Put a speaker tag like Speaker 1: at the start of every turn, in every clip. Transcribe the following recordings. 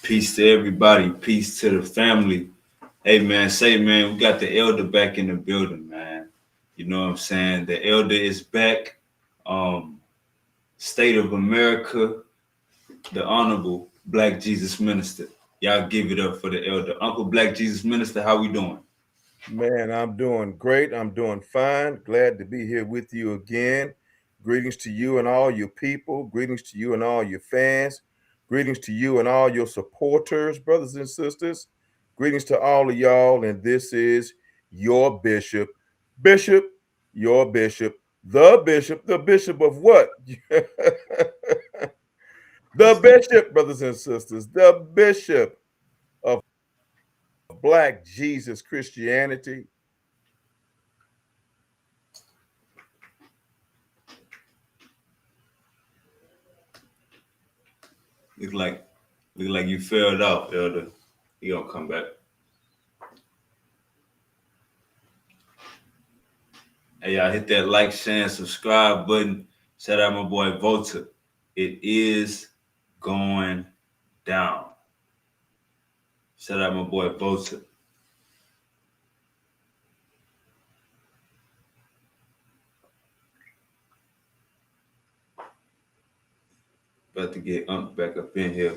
Speaker 1: Peace to everybody. Peace to the family. Hey man, we got the elder back in the building, man. You know what I'm saying? The elder is back. Um, State of America, the Honorable Black Jesus Minister. Y'all give it up for the elder. Uncle Black Jesus Minister, how we doing?
Speaker 2: Man, I'm doing great. I'm doing fine. Glad to be here with you again. Greetings to you and all your people. Greetings to you and all your fans. Greetings to you and all your supporters, brothers and sisters. Greetings to all of y'all. And this is your bishop. Bishop, your bishop. The bishop of what? The bishop, brothers and sisters. The bishop of Black Jesus Christianity.
Speaker 1: Look like you failed out, elder. You gonna come back. Hey, y'all hit that like, share, and subscribe button. Shout out my boy Volta. It is going down. Shout out my boy Volta. About to get Unc back up in here.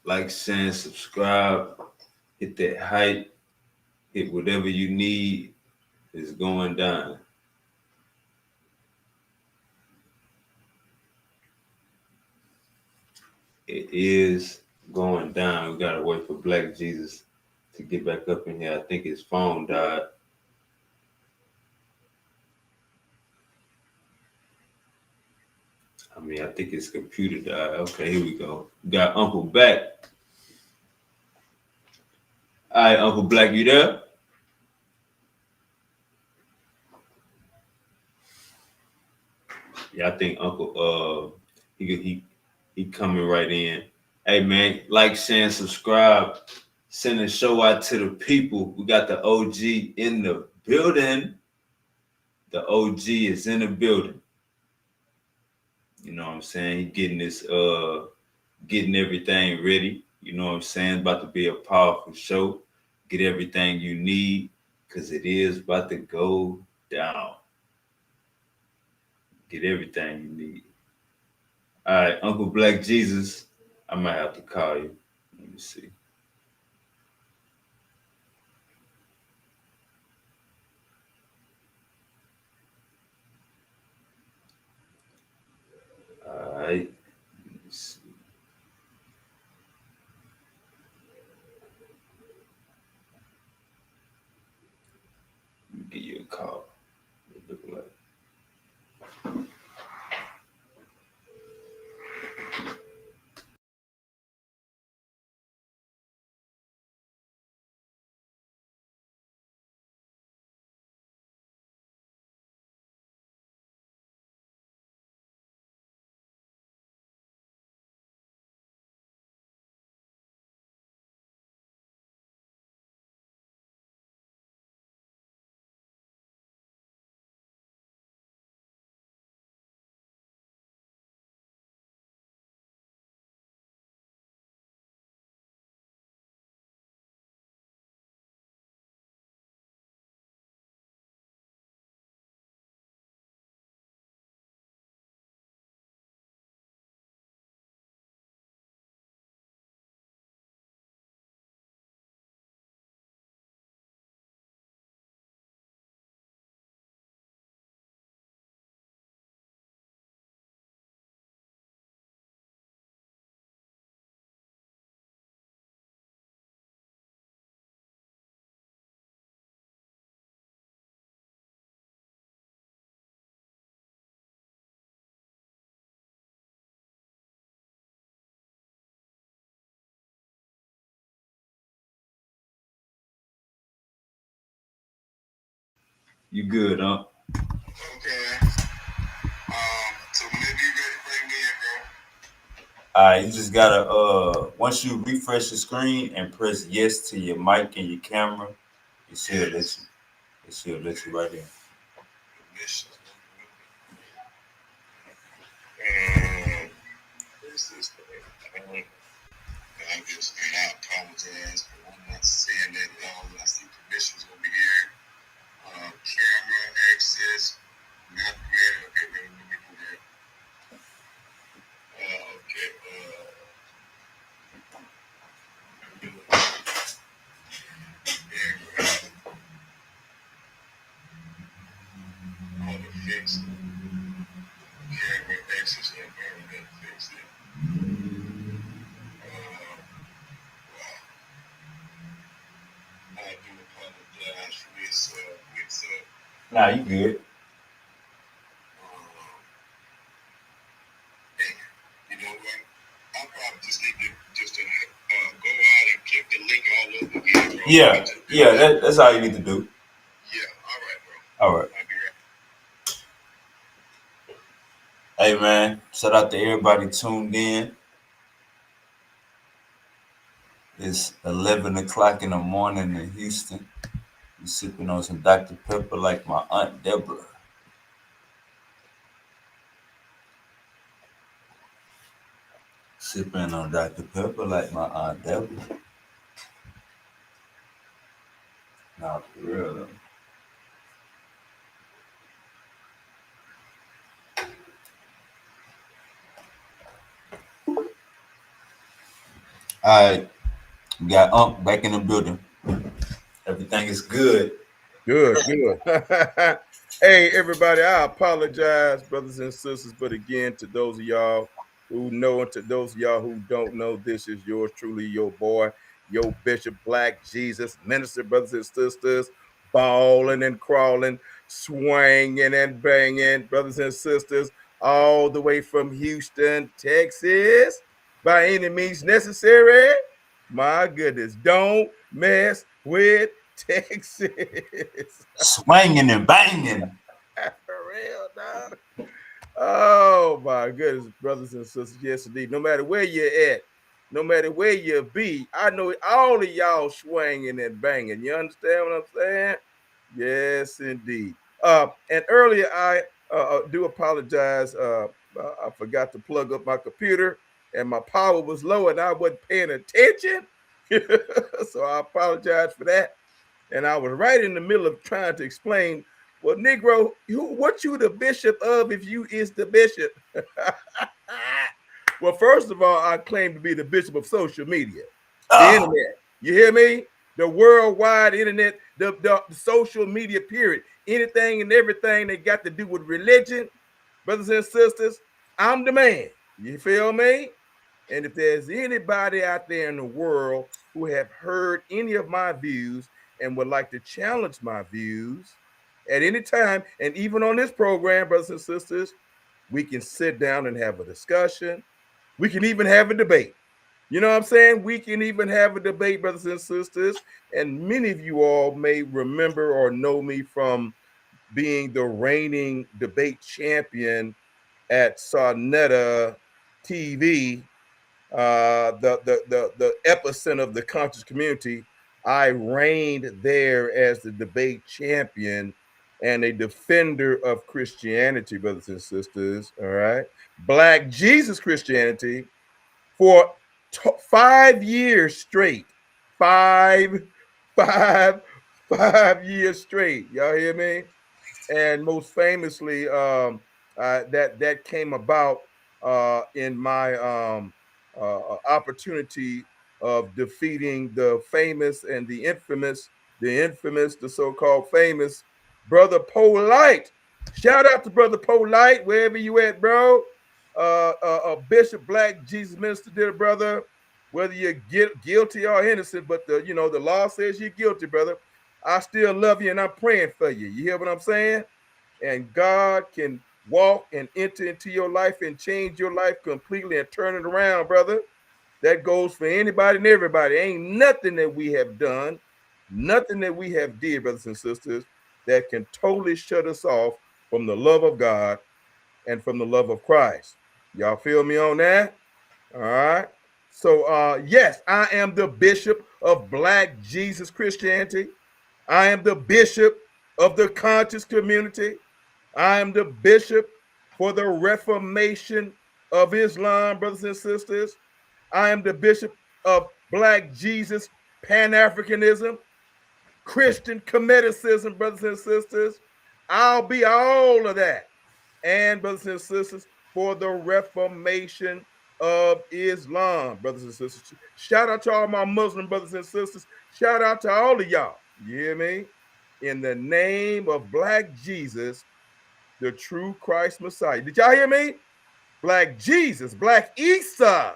Speaker 1: Like, share, and subscribe. Hit that hype. Hit whatever you need. It's going down. It is going down. We gotta wait for Black Jesus to get back up in here. I think his phone died. I think his computer died. Okay, here we go. We got Uncle back. All right, Uncle Black, you there? Yeah, I think Uncle he coming right in. Hey man, like, share, and subscribe. Send the show out to the people. We got the OG in the building. The OG is in the building. You know what I'm saying? He getting everything ready. You know what I'm saying? About to be a powerful show. Get everything you need, because it is about to go down. Get everything you need. All right, Uncle Black Jesus, I might have to call you. Let me see. All right. Let me see. Let me give you a call. It look like. You good, huh?
Speaker 3: Okay. So maybe you ready to bring me in, bro?
Speaker 1: All right, you just gotta once you refresh the screen and press yes to your mic and your camera, it should let you. It should let you right in.
Speaker 3: Mission. sister. And I apologize for one not saying that at all. I see permissions over here. Camera access not granted. Okay, let me do that. Okay. All the fix. Camera access not granted. Fix it. I do apologize for this.
Speaker 1: Nah, you good.
Speaker 3: You know what? I probably just need to go out and click the link all over again, bro.
Speaker 1: Yeah, that's all you need to do.
Speaker 3: Yeah, all right, bro.
Speaker 1: All right.
Speaker 3: I'll be right.
Speaker 1: Hey man, shout out to everybody tuned in. It's 11 o'clock in the morning in Houston. I'm sipping on some Dr. Pepper like my Aunt Deborah. Sipping on Dr. Pepper like my Aunt Deborah. Nah, for real though. All right, we got Unc back in the building. Everything is good.
Speaker 2: Good. Hey, everybody, I apologize, brothers and sisters, but again, to those of y'all who know and to those of y'all who don't know, this is yours truly, your boy, your Bishop Black Jesus, minister, brothers and sisters, balling and crawling, swinging and banging, brothers and sisters, all the way from Houston, Texas, by any means necessary. My goodness, don't mess with Texas.
Speaker 1: Swinging and banging.
Speaker 2: For real, dog. Oh my goodness, brothers and sisters. Yes, indeed. No matter where you're at, no matter where you be, I know all of y'all swinging and banging. You understand what I'm saying? Yes, indeed. And earlier I do apologize. I forgot to plug up my computer and my power was low and I wasn't paying attention. So I apologize for that. And I was right in the middle of trying to explain, well, Negro, what you the bishop of if you is the bishop? Well, first of all, I claim to be the bishop of social media, the internet. You hear me? The worldwide internet, the social media period. Anything and everything that got to do with religion, brothers and sisters, I'm the man. You feel me? And if there's anybody out there in the world who have heard any of my views and would like to challenge my views at any time, and even on this program, brothers and sisters, we can sit down and have a discussion. We can even have a debate. You know what I'm saying? We can even have a debate, brothers and sisters. And many of you all may remember or know me from being the reigning debate champion at Sarnetta TV, the epicenter of the conscious community. I reigned there as the debate champion and a defender of Christianity, brothers and sisters. All right, Black Jesus Christianity for 5 years straight. Five, five, 5 years straight. Y'all hear me? And most famously, that came about in my opportunity of defeating the famous and the infamous, the so-called famous Brother Polite. Shout out to Brother Polite, wherever you at, bro. Bishop Black Jesus Minister, dear brother. Whether you're guilty or innocent, but the law says you're guilty, brother. I still love you and I'm praying for you. You hear what I'm saying? And God can walk and enter into your life and change your life completely and turn it around, brother. That goes for anybody and everybody. Ain't nothing that we have done, nothing that we have did, brothers and sisters, that can totally shut us off from the love of God and from the love of Christ. Y'all feel me on that? All right. So yes, I am the bishop of Black Jesus Christianity. I am the bishop of the conscious community. I am the bishop for the Reformation of Islam, brothers and sisters. I am the bishop of Black Jesus Pan-Africanism, Christian Comedicism, brothers and sisters. I'll be all of that. And, brothers and sisters, for the Reformation of Islam, brothers and sisters. Shout out to all my Muslim brothers and sisters. Shout out to all of y'all. You hear me? In the name of Black Jesus, the true Christ Messiah. Did y'all hear me? Black Jesus, Black Isa,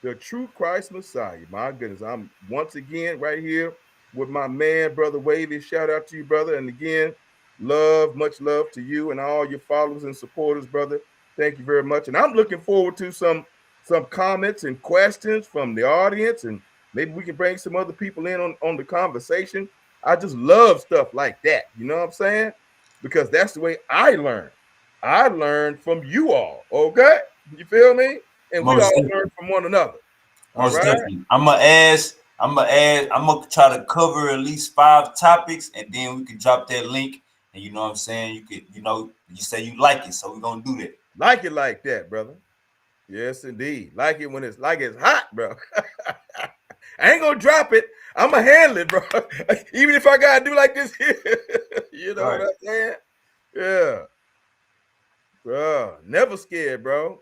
Speaker 2: the true Christ Messiah. My goodness, I'm once again right here with my man, Brother Wavy. Shout out to you, brother. And again, much love to you and all your followers and supporters, brother. Thank you very much. And I'm looking forward to some comments and questions from the audience, and maybe we can bring some other people in on the conversation. I just love stuff like that. You know what I'm saying? Because that's the way I learn. I learned from you all. Okay? You feel me? And we all learn from one another.
Speaker 1: Most definitely. I'm gonna try to cover at least 5 topics, and then we can drop that link. And you know what I'm saying? You could, you say you like it, so we're gonna do that.
Speaker 2: Like it like that, brother. Yes, indeed. Like it when it's hot, bro. I ain't gonna drop it. I'm gonna handle it, bro. Even if I gotta do like this here. You know what I'm saying? Yeah. Bro, never scared, bro.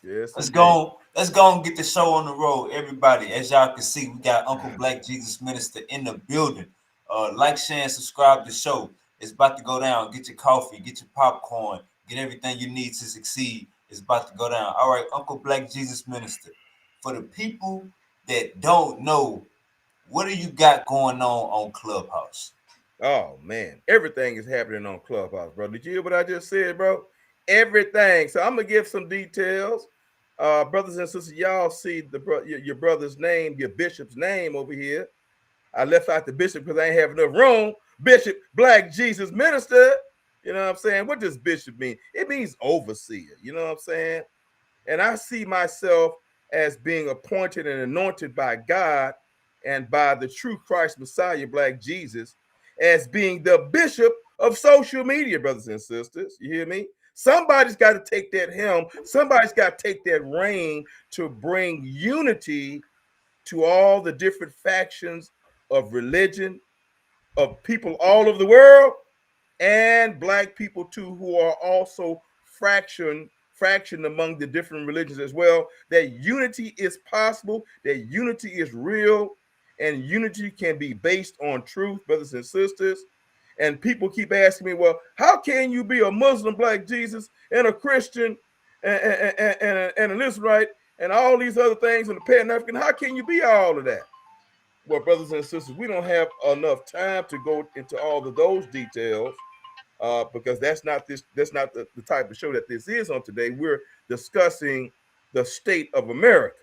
Speaker 2: Yes.
Speaker 1: Let's go and get the show on the road, everybody. As y'all can see, we got Uncle Black Jesus Minister in the building. Like, share, and subscribe to the show. It's about to go down. Get your coffee, get your popcorn, get everything you need to succeed. It's about to go down. All right, Uncle Black Jesus Minister. For the people that don't know, what do you got going on Clubhouse?
Speaker 2: Oh, man. Everything is happening on Clubhouse, bro. Did you hear what I just said, bro? Everything. So I'm going to give some details. Brothers and sisters, y'all see your brother's name, your bishop's name over here. I left out the bishop because I ain't have enough room. Bishop Black Jesus Minister. You know what I'm saying? What does bishop mean? It means overseer. You know what I'm saying? And I see myself as being appointed and anointed by God and by the true Christ Messiah, Black Jesus, as being the bishop of social media, brothers and sisters. You hear me? Somebody's got to take that helm. Somebody's got to take that reign to bring unity to all the different factions of religion, of people all over the world, and Black people too, who are also fractioned among the different religions as well. That unity is possible, that unity is real, and unity can be based on truth, brothers and sisters. And people keep asking me, well, how can you be a Muslim, Black Jesus, and a Christian, and an Israelite, and all these other things, and a Pan-African? How can you be all of that? Well, brothers and sisters, we don't have enough time to go into all of those details because that's not the type of show that this is on today. We're discussing the state of America,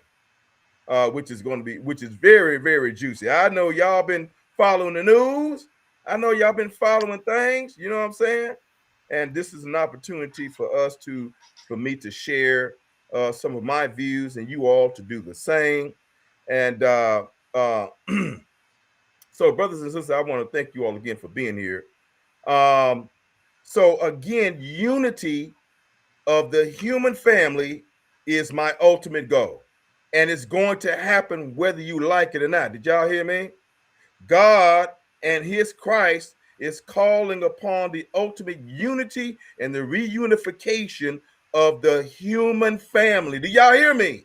Speaker 2: which is very, very juicy. I know y'all been following the news. I know y'all been following things. You know what I'm saying? And this is an opportunity for me to share some of my views, and you all to do the same. And so, brothers and sisters, I want to thank you all again for being here. So again, unity of the human family is my ultimate goal. And it's going to happen whether you like it or not. Did y'all hear me? God and his Christ is calling upon the ultimate unity and the reunification of the human family. Do y'all hear me?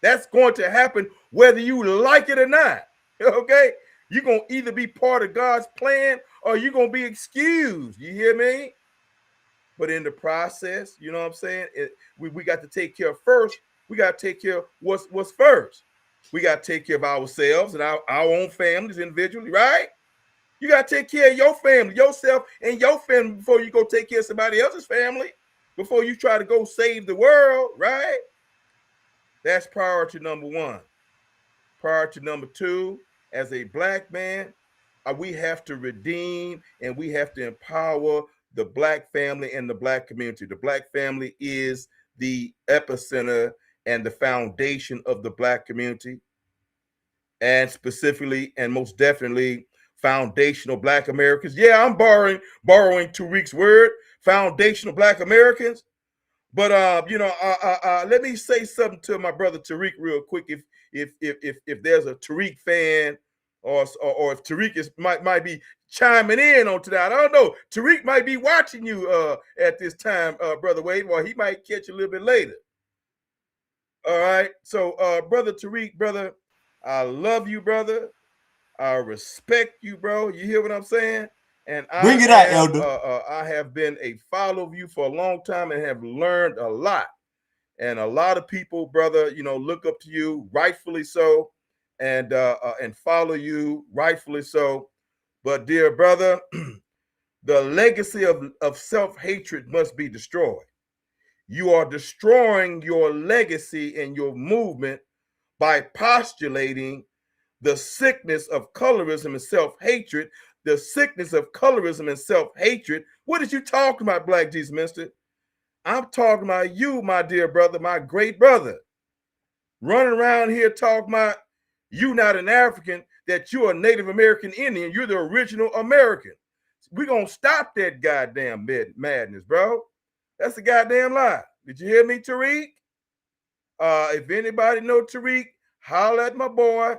Speaker 2: That's going to happen whether you like it or not. Okay? You're going to either be part of God's plan or you're going to be excused. You hear me? But in the process, you know what I'm saying? We got to take care of first. We got to take care of what's first. We got to take care of ourselves and our own families individually, right? You got to take care of your family, yourself and your family before you go take care of somebody else's family, before you try to go save the world, right? That's priority number one. Priority number two, as a Black man, we have to redeem and we have to empower the Black family and the Black community. The Black family is the epicenter and the foundation of the Black community, and specifically and most definitely foundational Black Americans. Yeah, I'm borrowing Tariq's word, foundational Black Americans. But let me say something to my brother Tariq real quick. If there's a Tariq fan, or if Tariq might be chiming in on today, I don't know. Tariq might be watching you at this time, brother Wade, or he might catch you a little bit later. All right. So, brother Tariq, brother, I love you, brother. I respect you, bro. You hear what I'm saying? And
Speaker 1: Bring it out, Elder.
Speaker 2: I have been a follower of you for a long time and have learned a lot. And a lot of people, brother, look up to you, rightfully so, and follow you, rightfully so. But dear brother, the legacy of self-hatred must be destroyed. You are destroying your legacy and your movement by postulating the sickness of colorism and self-hatred, the sickness of colorism and self-hatred. What is you talking about, Black Jesus Minister? I'm talking about you, my dear brother, my great brother. Running around here talking about you not an African, that you're a Native American Indian, you're the original American. We're going to stop that goddamn madness, bro. That's a goddamn lie. Did you hear me, Tariq? If anybody know Tariq, holler at my boy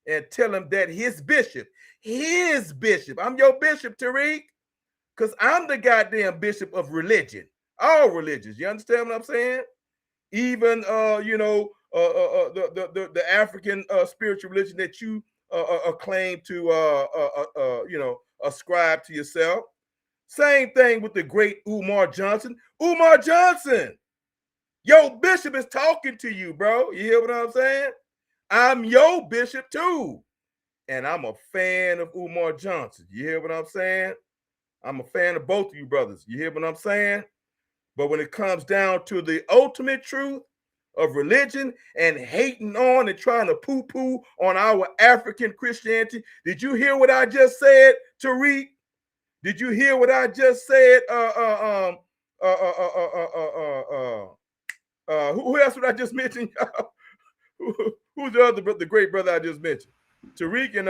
Speaker 2: and tell him that his bishop, I'm your bishop, Tariq, because I'm the goddamn bishop of religion, all religions. You understand what I'm saying? Even the African spiritual religion that you claim to ascribe to yourself. Same thing with the great Umar Johnson. Umar Johnson, your bishop is talking to you, bro. You hear what I'm saying? I'm your bishop too. And I'm a fan of Umar Johnson. You hear what I'm saying? I'm a fan of both of you brothers. You hear what I'm saying? But when it comes down to the ultimate truth of religion and hating on and trying to poo-poo on our African Christianity, did you hear what I just said, Tariq? Did you hear what I just said? Who else would I just mention? Who's the great brother I just mentioned? Tariq and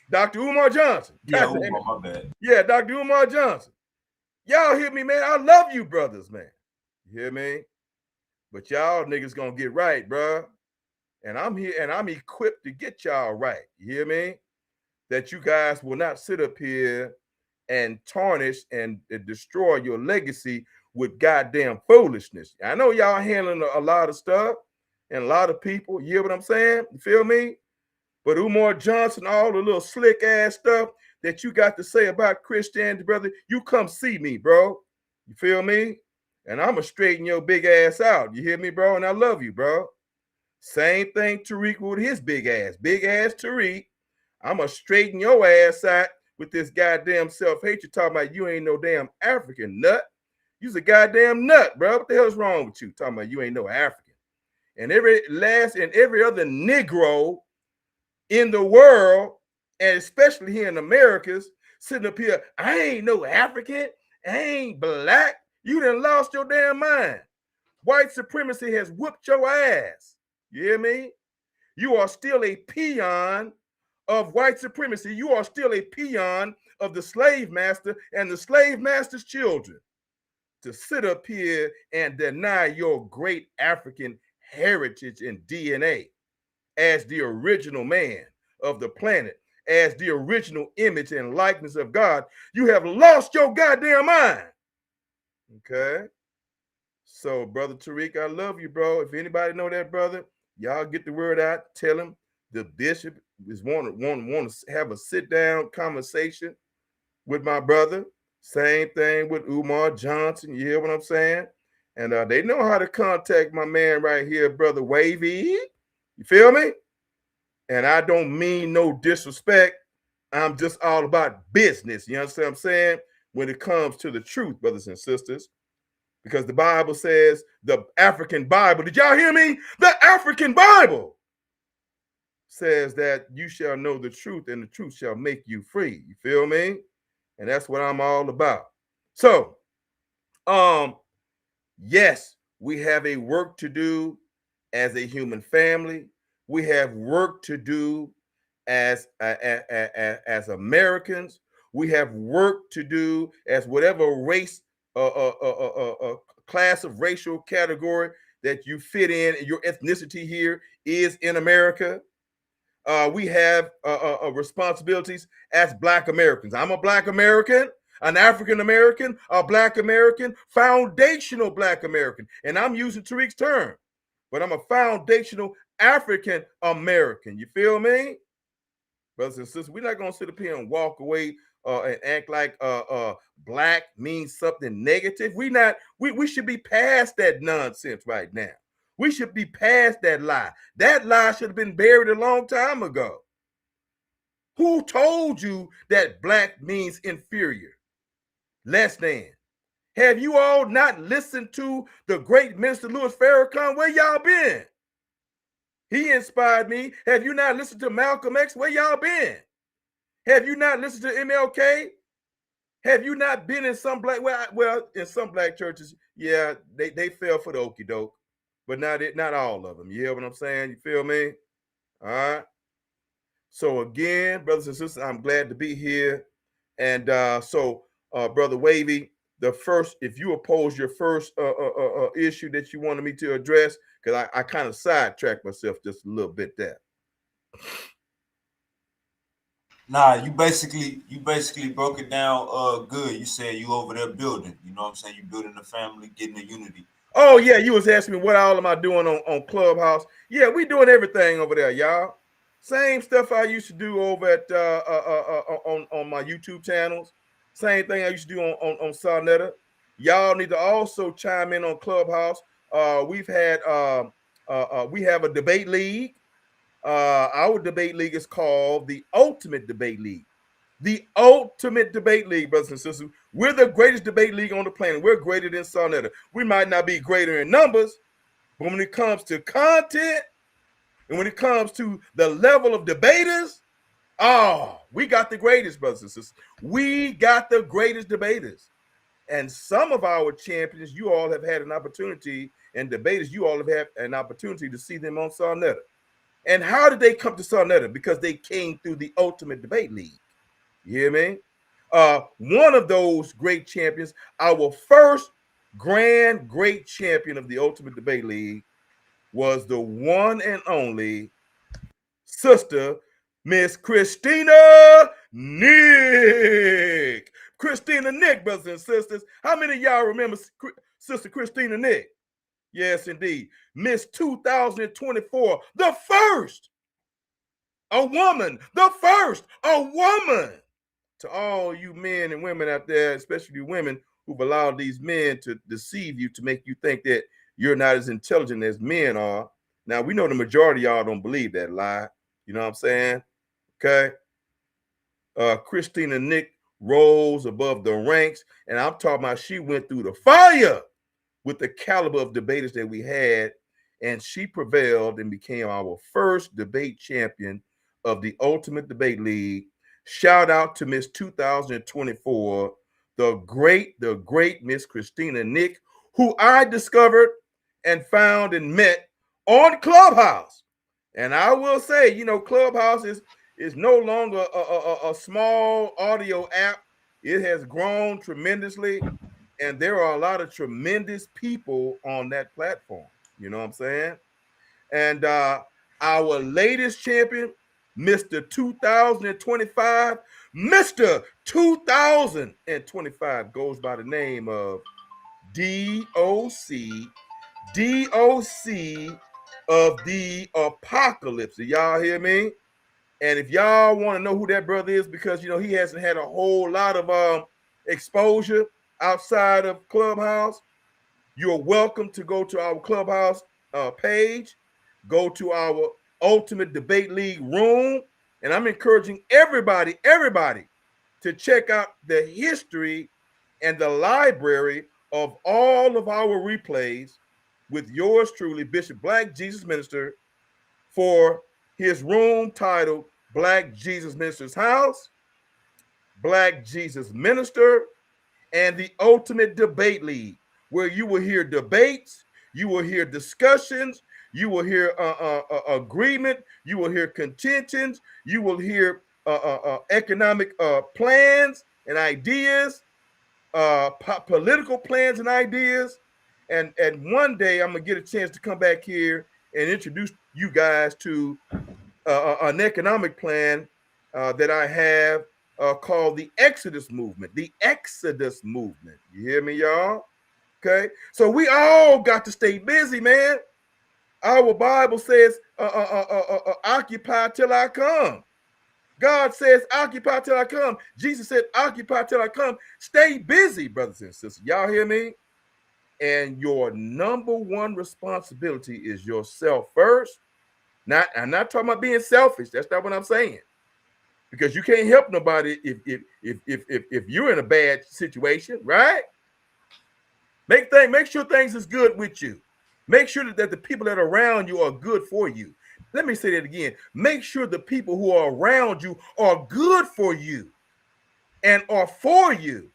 Speaker 2: Dr. Umar Johnson.
Speaker 1: Yeah, Umar, my bad.
Speaker 2: Yeah, Dr. Umar Johnson. Y'all hear me, man? I love you brothers, man. You hear me? But y'all niggas gonna get right, bro. And I'm here and I'm equipped to get y'all right. You hear me? That you guys will not sit up here and tarnish and destroy your legacy with goddamn foolishness. I know y'all handling a lot of stuff and a lot of people. You hear what I'm saying? You feel me? But Umar Johnson, all the little slick ass stuff that you got to say about Christianity, brother, you come see me, bro. You feel me? And I'm going to straighten your big ass out. You hear me, bro? And I love you, bro. Same thing Tariq with his big ass Tariq. I'm going to straighten your ass out with this goddamn self-hatred talking about you ain't no damn African nut. You's a goddamn nut, bro. What the hell's wrong with you? Talking about you ain't no African. And every other Negro in the world, and especially here in Americas, sitting up here, I ain't no African, I ain't black. You done lost your damn mind. White supremacy has whooped your ass. You hear me? You are still a peon of white supremacy. You are still a peon of the slave master and the slave master's children. To sit up here and deny your great African heritage and DNA as the original man of the planet, as the original image and likeness of God, you have lost your goddamn mind. Okay? So, Brother Tariq, I love you, bro. If anybody know that, brother, y'all get the word out. Tell him the bishop is want to have a sit-down conversation with my brother. Same thing with Umar Johnson. You hear what I'm saying? And they know how to contact my man right here, Brother Wavy. You feel me? And I don't mean no disrespect. I'm just all about business. You understand what I'm saying? When it comes to the truth, brothers and sisters. Because the Bible says, the African Bible, did y'all hear me? The African Bible says that you shall know the truth and the truth shall make you free. You feel me? And that's what I'm all about. So, yes, we have a work to do as a human family. We have work to do as Americans. We have work to do as whatever race class of racial category that you fit in, your ethnicity here is in America. We have responsibilities as Black Americans. I'm a Black American, an African American, a Black American, foundational Black American. And I'm using Tariq's term, but I'm a foundational African American. You feel me? Brothers and sisters, we're not going to sit up here and walk away and act like Black means something negative. We should be past that nonsense right now. We should be past that lie. That lie should have been buried a long time ago. Who told you that Black means inferior, less than? Have you all not listened to the great Minister Louis Farrakhan? Where y'all been? He inspired me. Have you not listened to Malcolm X? Where y'all been? Have you not listened to MLK? Have you not been in some Black, well, in some Black churches, yeah, they fell for the okie doke, but not all of them. You hear what I'm saying? You feel me? All right. So again, brothers and sisters, I'm glad to be here. And Brother Wavy, if you oppose your first issue that you wanted me to address, because I kind of sidetracked myself just a little bit there.
Speaker 1: Nah, you basically broke it down good. You said you over there building. You know what I'm saying? You building a family, getting a unity.
Speaker 2: Oh yeah, you was asking me what all am I doing on Clubhouse? Yeah, we doing everything over there, y'all. Same stuff I used to do over at on my YouTube channels. Same thing I used to do on Sonetta. Y'all need to also chime in on Clubhouse. We have a debate league. Our debate league is called the Ultimate Debate League. The Ultimate Debate League, brothers and sisters. We're the greatest debate league on the planet. We're greater than Sonetta. We might not be greater in numbers, but when it comes to content and when it comes to the level of debaters, we got the greatest, brothers and sisters. We got the greatest debaters. And some of our champions, you all have had an opportunity, and debaters, you all have had an opportunity to see them on Sonetta. And how did they come to Sonetta? Because they came through the Ultimate Debate League. You hear me? One of those great champions, our first great champion of the Ultimate Debate League, was the one and only sister, Miss Christina Nick. Christina Nick, brothers and sisters. How many of y'all remember Sister Christina Nick? Yes, indeed. Miss 2024, the first, a woman. To all you men and women out there, especially you women who've allowed these men to deceive you, to make you think that you're not as intelligent as men are. Now, we know the majority of y'all don't believe that lie. You know what I'm saying? Okay. Christina Nick rose above the ranks, and I'm talking about she went through the fire with the caliber of debaters that we had, and she prevailed and became our first debate champion of the Ultimate Debate League. Shout out to Miss 2024, the great Miss Christina Nick, who I discovered and found and met on Clubhouse. And I will say, you know, Clubhouse is no longer a small audio app. It has grown tremendously, and there are a lot of tremendous people on that platform. You know what I'm saying? And our latest champion, Mr. 2025, Mr. 2025 goes by the name of DOC of the Apocalypse. Do y'all hear me? And if y'all want to know who that brother is, because, you know, he hasn't had a whole lot of exposure outside of Clubhouse, you're welcome to go to our Clubhouse page, go to our Ultimate Debate League room, and I'm encouraging everybody to check out the history and the library of all of our replays with yours truly, Bishop Black Jesus Minister, for his room titled Black Jesus Minister's House, Black Jesus Minister, and the Ultimate Debate League, where you will hear debates, you will hear discussions, you will hear agreement, you will hear contentions, you will hear economic plans and ideas, political plans and ideas. And one day I'm gonna get a chance to come back here and introduce you guys to an economic plan that I have called the Exodus movement. The Exodus movement. You hear me, y'all? Okay. So we all got to stay busy, man. Our Bible says, occupy till I come. God says, occupy till I come. Jesus said, occupy till I come. Stay busy, brothers and sisters. Y'all hear me? And your number one responsibility is yourself first. I'm not talking about being selfish. That's not what I'm saying. Because you can't help nobody if you're in a bad situation, right? Make sure things is good with you. Make sure that the people that are around you are good for you. Let me say that again. Make sure the people who are around you are good for you and are for you.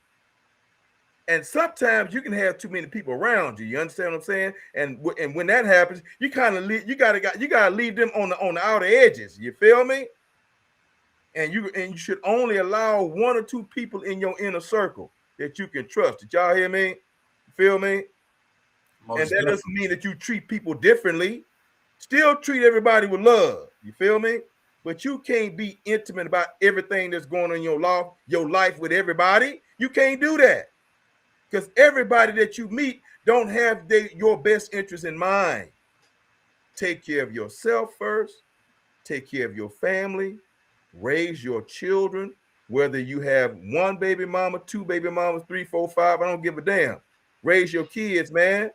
Speaker 2: And sometimes you can have too many people around you. You understand what I'm saying? And when that happens, you kind of you gotta leave them on the outer edges. You feel me? And you should only allow one or two people in your inner circle that you can trust. Did y'all hear me? Feel me? And that doesn't mean that you treat people differently. Still treat everybody with love. You feel me? But you can't be intimate about everything that's going on in your life with everybody. You can't do that. Because everybody that you meet don't have your best interest in mind. Take care of yourself first. Take care of your family. Raise your children. Whether you have one baby mama, two baby mamas, 3, 4, 5, I don't give a damn. Raise your kids, man.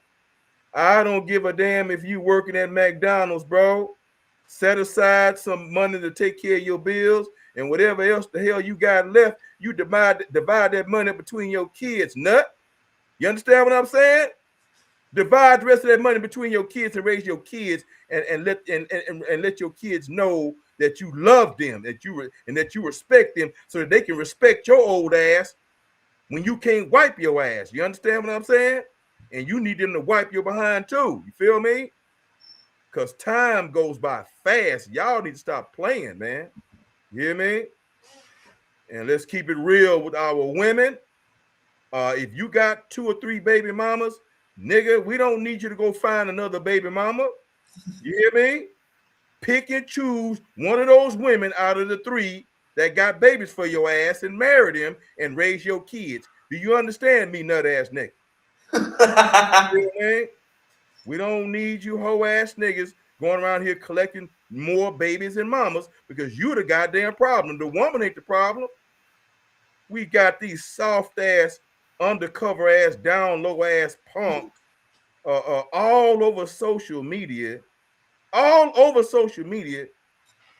Speaker 2: I don't give a damn if you working at McDonald's, bro. Set aside some money to take care of your bills, and whatever else the hell you got left, you divide that money between your kids, nut. You understand what I'm saying? Divide the rest of that money between your kids and raise your kids, and let your kids know that you love them, that you respect them, so that they can respect your old ass when you can't wipe your ass. You understand what I'm saying? And you need them to wipe your behind too. You feel me? Because time goes by fast. Y'all need to stop playing, man. You hear me? And let's keep it real with our women. If you got 2 or 3 baby mamas, nigga, we don't need you to go find another baby mama. You hear me? Pick and choose one of those women out of the 3 that got babies for your ass and marry them and raise your kids. Do you understand me, nut ass nigga? We don't need you hoe ass niggas going around here collecting more babies and mamas, because you're the goddamn problem. The woman ain't the problem. We got these soft ass, undercover ass, down low ass punks all over social media. All over social media.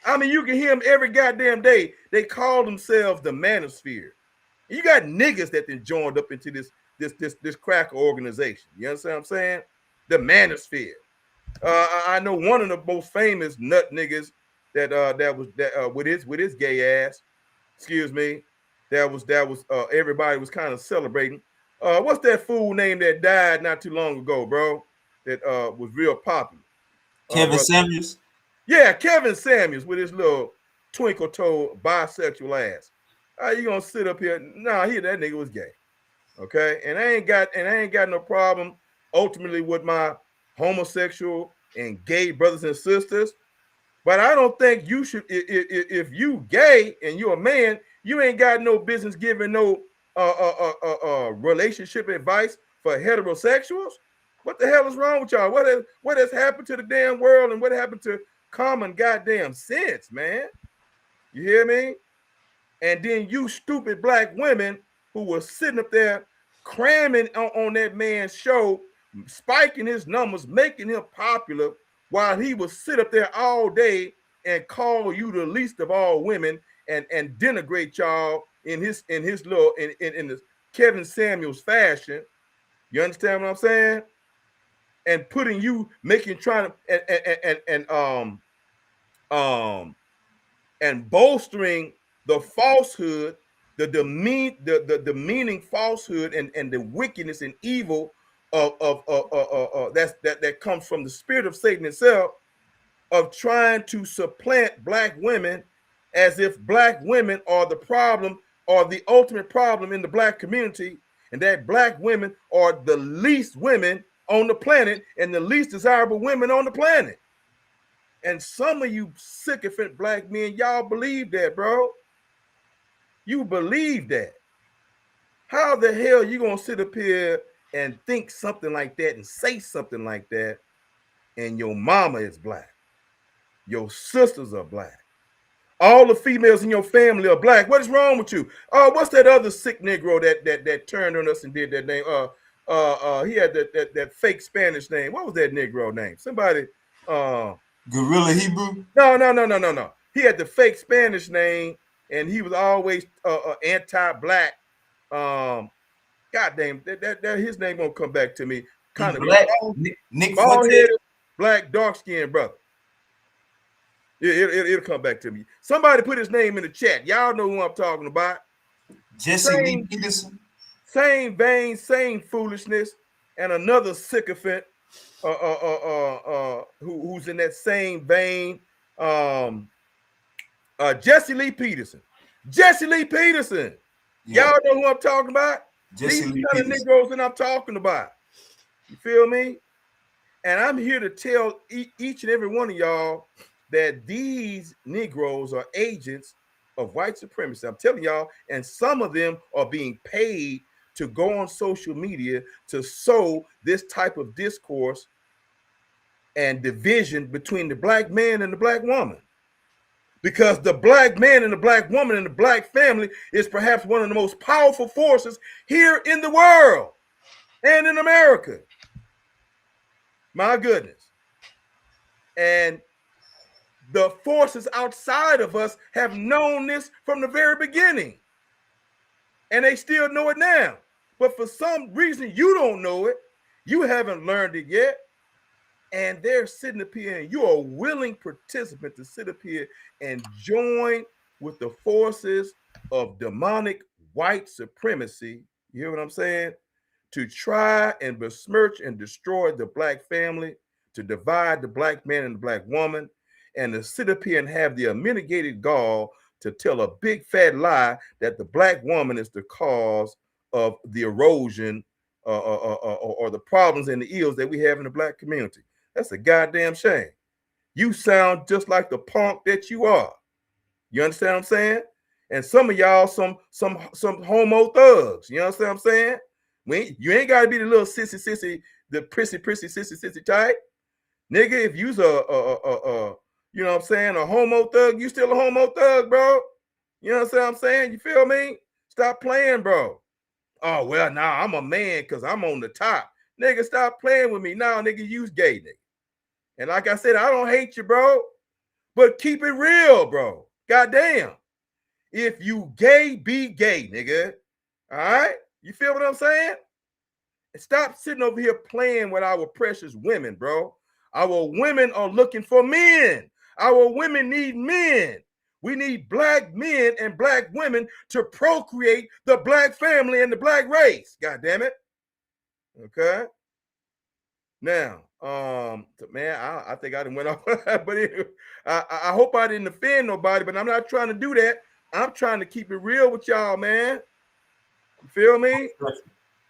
Speaker 2: I mean, you can hear them every goddamn day. They call themselves the manosphere. You got niggas that then joined up into this cracker organization. You understand what I'm saying? The manosphere. I know one of the most famous nut niggas that was with his gay ass. Excuse me. That was everybody was kind of celebrating. What's that fool name that died not too long ago, bro? That was real popular.
Speaker 1: Kevin Samuels.
Speaker 2: Yeah, Kevin Samuels with his little twinkle-toed bisexual ass. How you gonna sit up here? Nah, that nigga was gay. Okay, and I ain't got no problem ultimately with my homosexual and gay brothers and sisters. But I don't think you should, if you gay and you're a man, you ain't got no business giving no relationship advice for heterosexuals. What the hell is wrong with y'all? What has happened to the damn world, and what happened to common goddamn sense, man? You hear me? And then you stupid black women who were sitting up there cramming on that man's show, spiking his numbers, making him popular, while he would sit up there all day and call you the least of all women and denigrate y'all in his little in this Kevin Samuels fashion. You understand what I'm saying? And putting you, and bolstering the falsehood, the demeaning falsehood and the wickedness and evil that comes from the spirit of Satan itself, of trying to supplant black women as if black women are the problem or the ultimate problem in the black community, and that black women are the least women on the planet and the least desirable women on the planet. And some of you sycophant black men, y'all believe that, bro. You believe that. How the hell you gonna sit up here and think something like that and say something like that, and your mama is black, your sisters are black, all the females in your family are black? What is wrong with you? What's that other sick Negro that turned on us and did that name? He had that fake Spanish name. What was that Negro name? Somebody.
Speaker 1: Gorilla Hebrew?
Speaker 2: No. He had the fake Spanish name, and he was always anti-black. God damn, that his name won't come back to me. Kind of
Speaker 1: black. Nick
Speaker 2: bald-headed, black, dark-skinned brother. It'll come back to me. Somebody put his name in the chat. Y'all know who I'm talking about.
Speaker 1: Jesse Lee Peterson.
Speaker 2: Same vein, same foolishness, and another sycophant who's in that same vein. Jesse Lee Peterson. Jesse Lee Peterson. Yeah. Y'all know who I'm talking about? These kind of Negroes that I'm talking about. You feel me? And I'm here to tell each and every one of y'all that these Negroes are agents of white supremacy. I'm telling y'all, and some of them are being paid to go on social media to sow this type of discourse and division between the black man and the black woman. Because the black man and the black woman and the black family is perhaps one of the most powerful forces here in the world and in America. My goodness. And the forces outside of us have known this from the very beginning. And they still know it now. But for some reason, you don't know it. You haven't learned it yet. And they're sitting up here, and you're a willing participant to sit up here and join with the forces of demonic white supremacy. You hear what I'm saying? To try and besmirch and destroy the black family, to divide the black man and the black woman, and to sit up here and have the unmitigated gall to tell a big fat lie that the black woman is the cause of the erosion or the problems and the ills that we have in the black community. That's a goddamn shame. You sound just like the punk that you are. You understand what I'm saying? And some of y'all some homo thugs. You understand what I'm saying? You ain't got to be the little sissy, the prissy sissy type. Nigga, if you's you know what I'm saying, a homo thug, you still a homo thug, bro. You know what I'm saying? You feel me? Stop playing, bro. Oh, well, nah, I'm a man because I'm on the top. Nigga, stop playing with me. Now, nigga, you's gay, nigga. And like I said, I don't hate you, bro. But keep it real, bro. Goddamn. If you gay, be gay, nigga. All right? You feel what I'm saying? And stop sitting over here playing with our precious women, bro. Our women are looking for men. Our women need men. We need black men and black women to procreate the black family and the black race. God damn it. Okay. Now, man, I think I done went off, but I hope I didn't offend nobody, but I'm not trying to do that. I'm trying to keep it real with y'all, man. You feel me?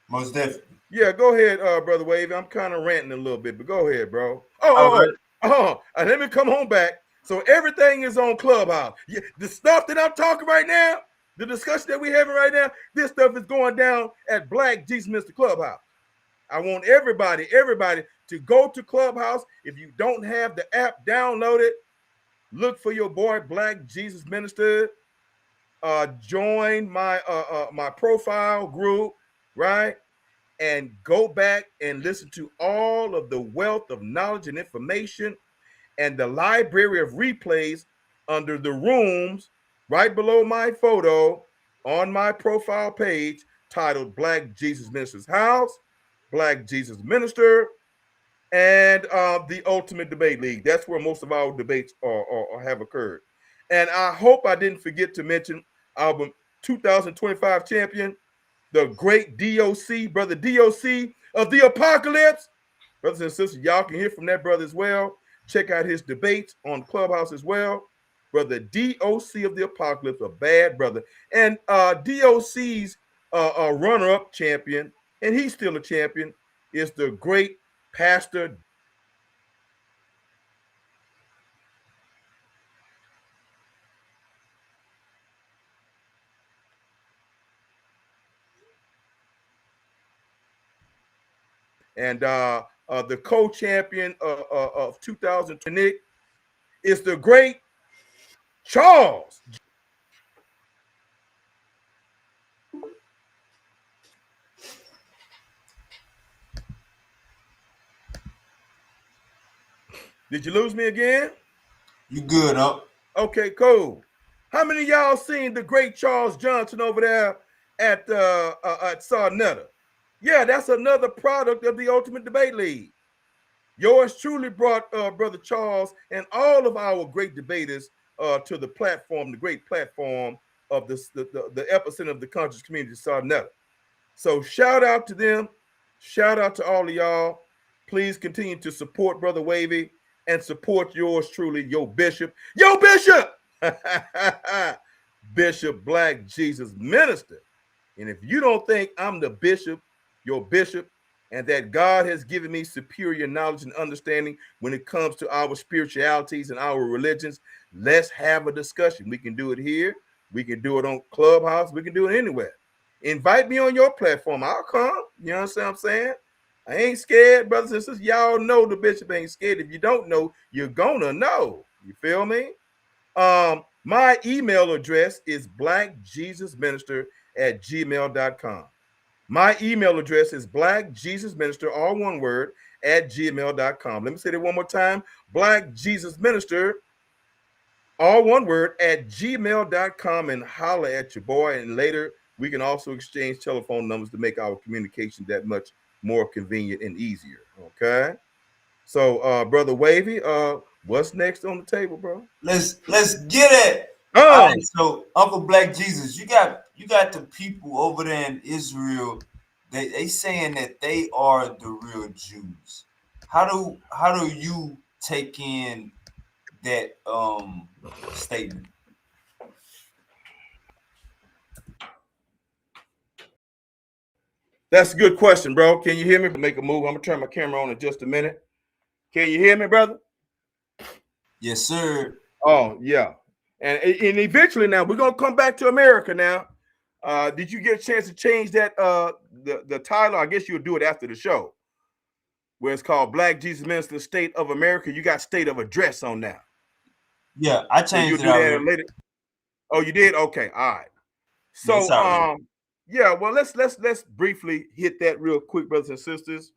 Speaker 1: Most definitely.
Speaker 2: Yeah, go ahead, Brother Wavy. I'm kind of ranting a little bit, but go ahead, bro. Let me come home back. So everything is on Clubhouse. Yeah, the stuff that I'm talking right now, the discussion that we're having right now, this stuff is going down at Black Jesus Minister Clubhouse. I want everybody to go to Clubhouse. If you don't have the app, download it. Look for your boy Black Jesus Minister. Join my my profile group, right? And go back and listen to all of the wealth of knowledge and information and the library of replays under the rooms right below my photo on my profile page titled Black Jesus Minister's House, Black Jesus Minister, and the Ultimate Debate League. That's where most of our debates have occurred. And I hope I didn't forget to mention our 2025 champion, the great DOC, brother DOC of the Apocalypse. Brothers and sisters, y'all can hear from that brother as well. Check out his debates on Clubhouse as well. Brother DOC of the Apocalypse, a bad brother. And DOC's runner-up champion, and he's still a champion, is the great Pastor. And the co-champion of 2020 is the great Charles. Did you lose me again?
Speaker 1: You good, huh?
Speaker 2: Okay, cool. How many of y'all seen the great Charles Johnson over there at Sarnetta? Yeah, that's another product of the Ultimate Debate League. Yours truly brought Brother Charles and all of our great debaters to the platform, the great platform of the epicenter of the conscious community, Sarnetta. So shout out to them. Shout out to all of y'all. Please continue to support Brother Wavy and support yours truly, your bishop. Yo, Bishop! Bishop Black Jesus Minister. And if you don't think I'm the bishop, your bishop, and that God has given me superior knowledge and understanding when it comes to our spiritualities and our religions, let's have a discussion. We can do it here. We can do it on Clubhouse. We can do it anywhere. Invite me on your platform. I'll come. You understand what I'm saying? I ain't scared, brothers and sisters. Y'all know the bishop ain't scared. If you don't know, you're gonna know. You feel me? My email address is blackjesusminister@gmail.com. My email address is blackjesusminister, all one word, @gmail.com. Let me say that one more time. Blackjesusminister, all one word, @gmail.com, and holler at your boy. And later, we can also exchange telephone numbers to make our communication that much more convenient and easier. Okay. So, Brother Wavy, what's next on the table, bro?
Speaker 1: Let's get it. All right, so Uncle Black Jesus, you got the people over there in Israel. They saying that they are the real Jews. How do you take in that statement?
Speaker 2: That's a good question, bro. Can you hear me? Make a move. I'm gonna turn my camera on in just a minute. Can you hear me, brother?
Speaker 1: Yes, sir.
Speaker 2: Oh, yeah. And eventually now we're gonna come back to America now. Did you get a chance to change that the title? I guess you'll do it after the show. Where it's called Black Jesus Minister State of America. You got state of address on now.
Speaker 1: Yeah, I changed
Speaker 2: so you'll
Speaker 1: it
Speaker 2: do
Speaker 1: already.
Speaker 2: that later. Oh, you did? Okay, all right. So yeah, well, let's briefly hit that real quick, brothers and sisters.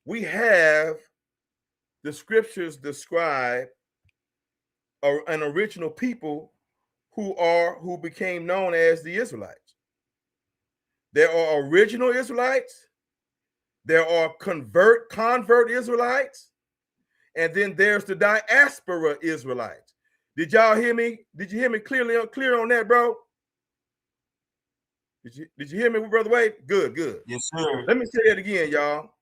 Speaker 2: We have the scriptures describe an original people who became known as the Israelites. There are original Israelites, there are convert Israelites, and then there's the diaspora Israelites. Did y'all hear me? Did you hear me clear on that, bro? Did you hear me, Brother Wade? Good.
Speaker 1: Yes, sir.
Speaker 2: Let me say that again, y'all.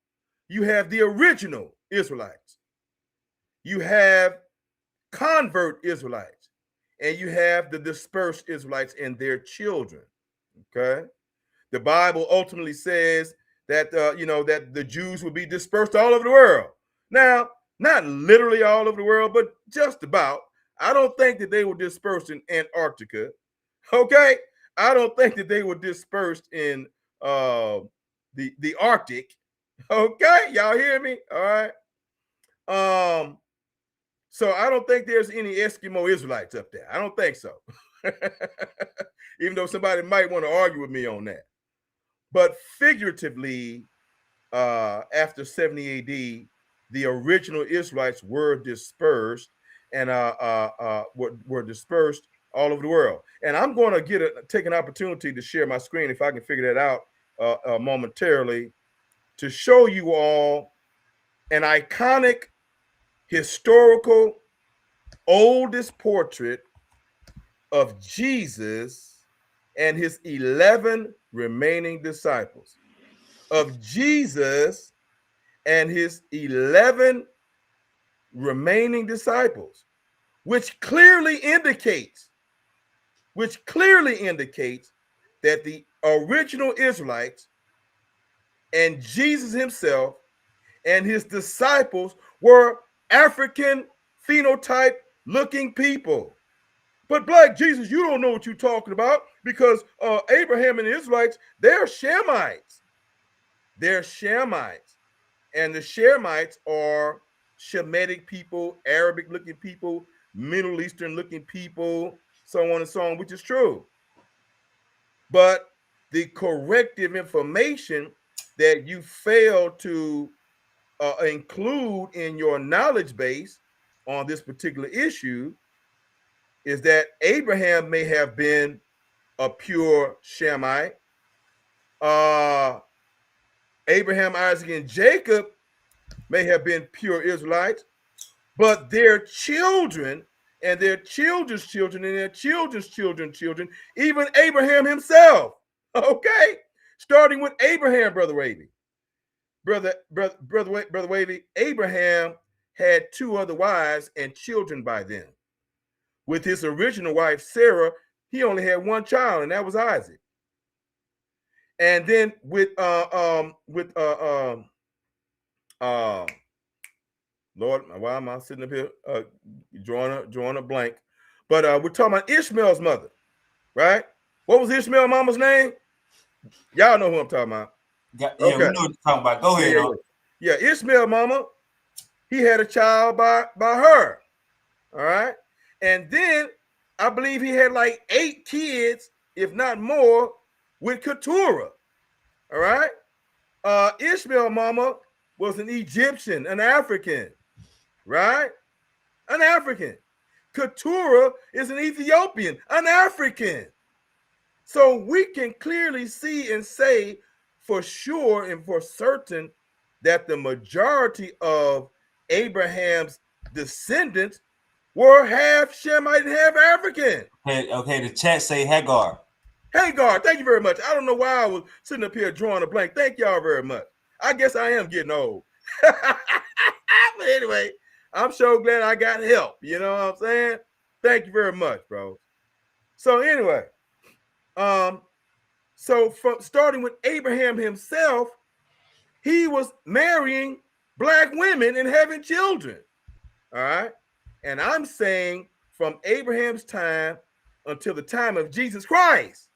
Speaker 2: You have the original Israelites. You have convert Israelites. And you have the dispersed Israelites and their children. Okay. The Bible ultimately says that that the Jews will be dispersed all over the world. Now, not literally all over the world, but just about. I don't think that they were dispersed in Antarctica. Okay. I don't think that they were dispersed in the Arctic. Okay, y'all hear me? All right. So I don't think there's any Eskimo Israelites up there. I don't think so. Even though somebody might want to argue with me on that. But figuratively, after 70 AD, the original Israelites were dispersed and were dispersed all over the world. And I'm going to take an opportunity to share my screen, if I can figure that out momentarily, to show you all an iconic historical oldest portrait of Jesus and his 11 remaining disciples. Of Jesus and his 11 remaining disciples, which clearly indicates that the original Israelites and Jesus himself and his disciples were African phenotype looking people. But Black Jesus, you don't know what you're talking about, because Abraham and the Israelites, they're Shemites. They're Shemites. And the Shemites are Shemitic people, Arabic looking people, Middle Eastern looking people, so on and so on, which is true. But the corrective information that you fail to include in your knowledge base on this particular issue is that Abraham may have been a pure Shemite. Abraham, Isaac, and Jacob may have been pure Israelites, but their children and their children's children and their children's children's children, even Abraham himself, okay? Starting with Abraham, Brother Wavy. Brother Wavy, Abraham had 2 other wives and children by them. With his original wife, Sarah, he only had 1 child, and that was Isaac. And then with Lord, why am I sitting up here drawing a blank? But we're talking about Ishmael's mother, right? What was Ishmael's mama's name? Y'all know who I'm talking about.
Speaker 1: Yeah, okay. We know what you're talking about. Go ahead.
Speaker 2: Yeah, Ishmael mama, he had a child by her. All right. And then I believe he had like 8 kids, if not more, with Keturah. All right. Ishmael mama was an Egyptian, an African, right? An African. Keturah is an Ethiopian, an African. So we can clearly see and say for sure and for certain that the majority of Abraham's descendants were half Shemite and half African.
Speaker 1: Okay, the chat say Hagar.
Speaker 2: Hagar, thank you very much. I don't know why I was sitting up here drawing a blank. Thank y'all very much. I guess I am getting old. But anyway, I'm so glad I got help. You know what I'm saying? Thank you very much, bro. So anyway, so from starting with Abraham himself, he was marrying Black women and having children. All right. And I'm saying from Abraham's time until the time of Jesus Christ,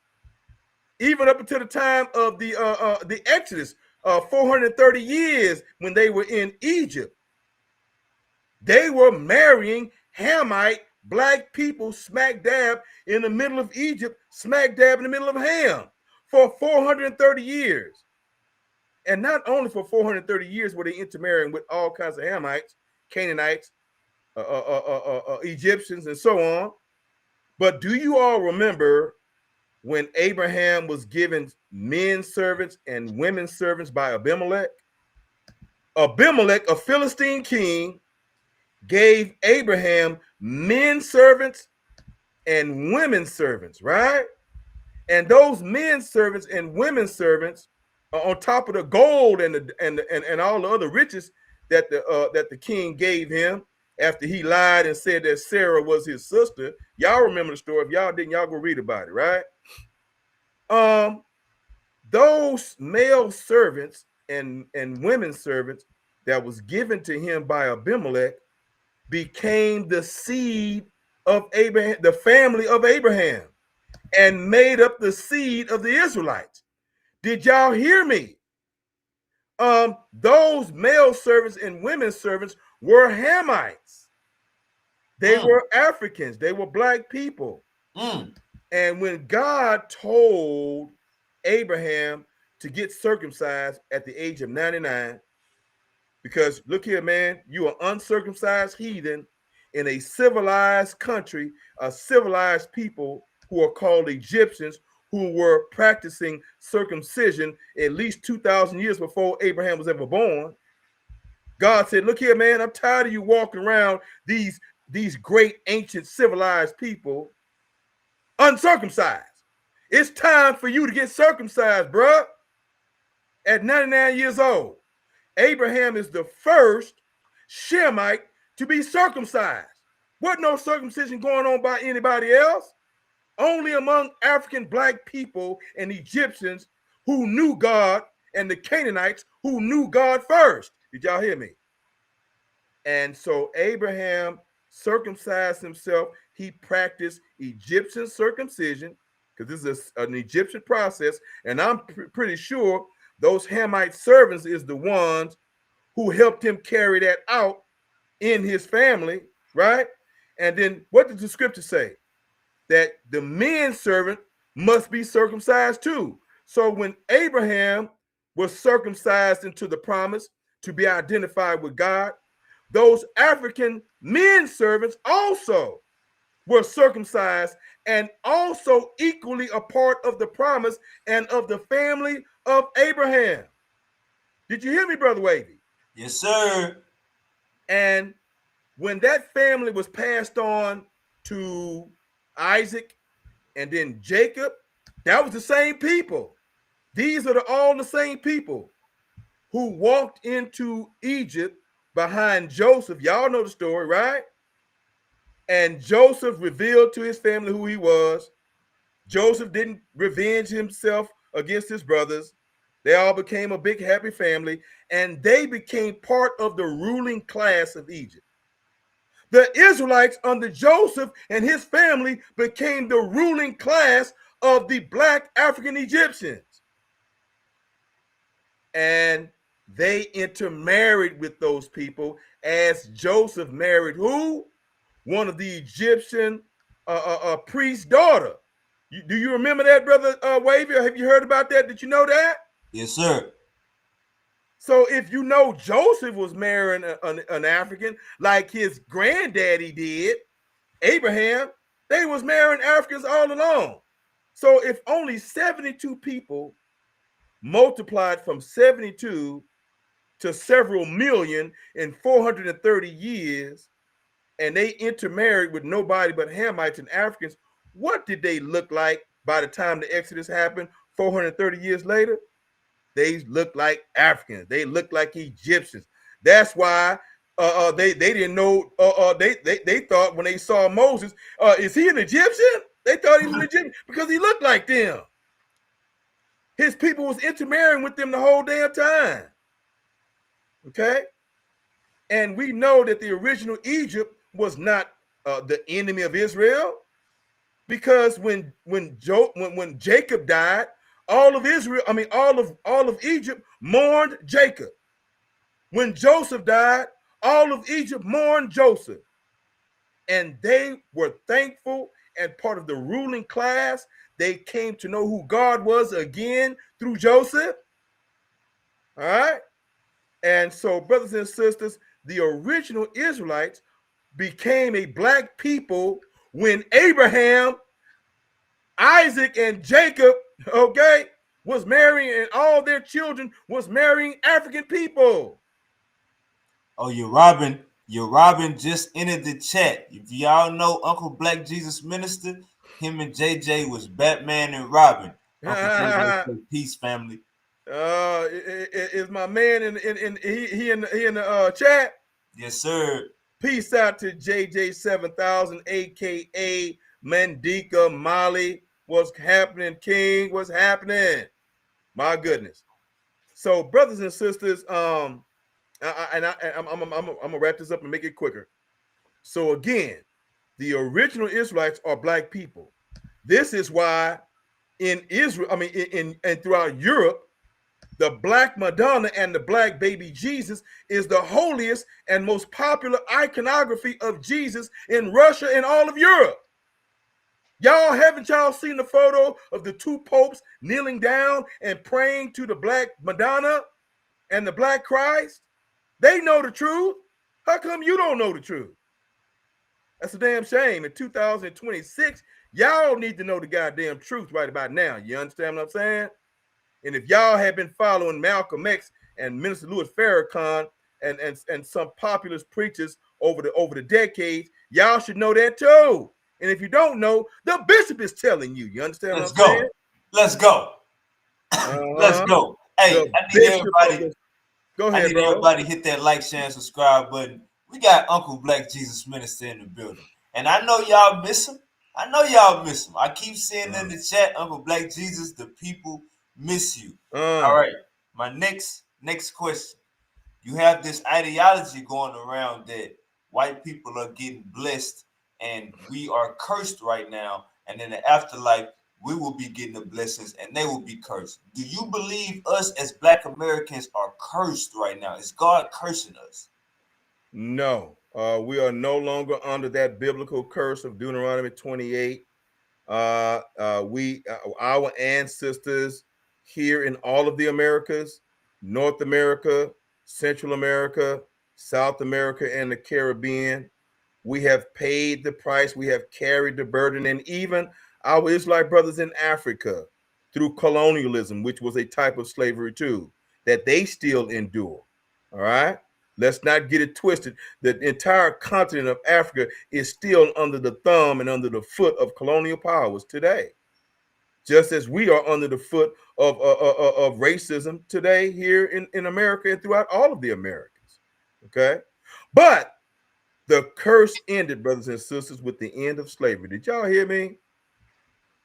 Speaker 2: even up until the time of the Exodus, 430 years when they were in Egypt, they were marrying Hamite Black people smack dab in the middle of Egypt, smack dab in the middle of Ham for 430 years. And not only for 430 years were they intermarrying with all kinds of Hamites, Canaanites, Egyptians, and so on. But do you all remember when Abraham was given men servants and women servants by Abimelech? Abimelech, a Philistine king, gave Abraham men servants and women servants, right? And those men servants and women servants, on top of the gold and all the other riches that the king gave him after he lied and said that Sarah was his sister. Y'all remember the story. If y'all didn't, y'all go read about it, right? Those male servants and women servants that was given to him by Abimelech became the seed of Abraham, the family of Abraham, and made up the seed of the Israelites. Did y'all hear me? Those male servants and women servants were Hamites. They were Africans. They were Black people. And when God told Abraham to get circumcised at the age of 99, because look here, man, you are uncircumcised heathen in a civilized country, a civilized people who are called Egyptians, who were practicing circumcision at least 2,000 years before Abraham was ever born. God said, look here, man, I'm tired of you walking around these great ancient civilized people uncircumcised. It's time for you to get circumcised, bruh. At 99 years old, Abraham is the first Shemite to be circumcised. Wasn't no circumcision going on by anybody else. only among African black people and Egyptians who knew God and the Canaanites who knew God first. Did y'all hear me? And so Abraham circumcised himself. He practiced Egyptian circumcision because this is an Egyptian process. And I'm pretty sure those Hamite servants is the ones who helped him carry that out in his family, right? And then what does the scripture say? That the men servant must be circumcised too. So when Abraham was circumcised into the promise to be identified with God, those African men servants also were circumcised and also equally a part of the promise and of the family of Abraham. Did you hear me, Brother Wavy?
Speaker 1: Yes, sir.
Speaker 2: And when that family was passed on to Isaac and then Jacob, that was the same people. These are all the same people who walked into Egypt behind Joseph. Y'all know the story, right? And Joseph revealed to his family who he was. Joseph didn't revenge himself against his brothers. They all became a big happy family, and they became part of the ruling class of Egypt. The Israelites under Joseph and his family became the ruling class of the black African Egyptians. And they intermarried with those people as Joseph married who? One of the Egyptian priest's daughter. Do you remember that, Brother Wavy? Have you heard about that? Did you know that?
Speaker 1: Yes, sir.
Speaker 2: So if you know Joseph was marrying an African like his granddaddy did, Abraham, they was marrying Africans all along. So if only 72 people multiplied from 72 to several million in 430 years, and they intermarried with nobody but Hamites and Africans, what did they look like by the time the Exodus happened 430 years later? They looked like Africans. They looked like Egyptians. That's why they didn't know. They thought when they saw Moses, is he an Egyptian? They thought he was an Egyptian because he looked like them. His people was intermarrying with them the whole damn time. Okay, and we know that the original Egypt was not the enemy of Israel, because when Jacob died, all of Israel, all of Egypt mourned Jacob. When Joseph died, all of Egypt mourned Joseph. And they were thankful and part of the ruling class. They came to know who God was again through Joseph. All right. And so, brothers and sisters, the original Israelites became a black people when Abraham, Isaac, and Jacob, okay, was marrying, and all their children was marrying African people.
Speaker 1: Oh, you're Robin just entered the chat. If y'all know Uncle Black Jesus Minister, him and JJ was Batman and Robin. Uncle JJ said, peace, family.
Speaker 2: Is my man in the chat?
Speaker 1: Yes, sir.
Speaker 2: Peace out to JJ 7000, aka Mandika Molly. What's happening, King? What's happening? My goodness. So, brothers and sisters, I'm gonna wrap this up and make it quicker. So again, the original Israelites are black people. This is why in Israel, and throughout Europe, the Black Madonna and the Black Baby Jesus is the holiest and most popular iconography of Jesus in Russia and all of Europe. Haven't y'all seen the photo of the two popes kneeling down and praying to the Black Madonna and the Black Christ? They know the truth. How come you don't know the truth? That's a damn shame. In 2026, y'all need to know the goddamn truth right about now. You understand what I'm saying? And if y'all have been following Malcolm X and Minister Louis Farrakhan and some populist preachers over the decades, y'all should know that too. And if you don't know, the bishop is telling you. You understand what I'm saying?
Speaker 1: Let's go. Let's go. Hey, I need everybody.
Speaker 2: Go ahead, bro.
Speaker 1: Everybody hit that like, share, and subscribe button. We got Uncle Black Jesus Minister in the building. And I know y'all miss him. I know y'all miss him. I keep seeing in the chat, Uncle Black Jesus, the people miss you. All right. My next question. You have this ideology going around that white people are getting blessed and we are cursed right now. And in the afterlife, we will be getting the blessings and they will be cursed. Do you believe us as Black Americans are cursed right now? Is God cursing us?
Speaker 2: No, we are no longer under that biblical curse of Deuteronomy 28. Our ancestors here in all of the Americas, North America, Central America, South America, and the Caribbean, we have paid the price. We have carried the burden, and even our Israelite brothers in Africa through colonialism, which was a type of slavery too, that they still endure. All right. Let's not get it twisted. The entire continent of Africa is still under the thumb and under the foot of colonial powers today, just as we are under the foot of racism today here in America and throughout all of the Americas. Okay. But the curse ended, brothers and sisters, with the end of slavery. Did y'all hear me?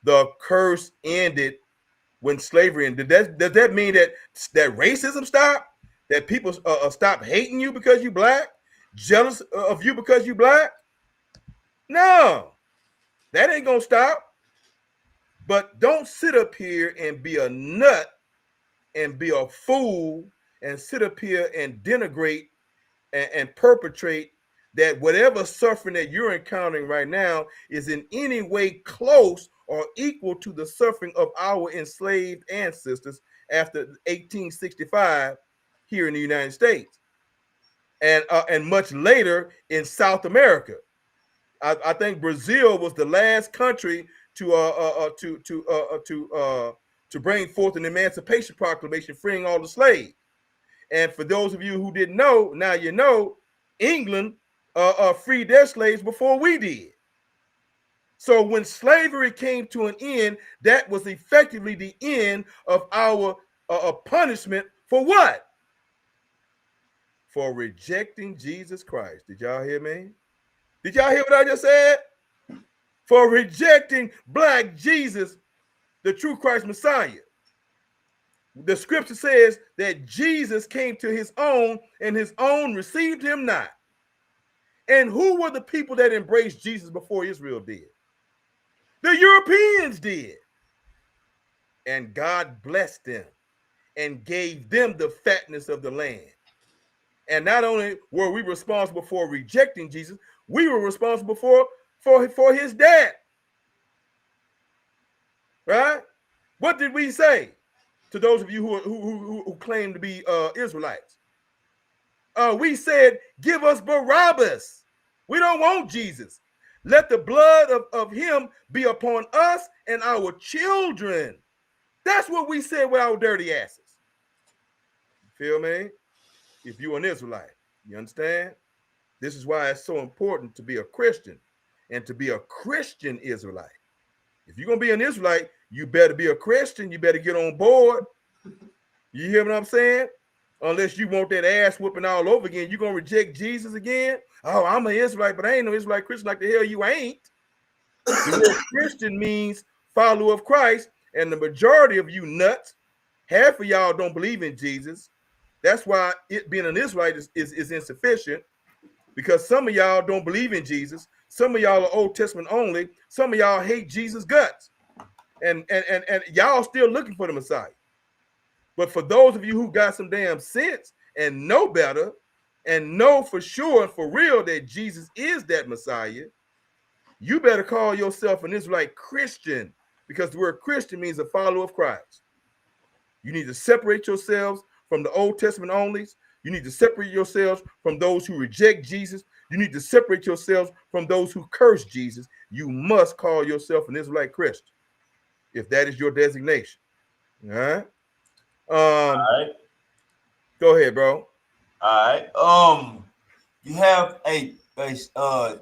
Speaker 2: The curse ended when slavery ended. Does that mean that racism stopped? That people stop hating you because you Black? Jealous of you because you Black? No, that ain't gonna stop. But don't sit up here and be a nut and be a fool and sit up here and denigrate and perpetrate that whatever suffering that you're encountering right now is in any way close or equal to the suffering of our enslaved ancestors after 1865 here in the United States, and much later in South America. I think Brazil was the last country to bring forth an Emancipation Proclamation freeing all the slaves. And for those of you who didn't know, now you know, England freed their slaves before we did. So when slavery came to an end, that was effectively the end of our punishment for what? For rejecting Jesus Christ. Did y'all hear me? Did y'all hear what I just said? For rejecting Black Jesus, the true Christ Messiah. The scripture says that Jesus came to his own and his own received him not. And who were the people that embraced Jesus before Israel did? The Europeans did. And God blessed them and gave them the fatness of the land. And not only were we responsible for rejecting Jesus, we were responsible for his death. Right? What did we say to those of you who claim to be Israelites? We said, give us Barabbas. We don't want Jesus. Let the blood of him be upon us and our children. That's what we said with our dirty asses. Feel me? If you're an Israelite, you understand? This is why it's so important to be a Christian and to be a Christian Israelite. If you're going to be an Israelite, you better be a Christian. You better get on board. You hear what I'm saying? Unless you want that ass whooping all over again, you're going to reject Jesus again? Oh, I'm an Israelite, but I ain't no Israelite Christian like the hell you ain't. The word Christian means follower of Christ, and the majority of you nuts, half of y'all don't believe in Jesus. That's why being an Israelite is insufficient, because some of y'all don't believe in Jesus. Some of y'all are Old Testament only. Some of y'all hate Jesus' guts. And y'all still looking for the Messiah. But for those of you who got some damn sense and know better and know for sure and for real that Jesus is that Messiah, you better call yourself an Israelite Christian, because the word Christian means a follower of Christ. You need to separate yourselves from the Old Testament onlys. You need to separate yourselves from those who reject Jesus. You need to separate yourselves from those who curse Jesus. You must call yourself an Israelite Christian, if that is your designation. All right.
Speaker 1: All right.
Speaker 2: Go ahead, bro.
Speaker 1: All right. You have a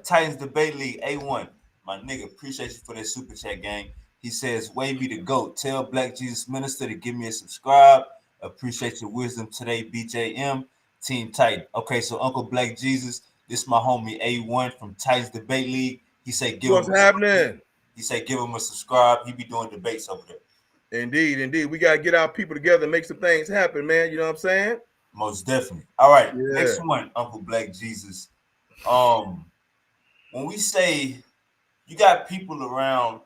Speaker 1: Titans Debate League A1. My nigga, appreciate you for that super chat, gang. He says, Wavy the GOAT. Tell Black Jesus Minister to give me a subscribe. Appreciate your wisdom today, BJM. Team Titan. Okay, so Uncle Black Jesus, this is my homie A1 from Titans Debate League. He said, give
Speaker 2: What's happening?
Speaker 1: He said, give him a subscribe. He be doing debates over there.
Speaker 2: Indeed. We got to get our people together and make some things happen, man. You know what I'm saying?
Speaker 1: Most definitely. All right.
Speaker 2: Yeah.
Speaker 1: Next one, Uncle Black Jesus. When we say you got people around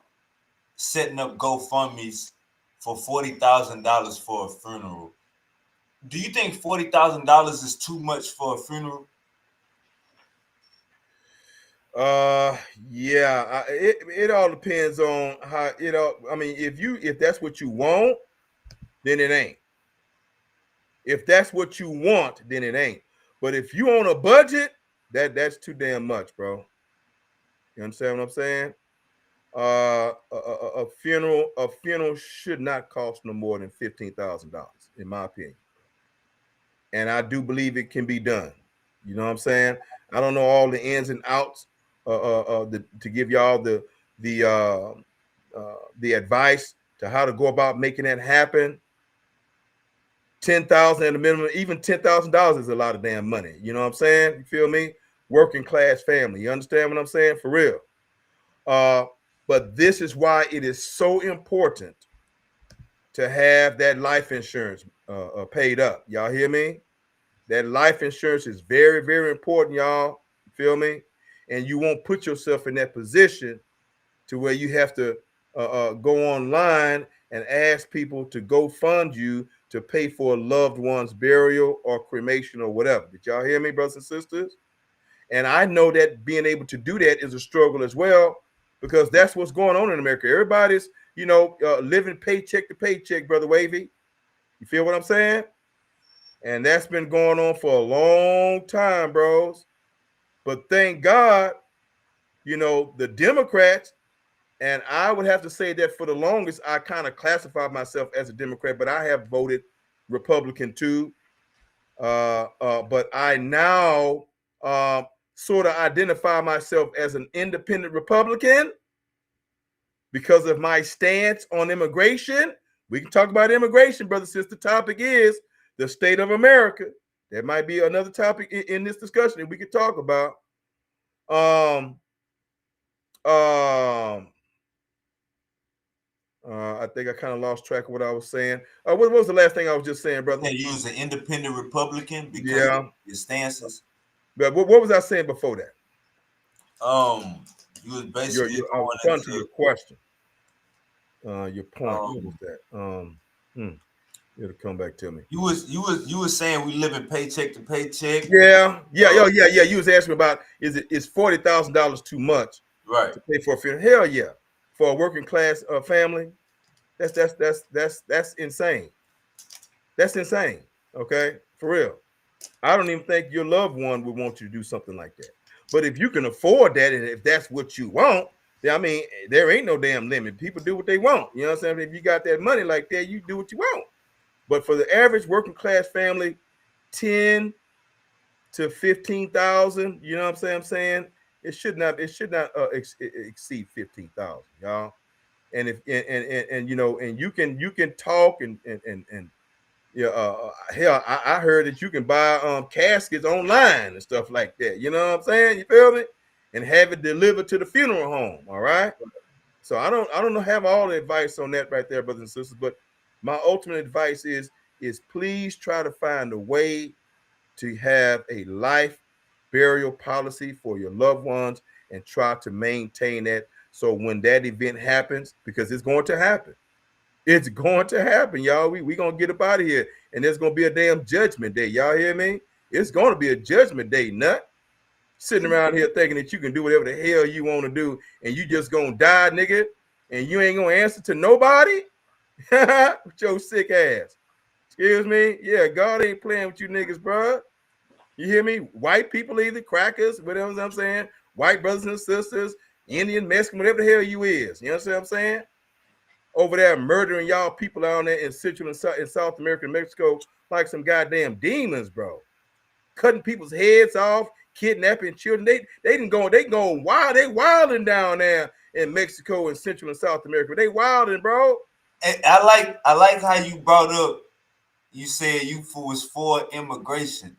Speaker 1: setting up GoFundMe's for $40,000 for a funeral, do you think $40,000 is too much for a funeral?
Speaker 2: Yeah. It all depends on how I mean, if that's what you want, then it ain't. If that's what you want, then it ain't. But if you on a budget, that's too damn much, bro. You understand what I'm saying? A funeral should not cost no more than $15,000, in my opinion. And I do believe it can be done. You know what I'm saying? I don't know all the ins and outs to give y'all the advice to how to go about making that happen. 10,000 at a minimum, even $10,000 is a lot of damn money. You know what I'm saying? You feel me? Working class family. You understand what I'm saying? For real. But this is why it is so important to have that life insurance paid up. Y'all hear me? That life insurance is very, very important, y'all. You feel me? And you won't put yourself in that position to where you have to go online and ask people to go fund you to pay for a loved one's burial or cremation or whatever. Did y'all hear me, brothers and sisters? And I know that being able to do that is a struggle as well, because that's what's going on in America. Everybody's, living paycheck to paycheck, Brother Wavy. You feel what I'm saying? And that's been going on for a long time, bros. But thank God, the Democrats, and I would have to say that for the longest, I kind of classified myself as a Democrat, but I have voted Republican too. But I now sort of identify myself as an independent Republican because of my stance on immigration. We can talk about immigration, brother, since the topic is the state of America. That might be another topic in this discussion that we could talk about. I think I kind of lost track of what I was saying. What was the last thing I was just saying, brother?
Speaker 1: You was an independent Republican because of your stances.
Speaker 2: But what was I saying before that?
Speaker 1: You was basically
Speaker 2: going to your question. Your point. What was that? It'll come back to me.
Speaker 1: You was saying we live in paycheck to paycheck.
Speaker 2: Yeah. You was asking about is $40,000 too much,
Speaker 1: right,
Speaker 2: to pay for a funeral? Hell yeah, for a working class family, that's insane. That's insane. Okay, for real. I don't even think your loved one would want you to do something like that. But if you can afford that, and if that's what you want, then, I mean, there ain't no damn limit. People do what they want. You know what I'm saying? If you got that money like that, you do what you want. But for the average working class family, 10 to 15,000, you know what I'm saying? It should not exceed 15,000, y'all. And if and you can talk and hell, I heard that you can buy caskets online and stuff like that. You know what I'm saying? You feel me? And have it delivered to the funeral home. All right. So I don't have all the advice on that right there, brothers and sisters. But my ultimate advice is please try to find a way to have a life burial policy for your loved ones and try to maintain that. So when that event happens, because it's going to happen. It's going to happen, y'all. We going to get up out of here. And there's going to be a damn judgment day. Y'all hear me? It's going to be a judgment day, nut. Sitting around here thinking that you can do whatever the hell you want to do and you just going to die, nigga, and you ain't going to answer to nobody? With your sick ass. Excuse me? Yeah, God ain't playing with you niggas, bro. You hear me? White people, either crackers, whatever I'm saying, white brothers and sisters, Indian, Mexican, whatever the hell you is. You know what I'm saying? Over there murdering y'all people down there in Central and South America and Mexico like some goddamn demons, bro. Cutting people's heads off, kidnapping children. They going wild. They wilding down there in Mexico and Central and South America. They wilding, bro.
Speaker 1: And I like how you brought up, you said you was for immigration.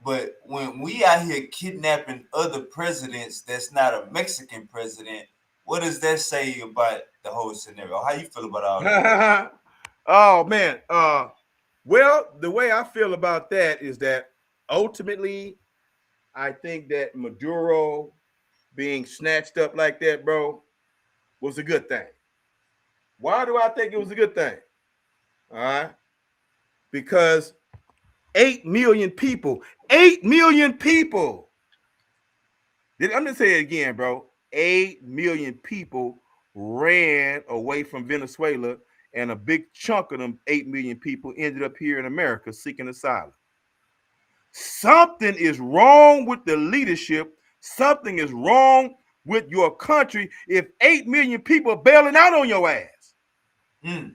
Speaker 1: But when we out here kidnapping other presidents that's not a Mexican president, What does that say about the whole scenario? How you feel about all that?
Speaker 2: Oh man. Well, the way I feel about that is that ultimately, I think that Maduro being snatched up like that, bro, was a good thing. Why do I think it was a good thing? All right. Because 8 million people, 8 million people. I'm going to say it again, bro. 8 million people ran away from Venezuela, and a big chunk of them 8 million people ended up here in America seeking asylum. Something is wrong with the leadership. Something is wrong with your country if 8 million people are bailing out on your ass.
Speaker 1: Mm.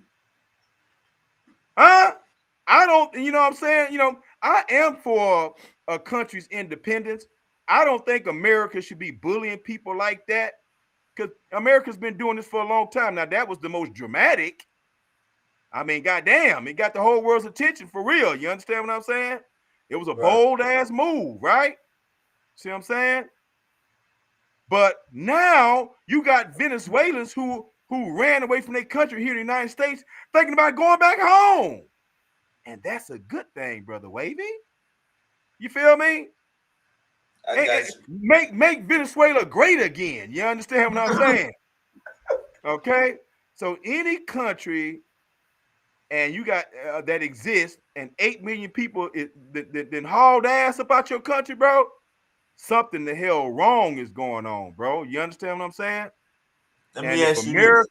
Speaker 2: Huh? I don't, you know what I'm saying? I am for a country's independence. I don't think America should be bullying people like that because America's been doing this for a long time. Now, that was the most dramatic. I mean, goddamn, it got the whole world's attention for real. You understand what I'm saying? It was a
Speaker 1: Right.
Speaker 2: bold ass move, right? See what I'm saying? But now you got Venezuelans who ran away from their country here in the United States thinking about going back home. And that's a good thing, Brother Wavy. You feel me?
Speaker 1: I got you.
Speaker 2: Make Venezuela great again. You understand what I'm saying? Okay? So any country and you got that exists and 8 million people then hauled ass about your country, bro, something the hell wrong is going on, bro. You understand what I'm saying?
Speaker 1: Let
Speaker 2: And
Speaker 1: me
Speaker 2: if
Speaker 1: ask you this.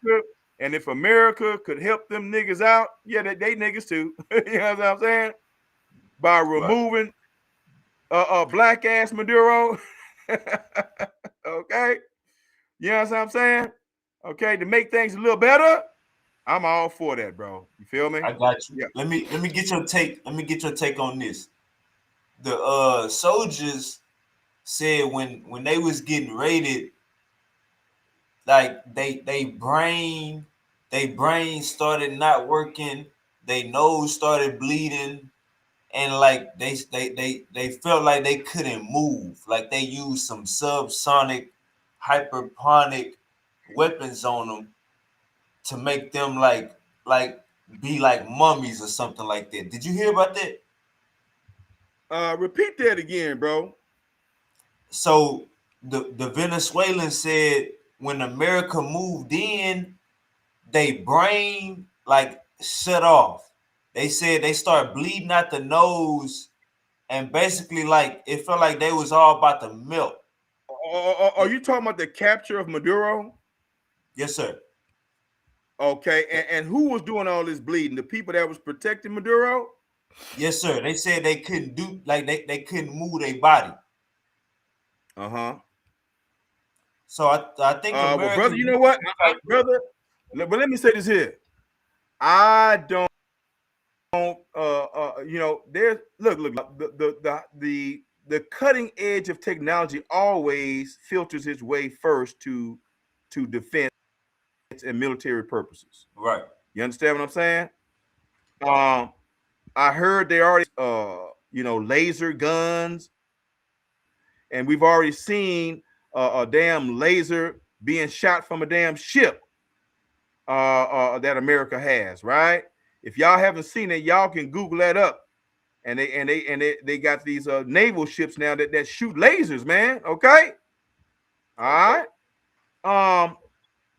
Speaker 2: America could help them niggas out, yeah, they niggas too. You know what I'm saying? By
Speaker 1: Right.
Speaker 2: removing black ass Maduro. Okay. You know what I'm saying? Okay, to make things a little better, I'm all for that, bro. You feel me?
Speaker 1: I got you.
Speaker 2: Yeah.
Speaker 1: Let me get your take. Let me get your take on this. The soldiers said when they was getting raided, like they brain started not working, they nose started bleeding, and like they felt like they couldn't move. Like they used some subsonic, hyperponic weapons on them to make them like be like mummies or something like that. Did you hear about that?
Speaker 2: Repeat that again, bro.
Speaker 1: So the Venezuelans said when America moved in, they brain like shut off. They said they start bleeding out the nose, and basically like it felt like they was all about to melt.
Speaker 2: Are you talking about the capture of Maduro?
Speaker 1: Yes, sir.
Speaker 2: Okay, and who was doing all this bleeding? The people that was protecting Maduro?
Speaker 1: Yes, sir. They said they couldn't do like they couldn't move their body.
Speaker 2: Uh-huh.
Speaker 1: So I think
Speaker 2: Well,
Speaker 1: America
Speaker 2: brother, you
Speaker 1: used
Speaker 2: know what,
Speaker 1: some type of
Speaker 2: brother? But let me say this here. I don't. There's look. The cutting edge of technology always filters its way first to defense and military purposes.
Speaker 1: right.
Speaker 2: You understand what I'm saying? Um, I heard they already laser guns, and we've already seen a damn laser being shot from a damn ship that America has, right? If y'all haven't seen it, y'all can Google that up. And they got these naval ships now that shoot lasers, man. Okay, all right.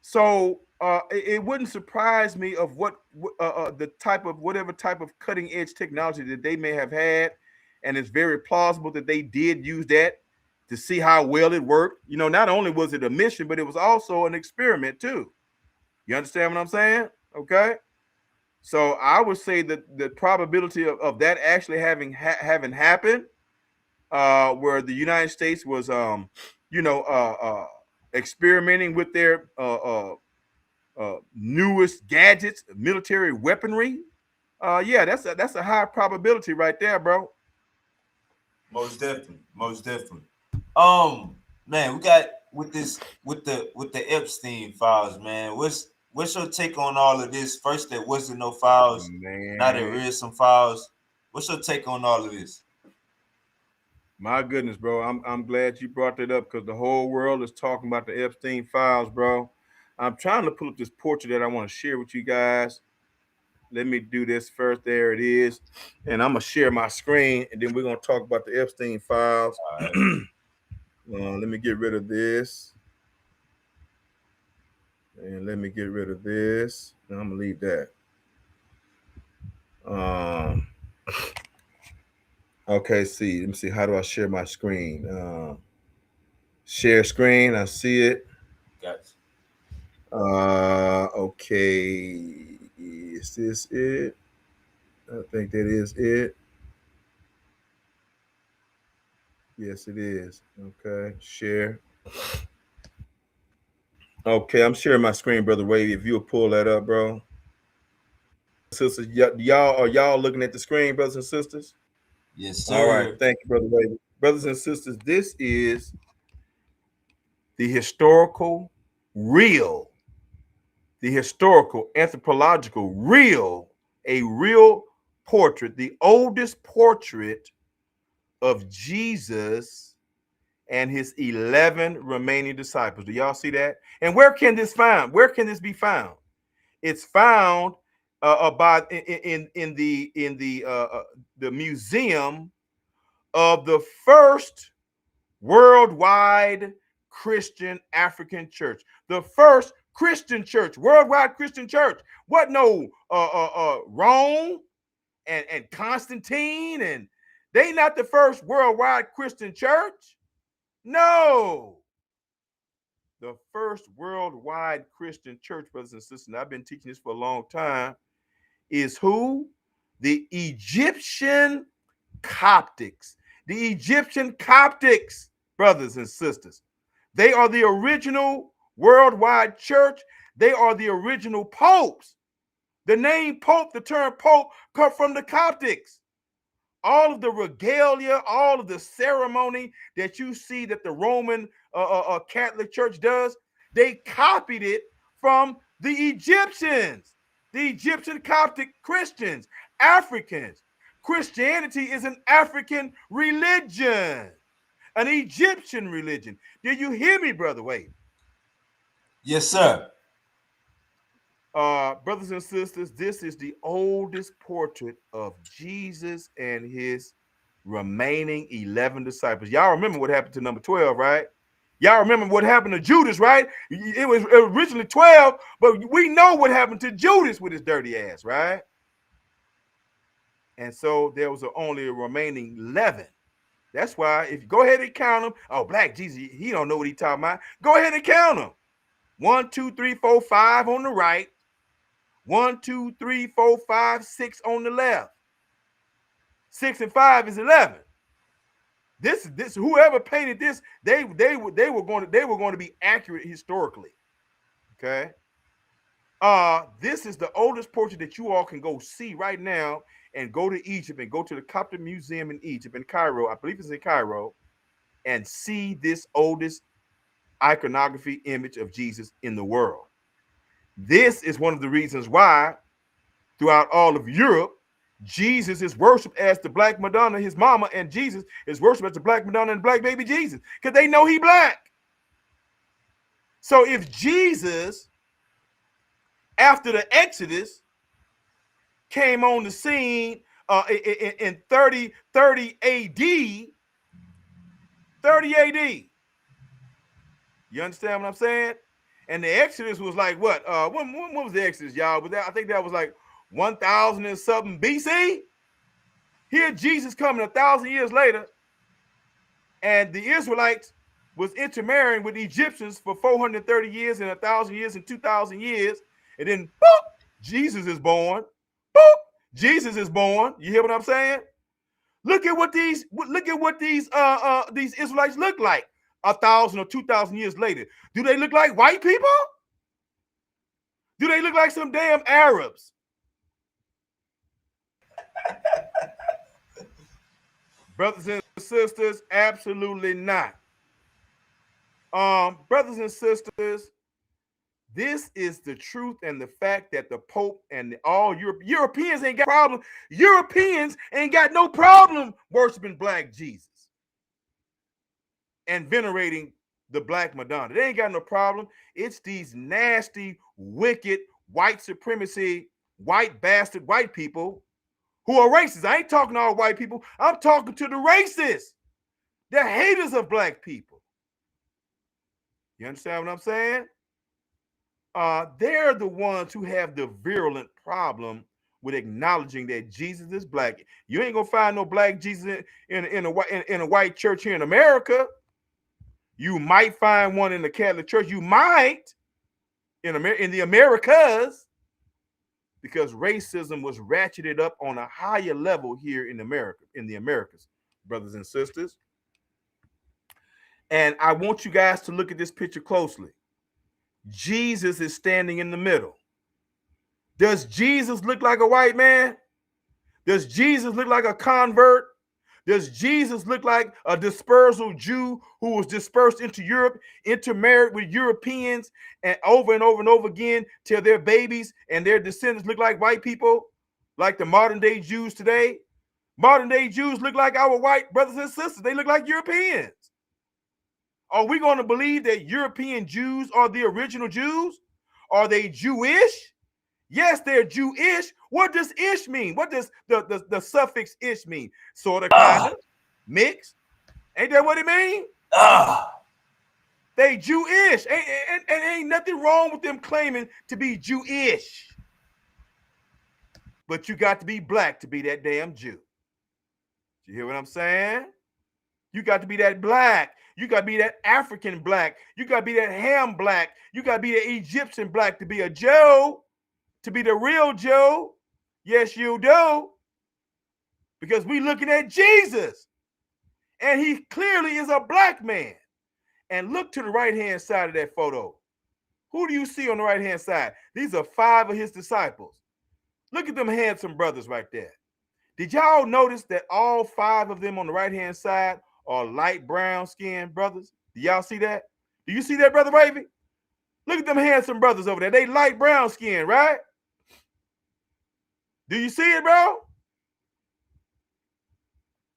Speaker 2: So it wouldn't surprise me of the type of whatever type of cutting edge technology that they may have had, and it's very plausible that they did use that to see how well it worked. Not only was it a mission, but it was also an experiment too. You understand what I'm saying? Okay. So I would say that the probability of that actually having happened, where the United States was, experimenting with their newest gadgets, military weaponry. Yeah, that's a high probability right there, bro.
Speaker 1: Most definitely. Most definitely. Man, we got with the Epstein files, man. What's your take on all of this? First, there wasn't no files. Now there
Speaker 2: Man,
Speaker 1: is some files. What's your take on all of this?
Speaker 2: My goodness, bro. I'm glad you brought that up because the whole world is talking about the Epstein files, bro. I'm trying to pull up this portrait that I want to share with you guys. Let me do this first. There it is. And I'm gonna share my screen, and then we're gonna talk about the Epstein files.
Speaker 1: All right.
Speaker 2: Let me get rid of this. And let me get rid of this. And I'm gonna leave that. Okay, see. Let me see. How do I share my screen? Share screen. I see it.
Speaker 1: Gotcha.
Speaker 2: Okay. Is this it? I think that is it. Yes, it is. Okay. Share. Okay, I'm sharing my screen, Brother Wade. If you'll pull that up, bro. Sisters, y'all are y'all looking at the screen, brothers and sisters?
Speaker 1: Yes,
Speaker 2: All right,
Speaker 1: sir.
Speaker 2: thank you, Brother Wade. Brothers and sisters, this is the historical, real, the historical, anthropological, real, a real portrait, the oldest portrait of Jesus and his 11 remaining disciples. Do y'all see that? And where can this found? Where can this be found? It's found about in the museum of the first worldwide Christian African church, the first Christian church, worldwide Christian church. What no Rome and Constantine, and they not the first worldwide Christian church. No, the first worldwide Christian church, brothers and sisters, and I've been teaching this for a long time, is who? The Egyptian Coptics. The Egyptian Coptics, brothers and sisters. They are the original worldwide church. They are the original popes. The name Pope, the term Pope, come from the Coptics. All of the regalia, all of the ceremony that you see that the Roman Catholic Church does, they copied it from the Egyptians, the Egyptian Coptic Christians, Africans. Christianity is an African religion, an Egyptian religion. Did you hear me, Brother Wade?
Speaker 1: Yes, sir.
Speaker 2: Brothers and sisters, this is the oldest portrait of Jesus and his remaining 11 disciples. Y'all remember what happened to number 12, right? Y'all remember what happened to Judas, right? It was originally 12, but we know what happened to Judas with his dirty ass, right? And so there was only a remaining 11. That's why if you go ahead and count them, oh, Black Jesus, he don't know what he's talking about. Go ahead and count them. 1, 2, 3, 4, 5 on the right. 1, 2, 3, 4, 5, 6 on the left. 6 and 5 is 11. This whoever painted this, they were going to be accurate historically. Okay. This is the oldest portrait that you all can go see right now, and go to Egypt and go to the Coptic Museum in Egypt, in Cairo. I believe it's in Cairo, and see this oldest iconography image of Jesus in the world. This is one of the reasons why throughout all of Europe, Jesus is worshipped as the Black Madonna, his mama, and Jesus is worshipped as the Black Madonna and Black baby Jesus, because they know he Black. So if Jesus, after the Exodus, came on the scene in 30 AD, you understand what I'm saying? And the Exodus was like what? When was the Exodus, y'all? I think that was like 1000 and something BC. Here Jesus coming 1,000 years later, and the Israelites was intermarrying with the Egyptians for 430 years and 1,000 years and 2,000 years, and then boop, Jesus is born. Boop, Jesus is born. You hear what I'm saying? Look at what these Israelites look like 1,000 or 2,000 years later. Do they look like white people? Do they look like some damn Arabs? Brothers and sisters, absolutely not. Brothers and sisters, this is the truth and the fact that the Pope and all Europeans ain't got problem. Europeans ain't got no problem worshiping Black Jesus. and venerating the Black Madonna. They ain't got no problem. It's these nasty, wicked, white supremacy, white bastard white people who are racist. I ain't talking to all white people. I'm talking to the racists, the haters of Black people. You understand what I'm saying? They're the ones who have the virulent problem with acknowledging that Jesus is Black. You ain't gonna find no Black Jesus in a white church here in America. You might find one in the Catholic Church. You might in the Americas, because racism was ratcheted up on a higher level here in America, in the Americas, brothers and sisters. And I want you guys to look at this picture closely. Jesus is standing in the middle. Does Jesus look like a white man? Does Jesus look like a convert? Does Jesus look like a dispersal Jew who was dispersed into Europe, intermarried with Europeans, and over again till their babies and their descendants look like white people, like the modern day Jews today? Modern day Jews look like our white brothers and sisters. They look like Europeans. Are we going to believe that European Jews are the original Jews? Are they Jewish? Yes, they're Jewish. What does ish mean? What does the suffix ish mean? Sort of, kind of, mixed. Ain't that what it mean? They Jewish. And ain't nothing wrong with them claiming to be Jewish. But you got to be Black to be that damn Jew. You hear what I'm saying? You got to be that Black. You got to be that African Black. You got to be that Ham Black. You got to be the Egyptian Black to be a Joe. To be the real Joe. Yes, you do. Because we looking at Jesus. And he clearly is a Black man. And look to the right-hand side of that photo. Who do you see on the right-hand side? These are 5 of his disciples. Look at them handsome brothers right there. Did y'all notice that all 5 of them on the right-hand side are light brown skinned brothers? Do y'all see that? Do you see that, Brother Wavy? Look at them handsome brothers over there. They light brown skin, right? Do you see it, bro?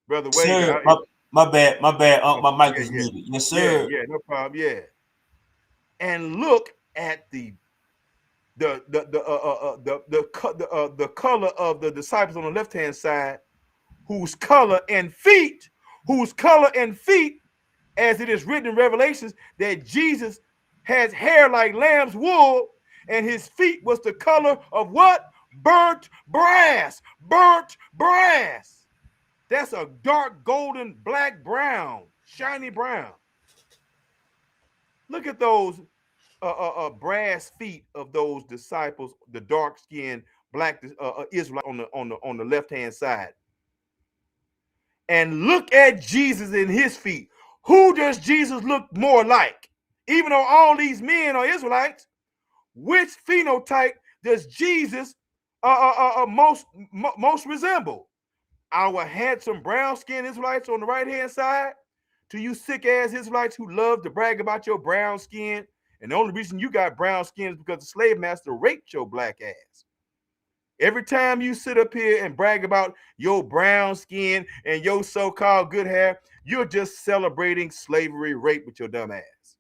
Speaker 2: Brother Wavy.
Speaker 1: Sir, my bad. My mic is muted. Yes, sir.
Speaker 2: Yeah, no problem. Yeah. And look at the color of the disciples on the left-hand side, whose color and feet, as it is written in Revelations, that Jesus has hair like lamb's wool, and his feet was the color of what? Burnt brass. That's a dark golden black brown, shiny brown. Look at those brass feet of those disciples, the dark-skinned black Israelite on the left-hand side. And look at Jesus in his feet. Who does Jesus look more like? Even though all these men are Israelites, which phenotype does Jesus most resemble? Our handsome brown-skinned Israelites on the right-hand side, to you sick-ass Israelites who love to brag about your brown skin, and the only reason you got brown skin is because the slave master raped your black ass. Every time you sit up here and brag about your brown skin and your so-called good hair, you're just celebrating slavery rape with your dumb ass.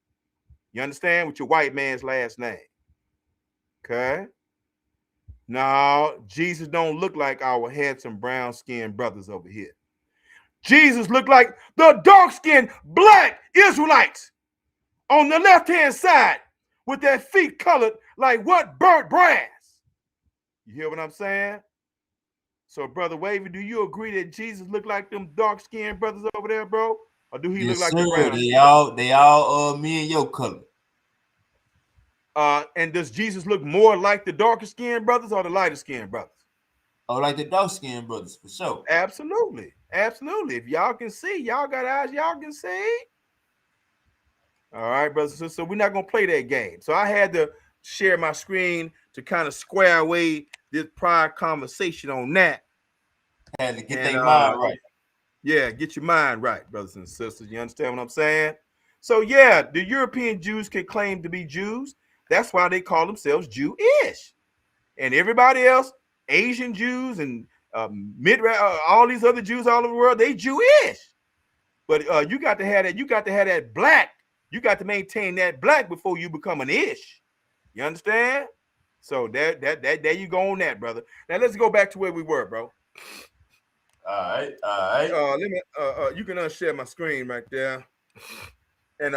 Speaker 2: You understand? With your white man's last name. Okay? No, Jesus don't look like our handsome brown-skinned brothers over here. Jesus looked like the dark-skinned black Israelites on the left-hand side with their feet colored like what? Burnt brass. You hear what I'm saying? So, Brother Wavy, do you agree that Jesus looked like them dark-skinned brothers over there, bro? Or do he look like the brown?
Speaker 1: They all me and your color.
Speaker 2: And does Jesus look more like the darker-skinned brothers or the lighter-skinned brothers?
Speaker 1: Oh, like the dark-skinned brothers, for sure.
Speaker 2: Absolutely. If y'all can see, y'all got eyes, y'all can see. All right, brothers and sisters. So we're not going to play that game. So I had to share my screen to kind of square away this prior conversation on that.
Speaker 1: Had to get their mind right.
Speaker 2: Yeah, get your mind right, brothers and sisters. You understand what I'm saying? So yeah, the European Jews can claim to be Jews. That's why they call themselves Jewish. And everybody else, Asian Jews and all these other Jews all over the world, they Jewish. But you got to have that. You got to have that black. You got to maintain that black before you become an ish. You understand? So there you go on that, brother. Now let's go back to where we were, bro.
Speaker 1: All right.
Speaker 2: Let me. You can unshare my screen right there. And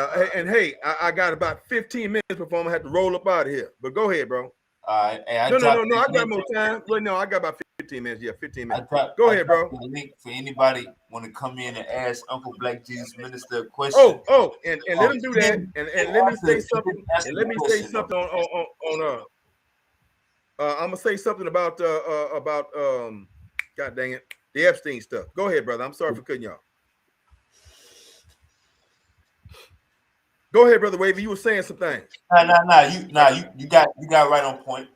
Speaker 2: hey, I got about 15 minutes before I'm gonna have to roll up out of here. But go ahead, bro.
Speaker 1: All right. Hey,
Speaker 2: No. I got more time. Well, no, I got about 15 minutes. Yeah, 15 minutes. Go ahead, bro.
Speaker 1: The link for anybody want to come in and ask Uncle Black Jesus Minister a question.
Speaker 2: And let him do that. And let me say something. And let me say something on I'm gonna say something about God dang it, the Epstein stuff. Go ahead, brother. I'm sorry for cutting y'all. Go ahead, brother Wavy. You were saying some things.
Speaker 1: You got right on point.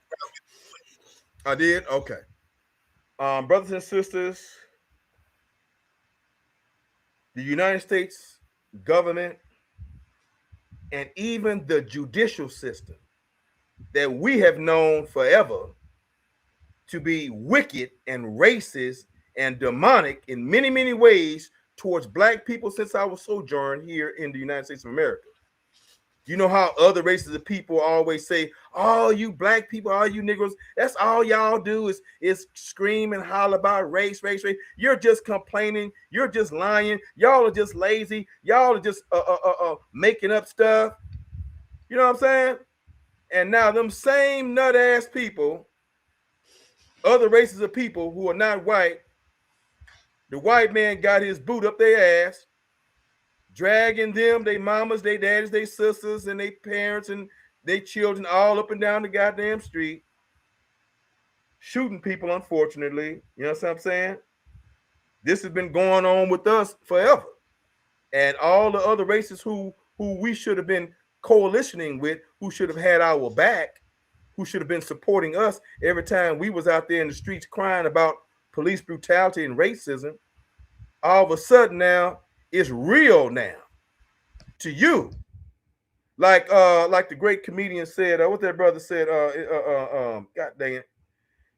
Speaker 2: I did. Okay. Brothers and sisters, the United States government and even the judicial system that we have known forever to be wicked and racist and demonic in many, many ways towards black people since I was sojourned here in the United States of America. You know how other races of people always say, "Oh, you black people, all you Negroes, that's all y'all do is scream and holler about race. You're just complaining. You're just lying. Y'all are just lazy. Y'all are just making up stuff." You know what I'm saying? And now them same nut ass people, other races of people who are not white, the white man got his boot up their ass, dragging them, they mamas, they daddies, they sisters, and they parents and they children all up and down the goddamn street, shooting people, unfortunately. You know what I'm saying? This has been going on with us forever. And all the other races who we should have been coalitioning with, who should have had our back, who should have been supporting us every time we was out there in the streets crying about police brutality and racism, all of a sudden now it's real now to you. Like the great comedian said, what that brother said, God dang it.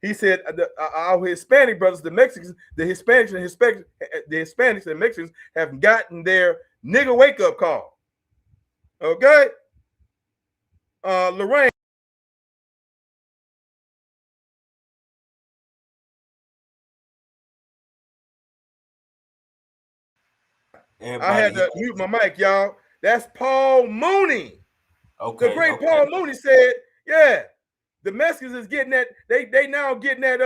Speaker 2: He said our Hispanic brothers, the Mexicans, the Hispanics and Mexicans have gotten their nigga wake up call. Okay? Lorraine. I had to mute my mic, y'all. That's Paul Mooney. Okay. The great Paul Mooney said, yeah, the Mexicans is getting that, they now getting that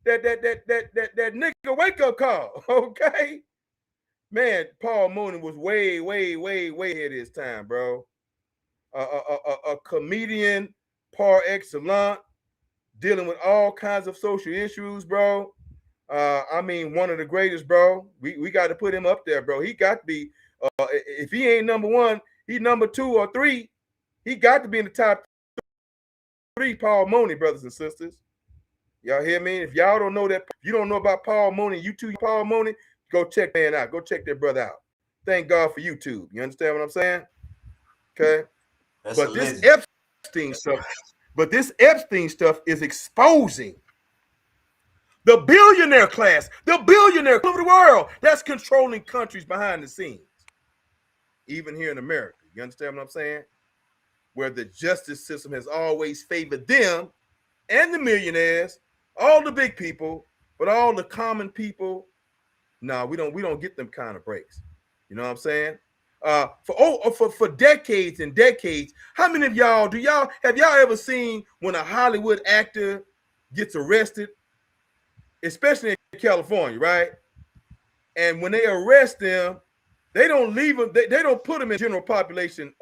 Speaker 2: that nigga wake up call. Okay. Man, Paul Mooney was way ahead of his time, bro. A comedian par excellence, dealing with all kinds of social issues, bro. I mean, one of the greatest, bro. We got to put him up there, bro. He got to be, if he ain't number one, he number 2 or 3. He got to be in the top 3, Paul Mooney, brothers and sisters. Y'all hear me? If y'all don't know that, if you don't know about Paul Mooney, YouTube Paul Mooney, go check man out. Go check that brother out. Thank God for YouTube. You understand what I'm saying? Okay. But this Epstein stuff is exposing the billionaire class, the billionaire of the world that's controlling countries behind the scenes, even here in America. You understand what I'm saying? Where the justice system has always favored them and the millionaires, all the big people, but all the common people, no, we don't get them kind of breaks. You know what I'm saying? For decades and decades, how many of y'all have y'all ever seen when a Hollywood actor gets arrested, especially in California, right? And when they arrest them, they don't leave them. They don't put them in general population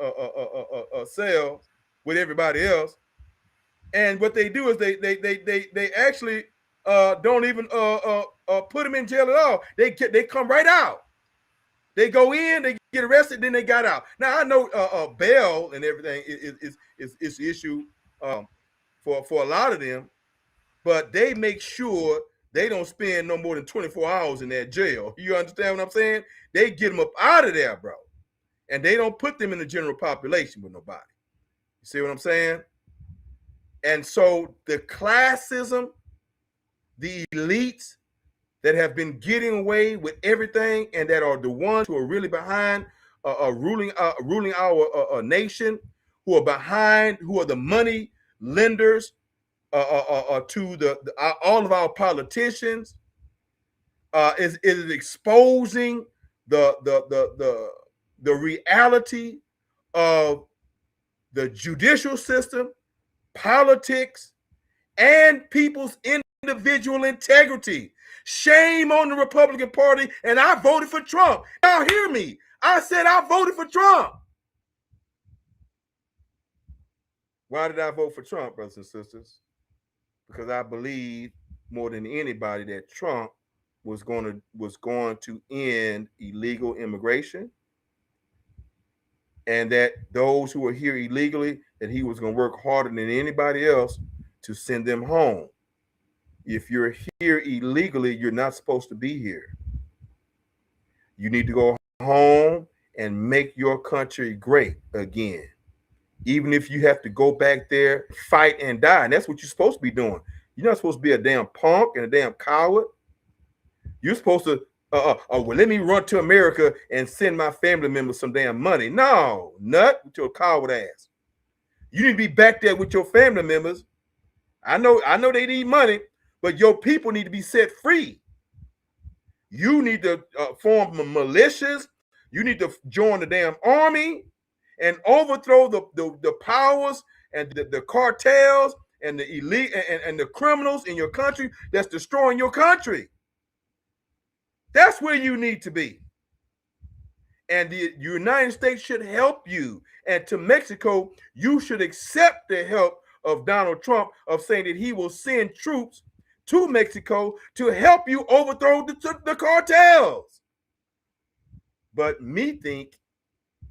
Speaker 2: cell with everybody else. And what they do is they actually don't even put them in jail at all. They come right out. They go in, they get arrested, then they got out. Now I know bail and everything is the issue for a lot of them, but they make sure they don't spend no more than 24 hours in that jail. You understand what I'm saying? They get them up out of there, bro. And they don't put them in the general population with nobody. You see what I'm saying? And so the classism, the elites, that have been getting away with everything and that are the ones who are really behind ruling our nation, who are behind, who are the money lenders to all of our politicians, is exposing the reality of the judicial system, politics, and people's individual integrity. Shame on the Republican Party, and I voted for Trump. Y'all hear me? I said I voted for Trump. Why did I vote for Trump, brothers and sisters? Because I believe more than anybody that Trump was going to end illegal immigration, and that those who are here illegally, that he was going to work harder than anybody else to send them home. If you're here illegally, you're not supposed to be here. You need to go home and make your country great again. Even if you have to go back there, fight and die. And that's what you're supposed to be doing. You're not supposed to be a damn punk and a damn coward. You're supposed to, well, let me run to America and send my family members some damn money. No, nut, with your coward ass. You need to be back there with your family members. I know they need money, but your people need to be set free. You need to form militias. You need to join the damn army and overthrow the powers and the cartels and the elite and the criminals in your country that's destroying your country. That's where you need to be. And the United States should help you. And to Mexico, you should accept the help of Donald Trump of saying that he will send troops to Mexico to help you overthrow the cartels. But me think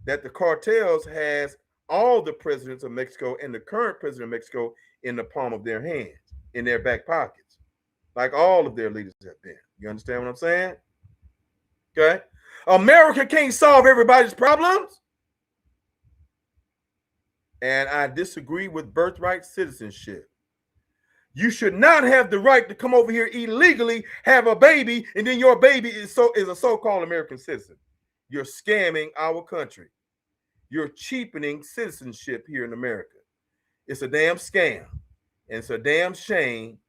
Speaker 2: that the cartels has all the presidents of Mexico and the current president of Mexico in the palm of their hands, in their back pockets, like all of their leaders have been. You understand what I'm saying? Okay. America can't solve everybody's problems. And I disagree with birthright citizenship. You should not have the right to come over here illegally, have a baby, and then your baby is a so-called American citizen. You're scamming our country. You're cheapening citizenship here in America. It's a damn scam. And it's a damn shame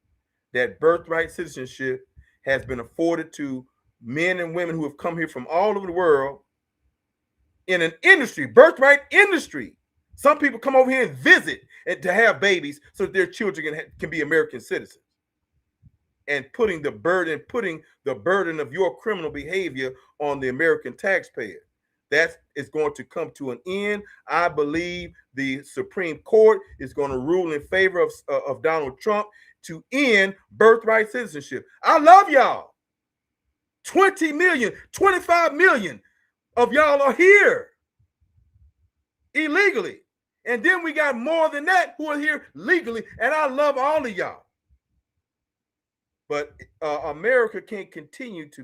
Speaker 2: that birthright citizenship has been afforded to men and women who have come here from all over the world in an industry, birthright industry. Some people come over here and visit and to have babies so that their children can be American citizens. And putting the burden of your criminal behavior on the American taxpayer. That is going to come to an end. I believe the Supreme Court is going to rule in favor of Donald Trump to end birthright citizenship. I love y'all. 20 million, 25 million of y'all are here illegally. And then we got more than that who are here legally. And I love all of y'all. But America can't continue to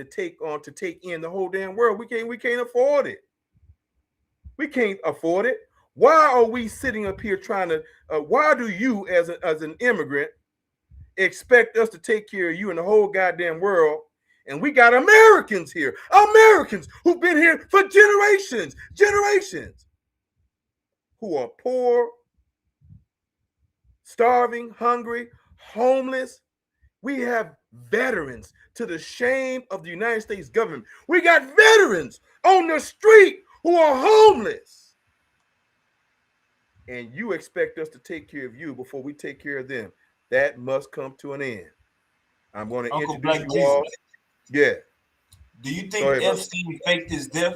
Speaker 2: take in the whole damn world. We can't afford it. We can't afford it. Why are we sitting up here trying to? Why do you, as an immigrant, expect us to take care of you in the whole goddamn world? And we got Americans here, Americans who've been here for generations, who are poor, starving, hungry, homeless. We have veterans to the shame of the United States government. We got veterans on the street who are homeless. And you expect us to take care of you before we take care of them. That must come to an end. I'm going to introduce you all. Yeah.
Speaker 1: Do you think Epstein faked his death?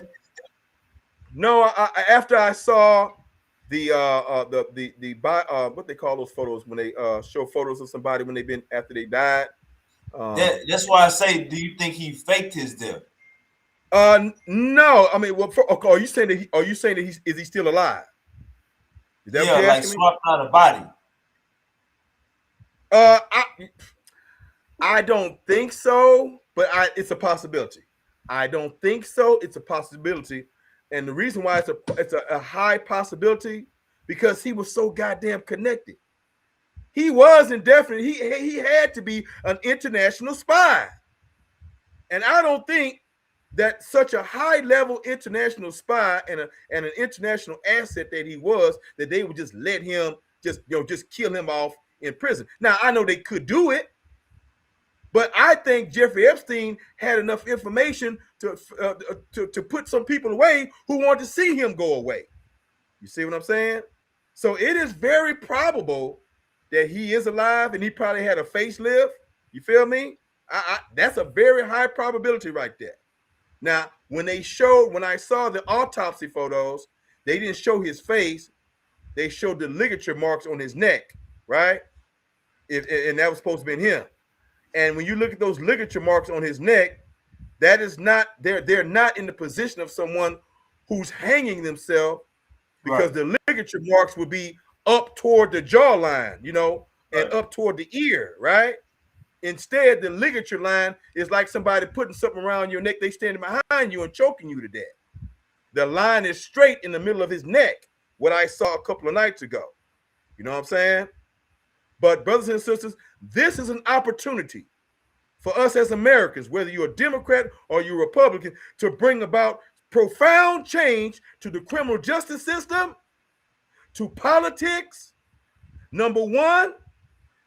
Speaker 2: No, after I saw the what they call those photos when they show photos of somebody when after they died.
Speaker 1: That's why I say, do you think he faked his death?
Speaker 2: No. I mean, are you saying that is he still alive? Is that what you're asking me?
Speaker 1: Swapped out a body.
Speaker 2: I don't think so, but it's a possibility. I don't think so. It's a possibility. And the reason why it's a high possibility, because he was so goddamn connected. He was indefinitely. He had to be an international spy, and I don't think that such a high-level international spy and an international asset that he was, that they would just let him just kill him off in prison. Now I know they could do it, but I think Jeffrey Epstein had enough information to put some people away who want to see him go away. You see what I'm saying? So it is very probable that he is alive, and he probably had a facelift. You feel me? That's a very high probability right there. Now, when I saw the autopsy photos, they didn't show his face. They showed the ligature marks on his neck, right? And that was supposed to be him. And when you look at those ligature marks on his neck, that is not, they're not in the position of someone who's hanging themselves, because the ligature marks would be up toward the jawline, and up toward the ear, right? Instead, the ligature line is like somebody putting something around your neck. They standing behind you and choking you to death. The line is straight in the middle of his neck, what I saw a couple of nights ago. You know what I'm saying? But brothers and sisters, this is an opportunity for us as Americans, whether you're a Democrat or you're a Republican, to bring about profound change to the criminal justice system, to politics. Number one,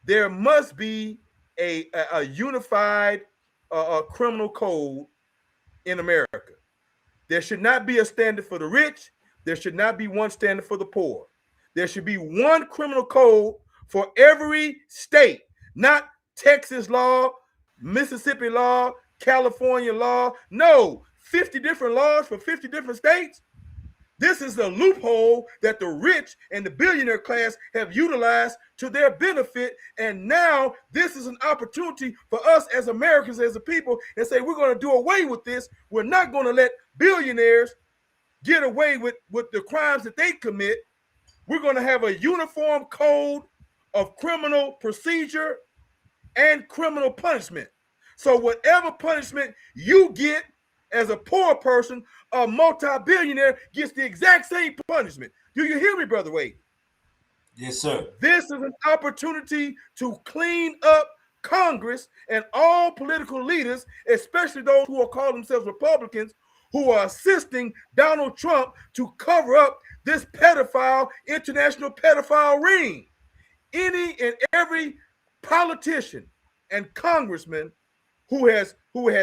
Speaker 2: there must be a unified criminal code in America. There should not be a standard for the rich. There should not be one standard for the poor. There should be one criminal code for every state, not Texas law, Mississippi law, California law. No, 50 different laws for 50 different states. This is a loophole that the rich and the billionaire class have utilized to their benefit. And now this is an opportunity for us as Americans, as a people, and say, we're going to do away with this. We're not going to let billionaires get away with the crimes that they commit. We're going to have a uniform code of criminal procedure and criminal punishment. So whatever punishment you get as a poor person, a multi-billionaire gets the exact same punishment. Do you hear me, Brother Wade?
Speaker 1: Yes, sir.
Speaker 2: This is an opportunity to clean up Congress and all political leaders, especially those who are calling themselves Republicans, who are assisting Donald Trump to cover up this international pedophile ring. Any and every politician and congressman who has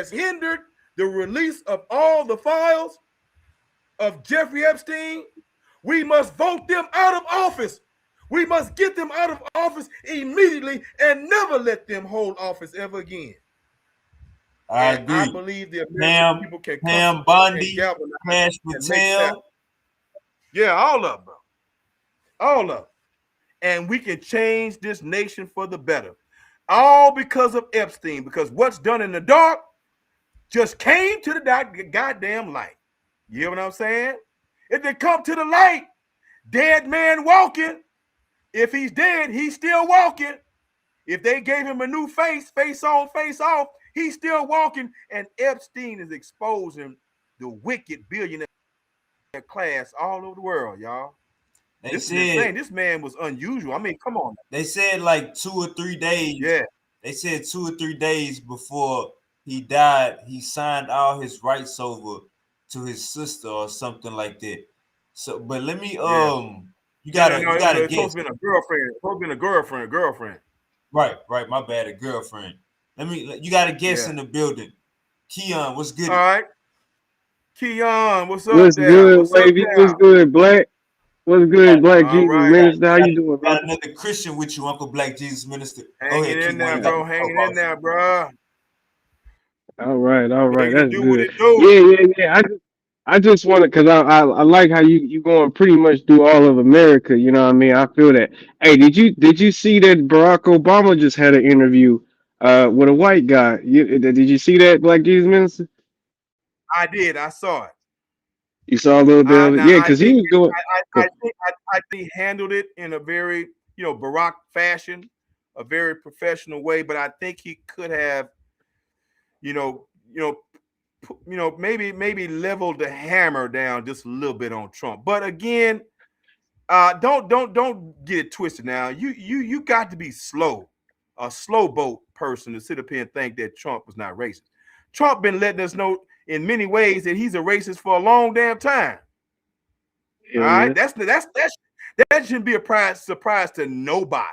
Speaker 2: hindered the release of all the files of Jeffrey Epstein, we must vote them out of office. We must get them out of office immediately and never let them hold office ever again.
Speaker 1: I agree.
Speaker 2: I believe the American people can
Speaker 1: Pam Bondi, Cash Patel.
Speaker 2: Yeah, all of them, bro. All of them. And we can change this nation for the better. All because of Epstein, because what's done in the dark just came to the goddamn light. You hear what I'm saying? If they come to the light, dead man walking. If he's dead, he's still walking. If they gave him a new face on, face off, he's still walking. And Epstein is exposing the wicked billionaire class all over the world, y'all. This man was unusual. I mean, come on.
Speaker 1: They said like 2 or 3 days.
Speaker 2: Yeah.
Speaker 1: They said 2 or 3 days before he died, he signed all his rights over to his sister or something like that. So, but let me you gotta guess.
Speaker 2: It's been a girlfriend. It's been a girlfriend.
Speaker 1: Right. My bad, a girlfriend. You gotta guess in the building. Keon, what's good?
Speaker 2: All right. Keon, what's up?
Speaker 4: What's good, Wavy? What's good, Black? What's good, Black Jesus Minister? How you doing, bro?
Speaker 1: Got another Christian with you, Uncle Black Jesus Minister.
Speaker 2: Hanging in there, bro. Hanging in there, bro.
Speaker 4: All right. That's good.
Speaker 2: Yeah.
Speaker 4: I just want to, cause I like how you going pretty much through all of America. You know what I mean? I feel that. Hey, did you see that Barack Obama just had an interview with a white guy? Did you see that, Black Jesus Minister?
Speaker 2: I did. I saw it.
Speaker 4: You saw a little bit of it, yeah, because he was doing.
Speaker 2: I think he handled it in a very, Barack fashion, a very professional way. But I think he could have, maybe leveled the hammer down just a little bit on Trump. But again, Don't get it twisted now. You got to be slow, a slow boat person to sit up here and think that Trump was not racist. Trump been letting us know in many ways that he's a racist for a long damn time. All right, that shouldn't be a surprise to nobody.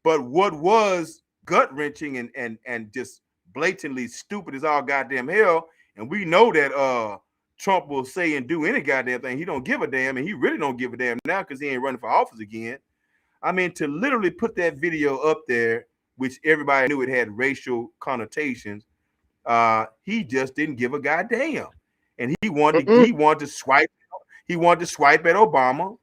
Speaker 2: But what was gut wrenching and just blatantly stupid as all goddamn hell, and we know that Trump will say and do any goddamn thing. He don't give a damn, and he really don't give a damn now because he ain't running for office again. I mean, to literally put that video up there, which everybody knew it had racial connotations, he just didn't give a goddamn, and he wanted to swipe at Obama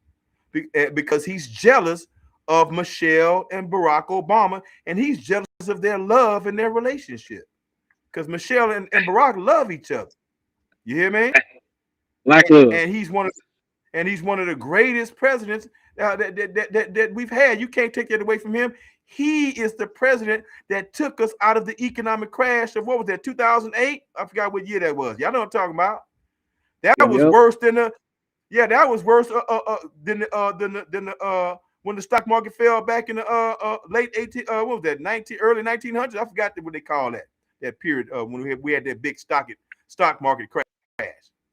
Speaker 2: because he's jealous of Michelle and Barack Obama, and he's jealous of their love and their relationship because Michelle and Barack love each other. You hear me? And he's one of the greatest presidents that we've had. You can't take that away from him. He is the president that took us out of the economic crash of, what was that, 2008? I forgot what year that was. Y'all know what I'm talking about. That was worse than that was worse than when the stock market fell back in the late 18 what was that, early 1900s. I forgot what they call that period when we had that big stock market crash.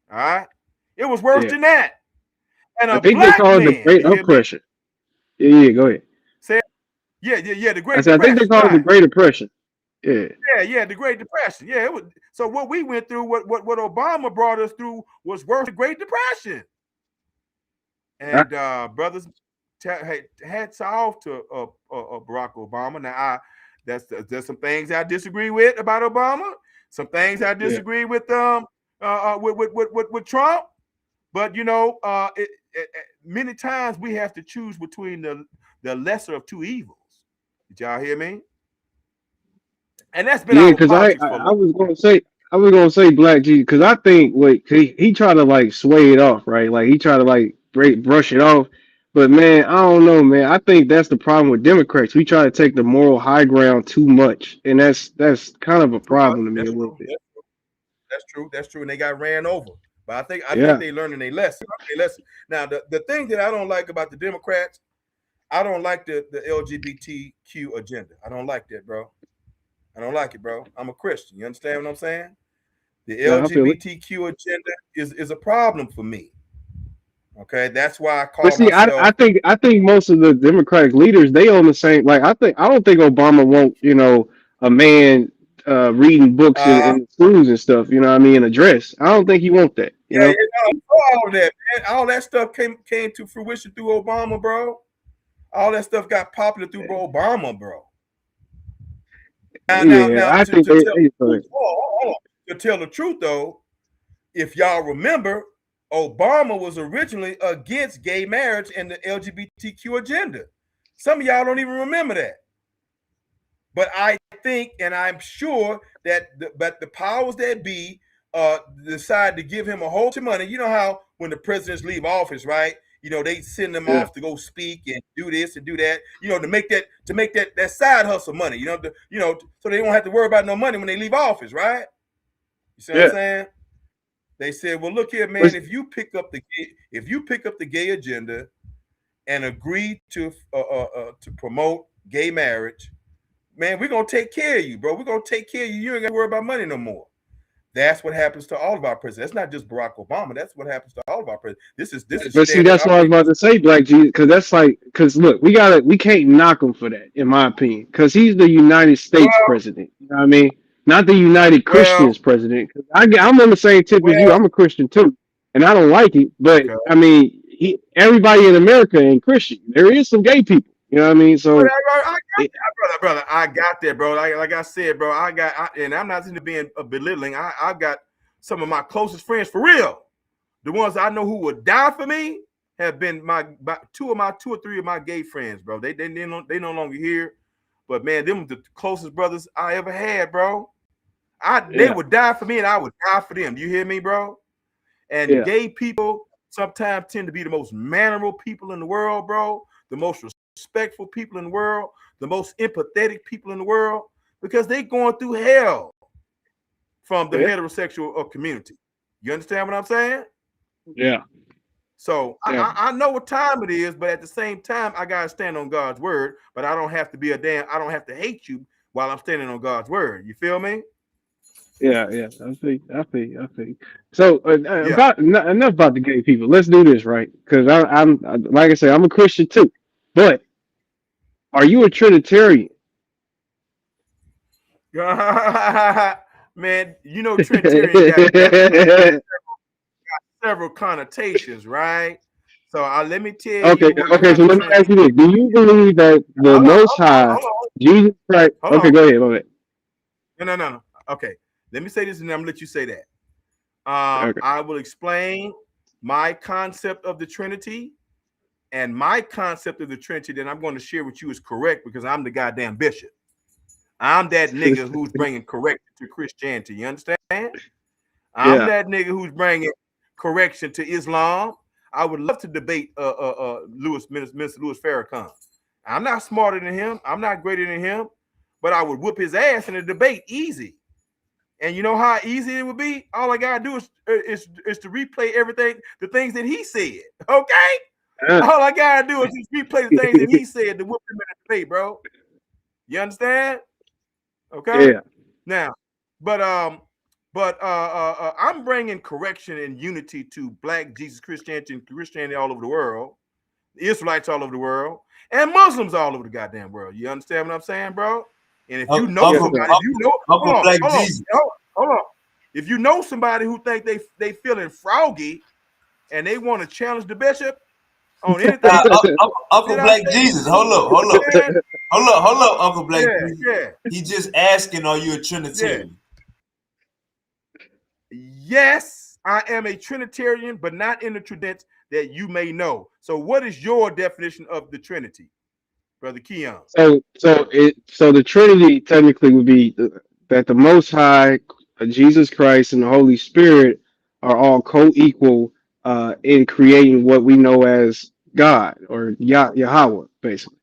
Speaker 2: All right, it was worse than that. And
Speaker 4: I think they call it the Great Oppression. Yeah, go ahead.
Speaker 2: Say, the Great
Speaker 4: Depression. I think they call it the Great Depression. Yeah,
Speaker 2: the Great Depression. Yeah, it was. So what we went through, what Obama brought us through, was worse than the Great Depression. And brothers, hats off to Barack Obama. Now, there's some things I disagree with about Obama. Some things I disagree with Trump. But you know, many times we have to choose between the lesser of two evils. Did y'all hear me? And that's been our politics for
Speaker 4: I was gonna say Black G, because I think he tried to like sway it off, right? Like he tried to like brush it off. But man, I don't know, man. I think that's the problem with Democrats. We try to take the moral high ground too much, and that's kind of a problem to me a little bit.
Speaker 2: That's true. And they got ran over. But I think they learning their lesson. Now, the thing that I don't like about the Democrats, I don't like the LGBTQ agenda. I don't like that, bro. I don't like it, bro. I'm a Christian. You understand what I'm saying? The LGBTQ agenda is a problem for me. Okay, that's why I call myself.
Speaker 4: I think most of the Democratic leaders, they on the same. Like I don't think Obama want a man reading books in schools and stuff. You know what I mean? In a dress. I don't think he want that. You know?
Speaker 2: All of that, man. All that stuff came to fruition through Obama, bro. All that stuff got popular through Obama, bro. Now, to tell the truth, though, if y'all remember, Obama was originally against gay marriage and the LGBTQ agenda. Some of y'all don't even remember that. But I think, and I'm sure that the powers that be decide to give him a whole bunch of money. You know how when the presidents leave office, right? You know, they send them off to go speak and do this and do that. You know, to make that side hustle money. So they don't have to worry about no money when they leave office, right? You see what I'm saying? They said, "Well, look here, man. If you pick up the gay agenda and agree to promote gay marriage, man, we're gonna take care of you, bro. We're gonna take care of you. You ain't gotta worry about money no more." That's what happens to all of our presidents. That's not just Barack Obama. That's what happens to all of our presidents. This is.
Speaker 4: But see, that's what I was about to say, Black G, because look, we can't knock him for that, in my opinion, because he's the United States president. You know what I mean? Not the United Christians president. I'm on the same tip as you. I'm a Christian too, and I don't like it. But I mean, everybody in America ain't Christian. There is some gay people. You know what I mean? So,
Speaker 2: brother, I got that, bro. Like I said, bro, and I'm not into being belittling. I got some of my closest friends for real. The ones I know who would die for me have been two or three of my gay friends, bro. They no longer here, but man, them the closest brothers I ever had, bro. They would die for me, and I would die for them. You hear me, bro? And gay people sometimes tend to be the most mannerable people in the world, bro. The most respectful people in the world, the most empathetic people in the world, because they going through hell from the heterosexual community. You understand what I'm saying?
Speaker 4: Yeah.
Speaker 2: So
Speaker 4: Yeah.
Speaker 2: I know what time it is, but at the same time, I gotta stand on God's word. But I don't have to be I don't have to hate you while I'm standing on God's word. You feel me?
Speaker 4: Yeah, yeah, I see. So
Speaker 2: Yeah.
Speaker 4: about enough about the gay people. Let's do this right, because like I said, I'm a Christian too. But are you a Trinitarian?
Speaker 2: Man, you know Trinitarian got several connotations, right? So let me tell
Speaker 4: Okay,
Speaker 2: you what
Speaker 4: okay.
Speaker 2: kind
Speaker 4: So
Speaker 2: of
Speaker 4: let me ask
Speaker 2: Trinitarian.
Speaker 4: you this: do you believe that the
Speaker 2: Hold on,
Speaker 4: Most
Speaker 2: hold on,
Speaker 4: High,
Speaker 2: hold on,
Speaker 4: Jesus Christ?
Speaker 2: hold
Speaker 4: Okay,
Speaker 2: on.
Speaker 4: go ahead. Go ahead.
Speaker 2: No. Okay, let me say this, and I'm gonna let you say that.
Speaker 4: Okay.
Speaker 2: I will explain my concept of the Trinity, and my concept of the Trinity that I'm going to share with you is correct because I'm the goddamn bishop. I'm that nigga who's bringing correction to Christianity. You understand? I'm
Speaker 4: Yeah.
Speaker 2: that nigga who's bringing correction to Islam. I would love to debate Minister Louis Farrakhan. I'm not smarter than him. I'm not greater than him, but I would whoop his ass in a debate easy. And you know how easy it would be? All I gotta do is to replay everything, the things that he said. Okay?
Speaker 4: Uh,
Speaker 2: All I gotta do is just replay the things that he said to whoop him in the debate, bro. You understand? Okay.
Speaker 4: yeah.
Speaker 2: Now, but I'm bringing correction and unity to Black Jesus Christianity and Christianity all over the world, Israelites all over the world, and Muslims all over the goddamn world. You understand what I'm saying, bro? And if you know
Speaker 4: Yes,
Speaker 1: Uncle,
Speaker 4: sir.
Speaker 2: somebody, if you know, hold
Speaker 1: Uncle
Speaker 2: on,
Speaker 1: Black
Speaker 2: hold on,
Speaker 1: Jesus.
Speaker 2: hold on. If you know somebody who think they feeling froggy and they want to challenge the bishop on anything
Speaker 1: Uncle
Speaker 2: that I
Speaker 1: Black
Speaker 2: say,
Speaker 1: Jesus. Hold up,
Speaker 2: you
Speaker 1: hold up,
Speaker 2: understand?
Speaker 1: hold up, Uncle Black
Speaker 2: Yeah,
Speaker 1: Jesus.
Speaker 2: yeah,
Speaker 1: He just asking, are you a
Speaker 2: yeah.
Speaker 1: Trinitarian?
Speaker 2: Yes, I am a Trinitarian, but not in the tradition that you may know. So, what is your definition of the Trinity, Brother Keon?
Speaker 4: So the Trinity technically would be that the Most High, Jesus Christ, and the Holy Spirit are all co-equal in creating what we know as God or Yahweh, basically.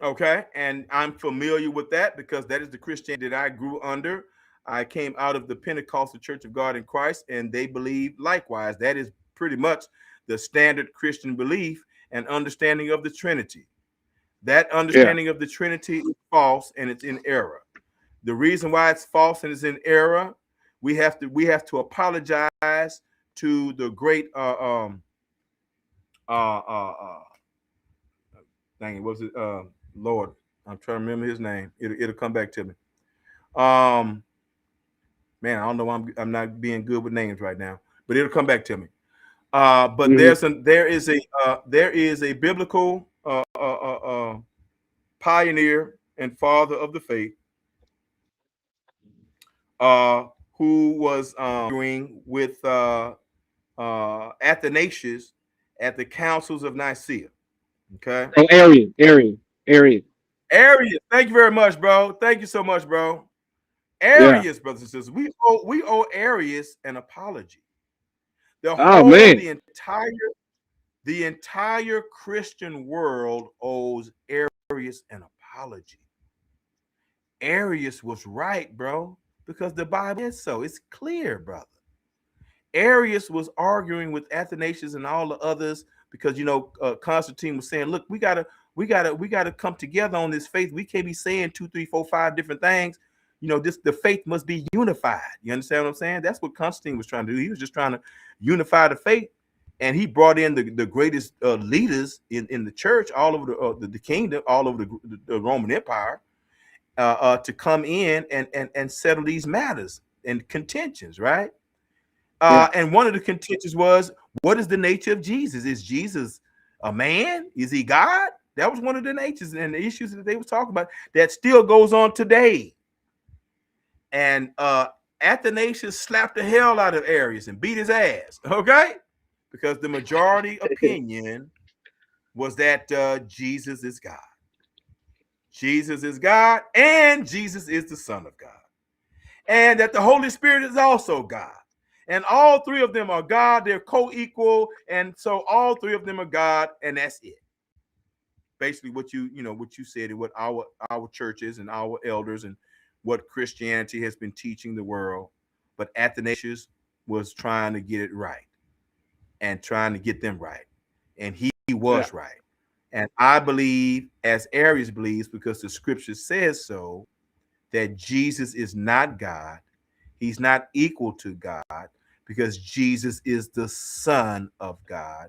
Speaker 2: Okay, and I'm familiar with that because that is the Christianity that I grew under. I came out of the Pentecostal Church of God in Christ, and they believe likewise. That is pretty much the standard Christian belief and understanding of the Trinity. That
Speaker 4: Yeah.
Speaker 2: understanding of the Trinity is false and it's in error. The reason why it's false and it's in error, we have to apologize to the great uh uh uh dang it, was it Lord? I'm trying to remember his name. It'll come back to me. Um Man, I don't know why I'm not being good with names right now, but it'll come back to me. But
Speaker 4: Hmm.
Speaker 2: there is a biblical pioneer and father of the faith uh, who was arguing with Athanasius at the councils of Nicaea. Okay,
Speaker 4: Oh, Arian.
Speaker 2: Arius. Thank you very much, bro. Thank you so much, bro.
Speaker 4: Yeah.
Speaker 2: Arius, brothers and sisters, we owe Arius an apology. The
Speaker 4: Oh
Speaker 2: whole
Speaker 4: man.
Speaker 2: the entire Christian world owes Arius an apology. Arius was right, bro, because the Bible is so. It's clear, brother. Arius was arguing with Athanasius and all the others because Constantine was saying, "Look, we gotta come together on this faith. We can't be saying two, three, four, five different things. The faith must be unified. You understand what I'm saying? That's what Constantine was trying to do. He was just trying to unify the faith, and he brought in the greatest leaders in the church all over the kingdom, all over the Roman Empire, to come in and settle these matters and contentions, right?
Speaker 4: Yeah.
Speaker 2: And one of the contentions was, what is the nature of Jesus? Is Jesus a man? Is he God? That was one of the natures and the issues that they were talking about that still goes on today. And Athanasius slapped the hell out of Arius and beat his ass, okay? Because the majority opinion was that Jesus is God. Jesus is God, and Jesus is the Son of God. And that the Holy Spirit is also God. And all three of them are God. They're co-equal. And so all three of them are God, and that's it. Basically, what you said and what our churches and our elders and what Christianity has been teaching the world. But Athanasius was trying to get it right and trying to get them right. And he was right. And I believe, as Arius believes, because the scripture says so, that Jesus is not God. He's not equal to God, because Jesus is the Son of God,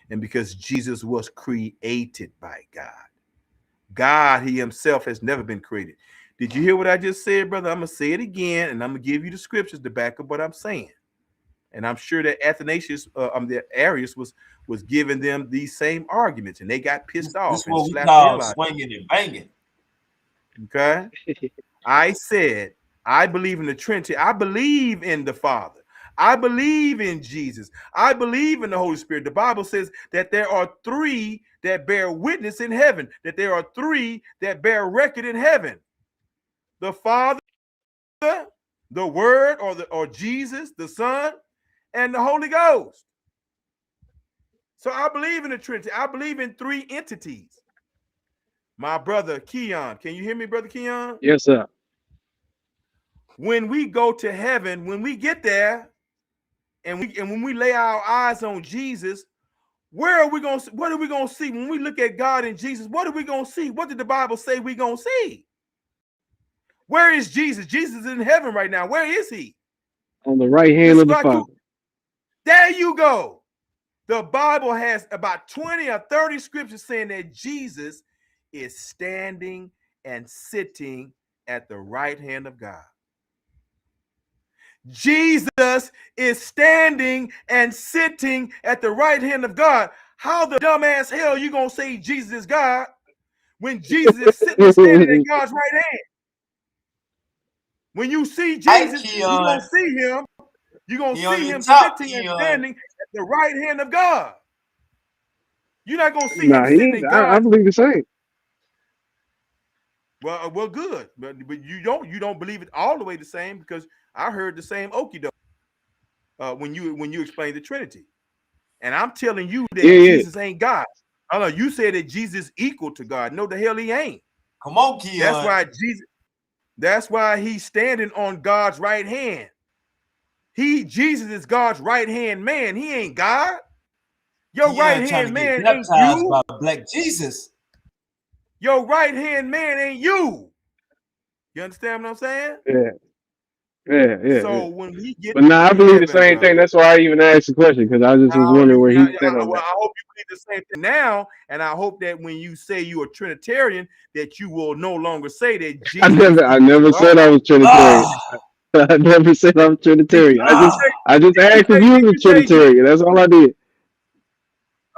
Speaker 2: and because Jesus was created by God. God, he himself has never been created. Did you hear what I just said, brother? I'm going to say it again, and I'm going to give you the scriptures to back up what I'm saying. And I'm sure that Athanasius, that Arius was giving them these same arguments, and they got pissed off
Speaker 1: This
Speaker 2: and
Speaker 1: what we
Speaker 2: slapped the
Speaker 1: call
Speaker 2: hell out.
Speaker 1: swinging and banging.
Speaker 2: Okay? I said, I believe in the Trinity. I believe in the Father. I believe in Jesus. I believe in the Holy Spirit. The Bible says that there are three that bear witness in heaven, that there are three that bear record in heaven. The Father, the Word, or Jesus, the Son, and the Holy Ghost. So I believe in the Trinity. I believe in three entities. My brother Keon, can you hear me, brother Keon?
Speaker 4: Yes, sir.
Speaker 2: When we go to heaven, when we get there, and when we lay our eyes on Jesus, what are we gonna see when we look at God and Jesus? What are we gonna see? What did the Bible say we gonna see? Where is Jesus? Jesus is in heaven right now. Where is he?
Speaker 4: On the right hand of the Father.
Speaker 2: There you go. The Bible has about 20 or 30 scriptures saying that Jesus is standing and sitting at the right hand of God. Jesus is standing and sitting at the right hand of God. How the dumbass hell you gonna say Jesus is God when Jesus is sitting and standing at God's right hand? When you see Jesus, you're gonna see him. You're gonna see him sitting and standing at the right hand of God. You're not gonna see him sitting in
Speaker 4: I
Speaker 2: God's.
Speaker 4: believe the same.
Speaker 2: Well, good, but you don't believe it all the way the same, because I heard the same okie doke when you explained the Trinity, and I'm telling you that Jesus ain't God. I know you said that Jesus equal to God. No, the hell he ain't.
Speaker 1: Come on, Keon.
Speaker 2: That's why he's standing on God's right hand. Jesus is God's right hand man. He ain't God. Your right hand man ain't you.
Speaker 1: By Black Jesus.
Speaker 2: Your right hand man ain't you. You understand what I'm saying?
Speaker 4: Yeah.
Speaker 2: So when we get
Speaker 4: But I believe
Speaker 2: heaven,
Speaker 4: the same
Speaker 2: brother,
Speaker 4: thing. That's why I even asked the question, because I just was wondering where he stand on that.
Speaker 2: I hope you believe the same thing now, and I hope that when you say you're a Trinitarian, that you will no longer say that Jesus.
Speaker 4: I never said I was Trinitarian. I never said I was Trinitarian. I just asked if you was a Trinitarian. That's all I did.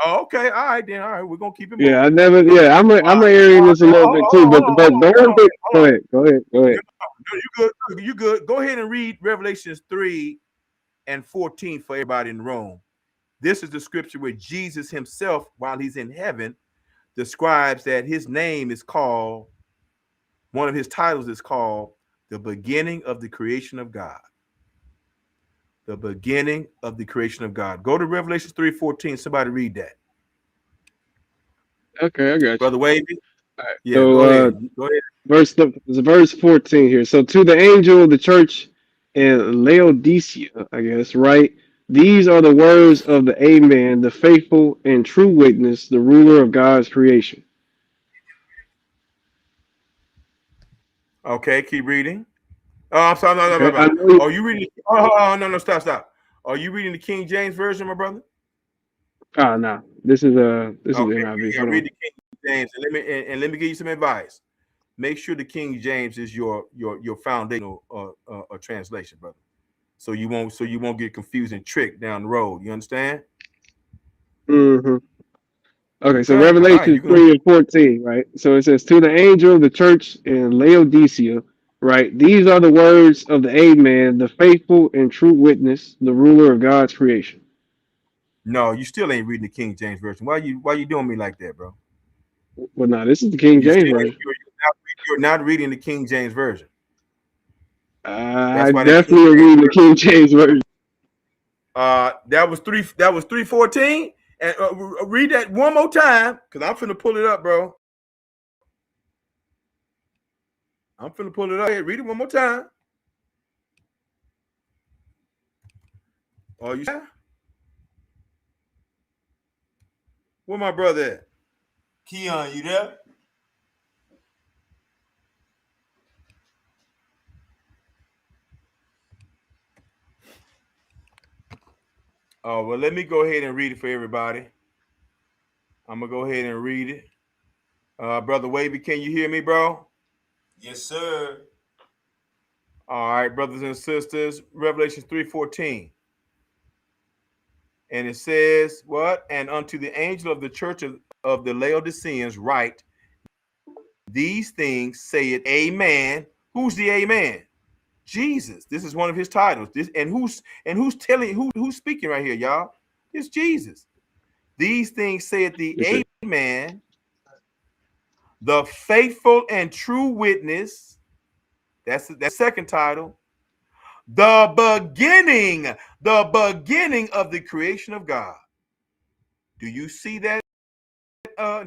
Speaker 2: Oh, okay, all right then. All right, we're gonna keep it moving.
Speaker 4: Yeah, I never. Yeah, I'm an Arianist a little bit too. But the one thing. Go ahead.
Speaker 2: No, you good. Go ahead and read Revelations 3 and 14 for everybody in the room. This is the scripture where Jesus himself, while he's in heaven, describes that his name is called, one of his titles is called the beginning of the creation of God. The beginning of the creation of God. Go to Revelation 3:14. Somebody read that.
Speaker 4: Okay, I got you.
Speaker 2: Brother Wavy.
Speaker 4: All right.
Speaker 2: Yeah,
Speaker 4: So,
Speaker 2: go ahead. Go ahead.
Speaker 4: Verse 14 here. So to the angel of the church in Laodicea, I guess, right? These are the words of the Amen, the faithful and true witness, the ruler of God's creation.
Speaker 2: Okay, keep reading. Oh, I'm sorry. No. Are you reading? Oh, no. Stop. Are you reading the King James version, my brother?
Speaker 4: No. This is NIV.
Speaker 2: Yeah, read the King James, and let me give you some advice. Make sure the King James is your foundational translation, brother. So you won't get confused and tricked down the road. You understand?
Speaker 4: Mm-hmm. Okay, so
Speaker 2: Okay.
Speaker 4: Revelation 3 and 14, right? So it says, to the angel of the church in Laodicea, right? These are the words of the Amen, the faithful and true witness, the ruler of God's creation.
Speaker 2: No, you still ain't reading the King James version. Why you doing me like that, bro?
Speaker 4: Well, no, this is the King James version.
Speaker 2: You're not reading the King James version.
Speaker 4: I definitely am reading the King James version.
Speaker 2: That was 3:14. And read that one more time, because I'm finna pull it up, bro. I'm finna pull it up. Read it one more time. Are you there? Where my brother at?
Speaker 1: Keon, you there?
Speaker 2: Oh, well, let me go ahead and read it for everybody. I'm going to go ahead and read it. Brother Wavy, can you hear me, bro?
Speaker 1: Yes, sir.
Speaker 2: All right, brothers and sisters, Revelation 3:14. And it says, what? And unto the angel of the church of the Laodiceans write, these things say it, Amen. Who's the Amen? Jesus. This is one of his titles. Who's speaking right here, y'all? It's Jesus. These things saith the Amen, the faithful and true witness. That's the second title. The beginning of the creation of God. Do you see that?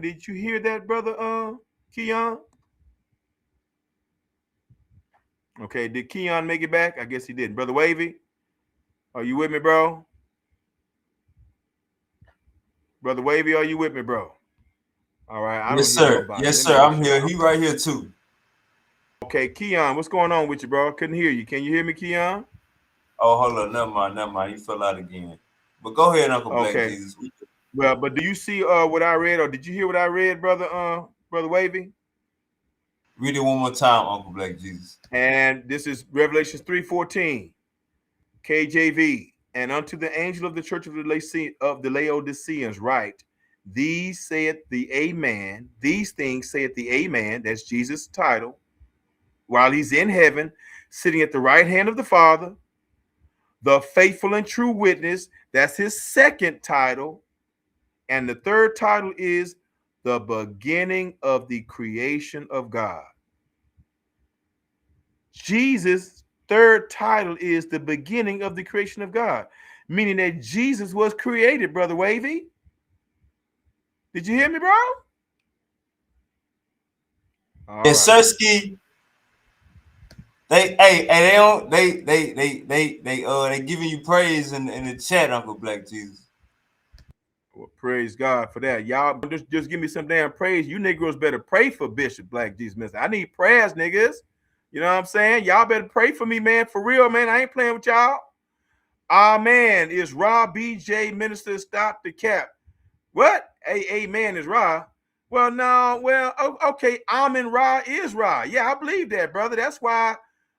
Speaker 2: Did you hear that, brother Keon? Okay, did Keon make it back? I guess he didn't. Brother Wavy, are you with me, bro? Brother Wavy, are you with me, bro? All right, I
Speaker 1: Yes,
Speaker 2: don't hear
Speaker 1: sir.
Speaker 2: nobody.
Speaker 1: Yes, sir. I'm here. He right here too.
Speaker 2: Okay, Keon, what's going on with you, bro? I couldn't hear you. Can you hear me, Keon?
Speaker 1: Oh, hold on. Never mind. He fell out again. But go ahead, Uncle Black Jesus.
Speaker 2: Well, but do you see what I read, or did you hear what I read, brother Wavy?
Speaker 1: Read it one more time, Uncle Black Jesus.
Speaker 2: And this is Revelation 3:14, KJV. And unto the angel of the church of the Laodiceans write, these saith the Amen. These things saith the Amen. That's Jesus' title. While he's in heaven, sitting at the right hand of the Father, the faithful and true witness. That's his second title. And the third title is the beginning of the creation of God. Jesus' third title is the beginning of the creation of God, meaning that Jesus was created, Brother Wavy. Did you hear me, bro?
Speaker 1: Yes, sir, Ski. They giving you praise in the chat, Uncle Black Jesus.
Speaker 2: Well, praise God for that. Y'all just give me some damn praise. You Negroes better pray for Bishop Black Jesus Minister. I need prayers, niggas. You know what I'm saying? Y'all better pray for me, man. For real, man. I ain't playing with y'all. Amen. Is Rob BJ Minister stop the cap? What? Amen is Ra. Well, no. Well, okay. Amen Ra is Ra. Yeah, I believe that, brother. That's why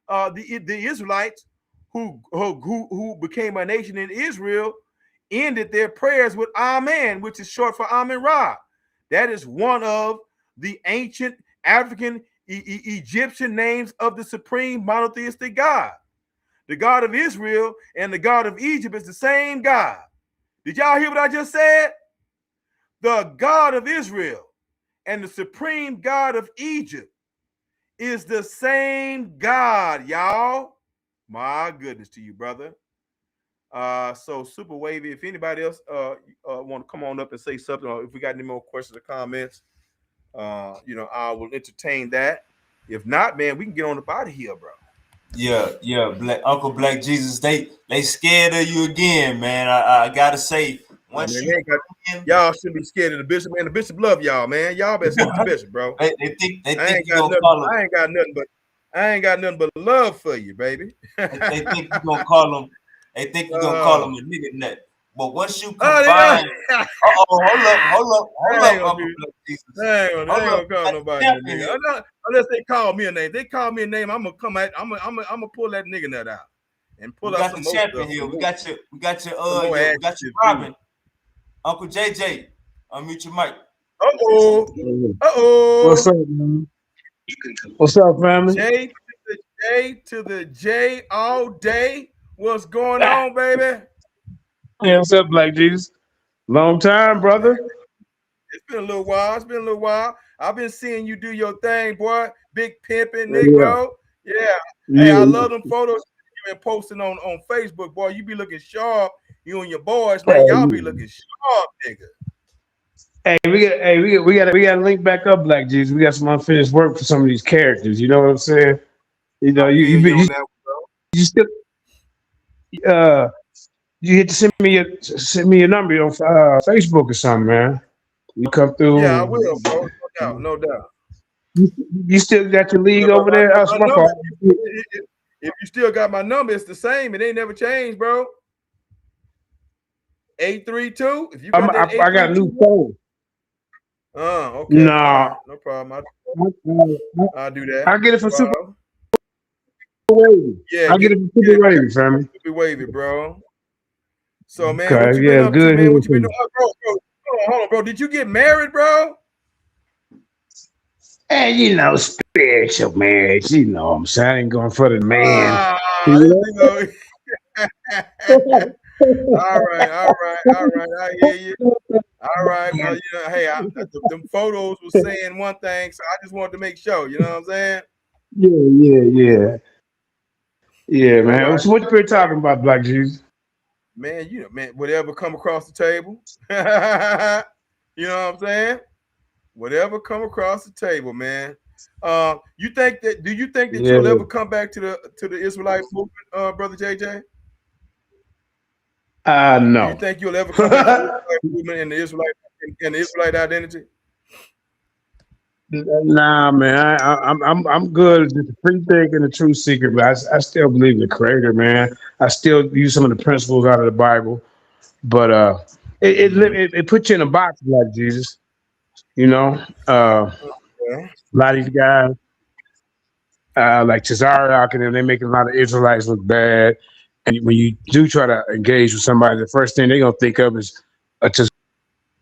Speaker 2: the Israelites who became a nation in Israel ended their prayers with Amen, which is short for Amen Ra. That is one of the ancient African Egyptian names of the supreme monotheistic God. The God of Israel and the God of Egypt is the same God. Did y'all hear what I just said? The God of Israel and the supreme God of Egypt is the same God, y'all. My goodness to you, brother. So Super Wavy, if anybody else want to come on up and say something, or if we got any more questions or comments, I will entertain that. If not, man, we can get on up out of here, bro.
Speaker 1: Yeah, Uncle Black Jesus, they scared of you again, man. I gotta say, once
Speaker 2: y'all shouldn't be scared of the bishop, man. The bishop love y'all, man. Y'all better stick to the bishop, bro.
Speaker 1: they think I
Speaker 2: ain't got nothing but love for you, baby.
Speaker 1: they think you're gonna call him. They think you're gonna call him a nigga nut. But once you combine, hold up, Uncle Black Jesus.
Speaker 2: I ain't gonna call nobody a nigga. Unless they call me a name. They call me a name, I'm gonna come at. I'm gonna pull that nigga nut out and pull out some more stuff.
Speaker 1: Here. We got your Robin. Uncle JJ, unmute your mic.
Speaker 5: What's up, man? What's up, family?
Speaker 2: J to the J all day. What's going on, baby?
Speaker 5: Yeah, what's up, Black Jesus? Long time, brother.
Speaker 2: It's been a little while. I've been seeing you do your thing, boy. Big pimping, Negro. Yeah. Hey, I love them photos you been posting on Facebook, boy. You be looking sharp. You and your boys, man. Y'all be looking sharp, nigga.
Speaker 5: Hey, we got to link back up, Black Jesus. We got some unfinished work for some of these characters. You know what I'm saying? You know, you still You hit to send me your number on Facebook or something, man. You come
Speaker 2: Yeah, I
Speaker 5: through.
Speaker 2: will, bro. No doubt, no doubt.
Speaker 5: You still got your league
Speaker 2: But
Speaker 5: over there? That's
Speaker 2: my
Speaker 5: my
Speaker 2: number,
Speaker 5: fault.
Speaker 2: if you still got my number, it's the same. It ain't never changed, bro. 832. If you got that
Speaker 5: I got a new
Speaker 2: 832.
Speaker 5: phone.
Speaker 2: Okay. All
Speaker 5: No,
Speaker 2: right. No problem.
Speaker 5: I,
Speaker 2: I'll do that.
Speaker 5: I get it
Speaker 2: No
Speaker 5: for Super
Speaker 2: problem.
Speaker 5: Wavy.
Speaker 2: Yeah,
Speaker 5: I get it for
Speaker 2: get
Speaker 5: Super
Speaker 2: it.
Speaker 5: Wavy, family.
Speaker 2: Be wavy, bro. So, man, what
Speaker 5: Okay,
Speaker 2: you been
Speaker 5: yeah,
Speaker 2: up to,
Speaker 5: good
Speaker 2: man?
Speaker 5: here
Speaker 2: What you
Speaker 5: for
Speaker 2: been
Speaker 5: you.
Speaker 2: doing? Bro, hold on, bro. Did you get married, bro?
Speaker 5: Hey, you know, spiritual marriage. You know what I'm saying? I ain't going for the man.
Speaker 2: Ah,
Speaker 5: You
Speaker 2: you know.
Speaker 5: know?
Speaker 2: All right. I hear you. All right. Well, hey, them photos was saying one thing, so I just wanted to make sure. You know what I'm saying?
Speaker 5: Yeah. Yeah,
Speaker 2: All
Speaker 5: man.
Speaker 2: right,
Speaker 5: So what you talking about, Black Jesus?
Speaker 2: man. Man, whatever come across the table. You know what I'm saying? Whatever come across the table, man. Do you think that
Speaker 5: Yeah.
Speaker 2: you'll ever come back to the Israelite movement, brother JJ? Do you
Speaker 5: No.
Speaker 2: think you'll ever come back to the Israelite movement and the Israelite identity?
Speaker 5: Nah, man. I'm good with the free think and the true secret, but I still believe in the Creator, man. I still use some of the principles out of the Bible, but it puts you in a box, like Jesus. You know,
Speaker 2: Yeah.
Speaker 5: a lot of these guys, like Cesariak and them, they making a lot of Israelites look bad. And when you do try to engage with somebody, the first thing they're gonna think of is a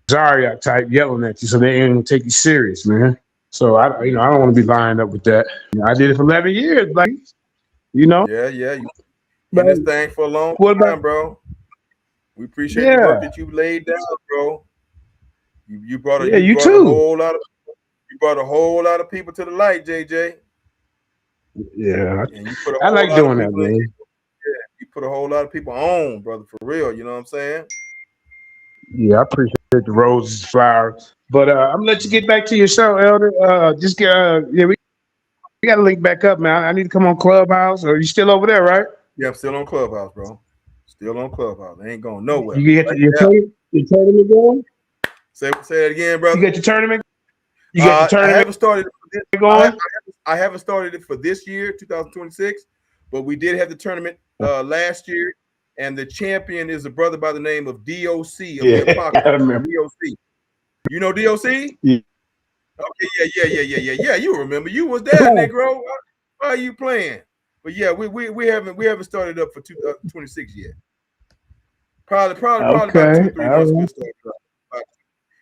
Speaker 5: Cesariak type yelling at you, so they ain't gonna take you serious, man. So I don't want to be lined up with that. I did it for 11 years, like
Speaker 2: Yeah. You
Speaker 5: But
Speaker 2: in this thing for a long
Speaker 5: what about?
Speaker 2: time, bro. We appreciate the work
Speaker 5: Yeah,
Speaker 2: that you laid down, bro. You
Speaker 5: yeah, you
Speaker 2: brought a
Speaker 5: too.
Speaker 2: whole lot of people to the light, JJ.
Speaker 5: Yeah,
Speaker 2: And you put a
Speaker 5: I
Speaker 2: whole
Speaker 5: like
Speaker 2: lot of
Speaker 5: doing that,
Speaker 2: people in.
Speaker 5: man.
Speaker 2: Yeah, you put a whole lot of people on, brother, for real. You know what I'm saying?
Speaker 5: Yeah, I appreciate the roses, flowers. But I'm gonna let you get back to your show, Elder. We got to link back up, man. I need to come on Clubhouse. Are you still over there, right?
Speaker 2: Yeah, I'm still on Clubhouse, bro. Still on Clubhouse. They ain't going nowhere.
Speaker 5: You get
Speaker 2: Right
Speaker 5: your
Speaker 2: now.
Speaker 5: tournament going?
Speaker 2: Say it again,
Speaker 5: You
Speaker 2: brother.
Speaker 5: got your tournament? You got your
Speaker 2: I
Speaker 5: tournament
Speaker 2: haven't started it for this,
Speaker 5: going?
Speaker 2: I haven't started it for this year, 2026, but we did have the tournament last year, and the champion is a brother by the name of DOC of the
Speaker 5: Yeah, I
Speaker 2: Apocrypha.
Speaker 5: remember.
Speaker 2: DOC. You know DOC?
Speaker 5: Yeah.
Speaker 2: Okay, yeah. You remember? You was there, Negro. Why are you playing? But yeah, we haven't started up for 2026 yet. Probably about 2
Speaker 5: Okay.
Speaker 2: or 3
Speaker 5: All
Speaker 2: months we'll
Speaker 5: right.
Speaker 2: start.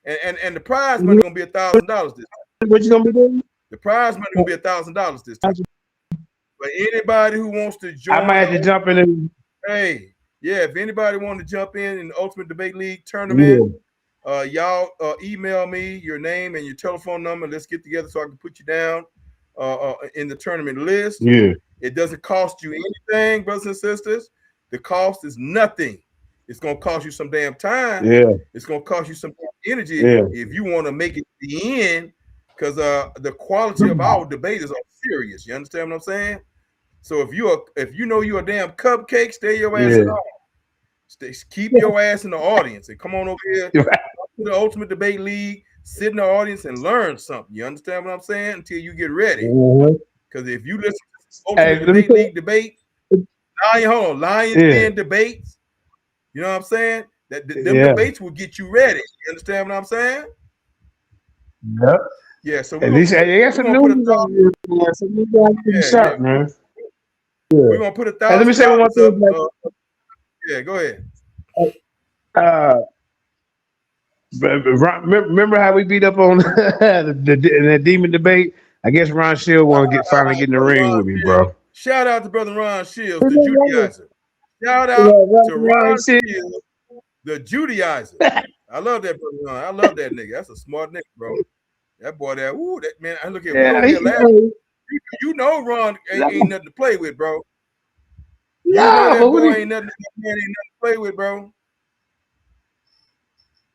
Speaker 2: And the prize money gonna be $1,000 this time.
Speaker 5: What you gonna be doing?
Speaker 2: The prize money gonna be $1,000 this time. But anybody who wants to
Speaker 5: I might
Speaker 2: join
Speaker 5: have to jump in.
Speaker 2: hey, yeah, if anybody want to jump in the Ultimate Debate League tournament,
Speaker 5: Yeah.
Speaker 2: y'all email me your name and your telephone number. Let's get together so I can put you down in the tournament list.
Speaker 5: Yeah.
Speaker 2: It doesn't cost you anything, brothers and sisters. The cost is nothing. It's gonna cost you some damn time.
Speaker 5: Yeah.
Speaker 2: It's gonna cost you some energy
Speaker 5: Yeah.
Speaker 2: if you want to make it to the end, because the quality of our debaters are serious. You understand what I'm saying? So if you know you're a damn cupcake, stay your ass in the audience. Keep your ass in the audience and come on over here to the Ultimate Debate League, sit in the audience and learn something. You understand what I'm saying? Until you get ready. Because if you listen to Ultimate Debate League debate, Lions Den debates, you know what I'm saying? Them debates will get you ready. You understand what I'm saying?
Speaker 5: Yep.
Speaker 2: Yeah, so
Speaker 5: At least I got some news on you. Some news on the shop, man.
Speaker 2: We're gonna put
Speaker 5: Let me say one more
Speaker 2: $1,000
Speaker 5: thing.
Speaker 2: up. Yeah, go ahead.
Speaker 5: Remember how we beat up on the demon debate? I guess Ron Shield want to finally get in the ring with me, bro.
Speaker 2: Shout out to brother Ron Shields, the Judaizer. Shout out to Ron Shields, the Judaizer. I love that brother Ron. I love that nigga. That's a smart nigga, bro. That boy, that man. I look at we over here laughing. You know Ron ain't nothing to play with, bro. You know that boy ain't nothing to play with, bro.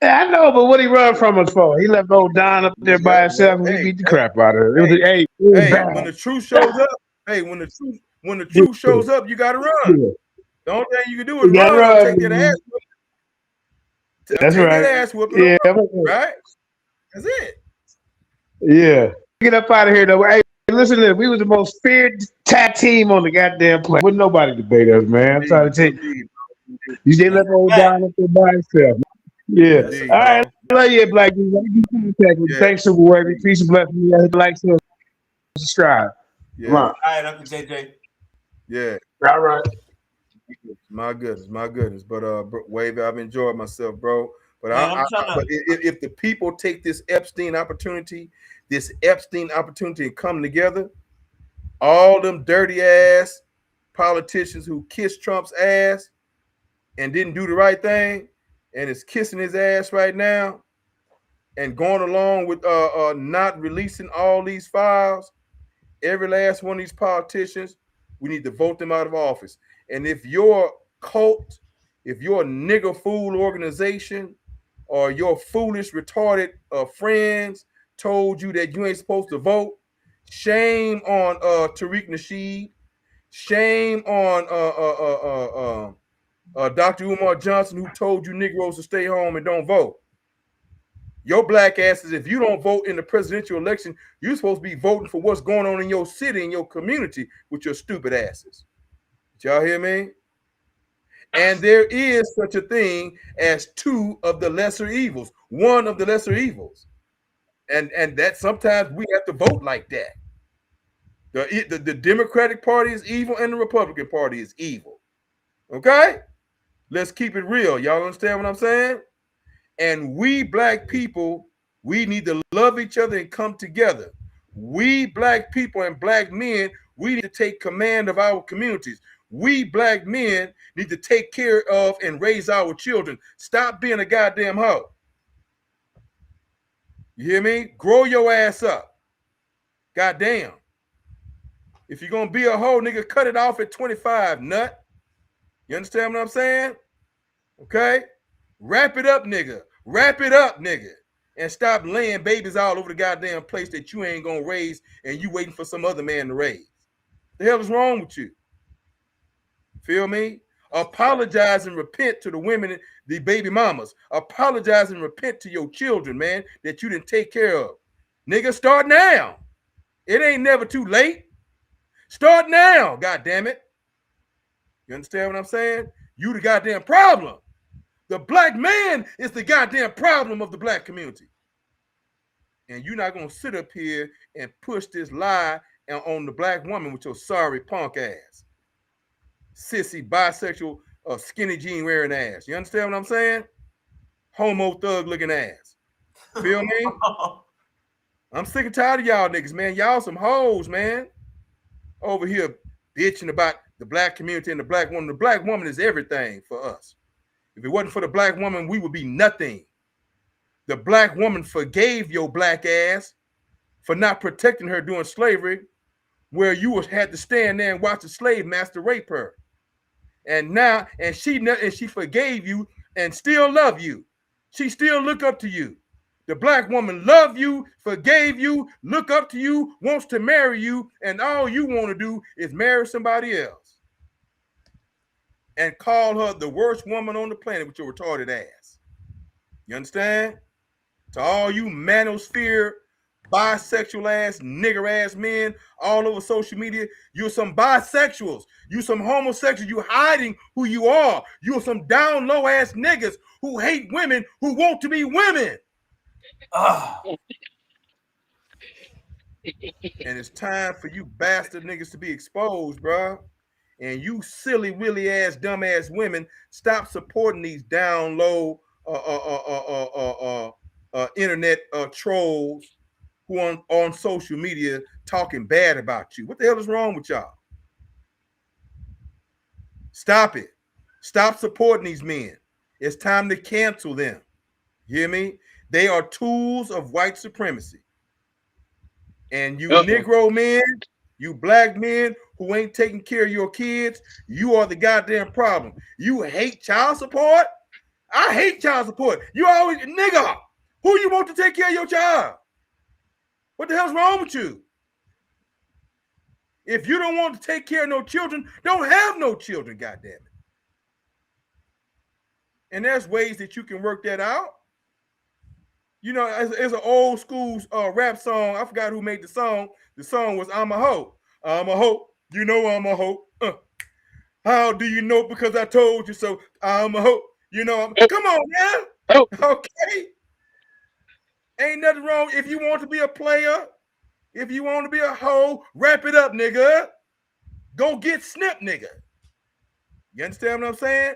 Speaker 5: I know, but what he run from us for? He left old Don up there by himself, and we beat the crap out of her. It was bad.
Speaker 2: When the truth shows up, when the truth shows up, you gotta run. The only thing you can do is
Speaker 5: That's
Speaker 2: run or
Speaker 5: right.
Speaker 2: take that ass.
Speaker 5: That's
Speaker 2: Take
Speaker 5: right.
Speaker 2: that ass whooping.
Speaker 5: Yeah.
Speaker 2: Right? That's it.
Speaker 5: Yeah. Get up out of here though. Hey, listen to this. We was the most feared tag team on the goddamn planet. Wouldn't nobody debate us, man. I'm trying to tell you.
Speaker 2: Indeed.
Speaker 5: You did let old
Speaker 1: Right.
Speaker 5: down up there by himself. Yeah.
Speaker 1: That's a
Speaker 2: Indeed,
Speaker 5: All right.
Speaker 2: bro.
Speaker 5: Love you, Black dude. Let me get in contact with you.
Speaker 2: Yeah.
Speaker 5: Thanks, Super Wavy. Peace and blessings. You guys like, subscribe. Come
Speaker 2: Yeah.
Speaker 5: on.
Speaker 1: all right, Uncle JJ.
Speaker 2: Yeah.
Speaker 5: All right.
Speaker 2: My goodness. But Wavy, I've enjoyed myself, bro. But
Speaker 1: Man, I'm trying
Speaker 2: but
Speaker 1: to.
Speaker 2: if the people take this Epstein opportunity and come together, all them dirty ass politicians who kissed Trump's ass and didn't do the right thing and is kissing his ass right now and going along with not releasing all these files, every last one of these politicians, we need to vote them out of office. And if your cult, if your nigger fool organization or your foolish, retarded friends told you that you ain't supposed to vote, shame on Tariq Nasheed, shame on Dr. Umar Johnson, who told you Negroes to stay home and don't vote. Your black asses, if you don't vote in the presidential election, you're supposed to be voting for what's going on in your city, in your community with your stupid asses. Did y'all hear me? And there is such a thing as two of the lesser evils, one of the lesser evils. And that sometimes we have to vote like that. The Democratic Party is evil and the Republican Party is evil. Okay? Let's keep it real. Y'all understand what I'm saying? And we black people, we need to love each other and come together. We black people and black men, we need to take command of our communities. We black men need to take care of and raise our children. Stop being a goddamn hoe. You hear me? Grow your ass up. Goddamn. If you're going to be a hoe, nigga, cut it off at 25, nut. You understand what I'm saying? Okay? Wrap it up, nigga. Wrap it up, nigga. And stop laying babies all over the goddamn place that you ain't gonna raise and you waiting for some other man to raise. The hell is wrong with you? Feel me? Apologize and repent to the women, the baby mamas. Apologize and repent to your children, man, that you didn't take care of. Nigga, start now. It ain't never too late. Start now, god damn it. You understand what I'm saying? You the goddamn problem. The black man is the goddamn problem of the black community. And you're not going to sit up here and push this lie on the black woman with your sorry punk ass. Sissy, bisexual, skinny jean wearing ass. You understand what I'm saying? Homo thug looking ass. Feel me? I'm sick and tired of y'all niggas, man. Y'all some hoes, man. Over here bitching about the black community and the black woman. The black woman is everything for us. If it wasn't for the black woman, we would be nothing. The black woman forgave your black ass for not protecting her during slavery, where you had to stand there and watch a slave master rape her. And now, and she forgave you and still love you. She still look up to you. The black woman love you, forgave you, look up to you, wants to marry you, and all you want to do is marry somebody else. And call her the worst woman on the planet with your retarded ass. You understand? To all you manosphere, bisexual ass, nigger ass men all over social media, you're some bisexuals. You some homosexuals. You hiding who you are. You're some down low ass niggas who hate women who want to be women. And it's time for you bastard niggas to be exposed, bro. And you silly, willy ass, dumb ass women, stop supporting these down low internet trolls who on social media talking bad about you. What the hell is wrong with y'all? Stop it. Stop supporting these men. It's time to cancel them. You hear me? They are tools of white supremacy. And you Negro men, you black men who ain't taking care of your kids, you are the goddamn problem. You hate child support? I hate child support. You always, nigga, who you want to take care of your child? What the hell's wrong with you? If you don't want to take care of no children, don't have no children, goddamn it. And there's ways that you can work that out. You know, it's an old school rap song. I forgot who made the song. The song was "I'm a hoe." I'm a hoe. You know I'm a hoe. How do you know? Because I told you so. I'm a hoe. You know.
Speaker 4: Oh,
Speaker 2: Come on now.
Speaker 4: oh.
Speaker 2: Okay. Ain't nothing wrong if you want to be a player. If you want to be a hoe, wrap it up, nigga. Go get snip, nigga. You understand what I'm saying?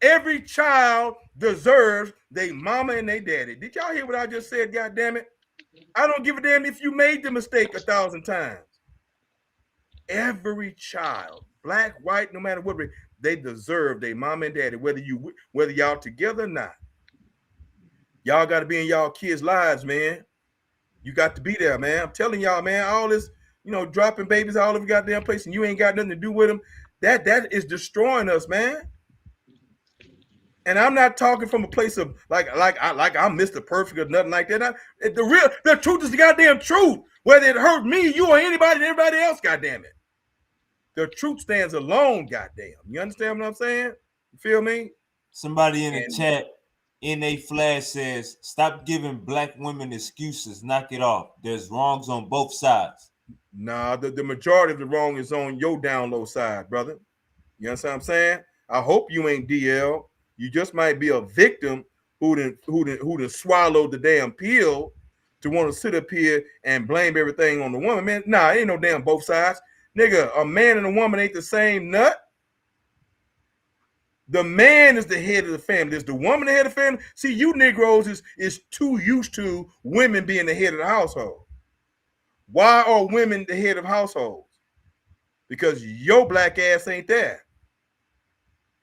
Speaker 2: Every child deserves their mama and their daddy. Did y'all hear what I just said? God damn it. I don't give a damn if you made the mistake 1,000 times. Every child, black, white, no matter what, they deserve their mama and daddy, whether y'all together or not. Y'all got to be in y'all kids' lives, man. You got to be there, man. I'm telling y'all, man, all this, dropping babies all over goddamn place and you ain't got nothing to do with them, that is destroying us, man. And I'm not talking from a place of like I'm Mr. Perfect or nothing like that. The truth is the goddamn truth. Whether it hurt me, you, or anybody and everybody else, goddamn it. The truth stands alone, goddamn. You understand what I'm saying? You feel me?
Speaker 1: Somebody in the chat, NA Flash says, stop giving black women excuses. Knock it off. There's wrongs on both sides.
Speaker 2: Nah, the majority of the wrong is on your down low side, brother. You understand what I'm saying? I hope you ain't DL. You just might be a victim who done swallowed the damn pill to want to sit up here and blame everything on the woman. Man, nah, ain't no damn both sides. Nigga, a man and a woman ain't the same nut. The man is the head of the family. Is the woman the head of the family? See, you Negroes is too used to women being the head of the household. Why are women the head of households? Because your black ass ain't there.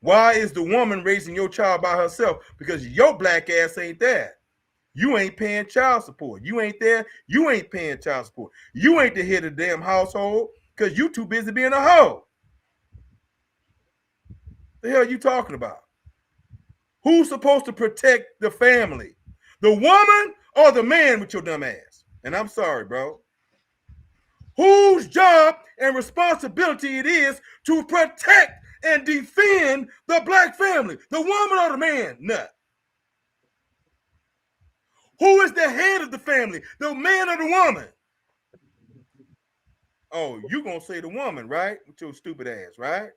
Speaker 2: Why is the woman raising your child by herself? Because your black ass ain't there. You ain't paying child support. You ain't there. You ain't paying child support. You ain't the head of the damn household because you too busy being a hoe. The hell you talking about? Who's supposed to protect the family? The woman or the man with your dumb ass? And I'm sorry, bro. Whose job and responsibility it is to protect and defend the black family? The woman or the man? Nut. Who is the head of the family? The man or the woman? Oh, you gonna say the woman, right? With your stupid ass, right?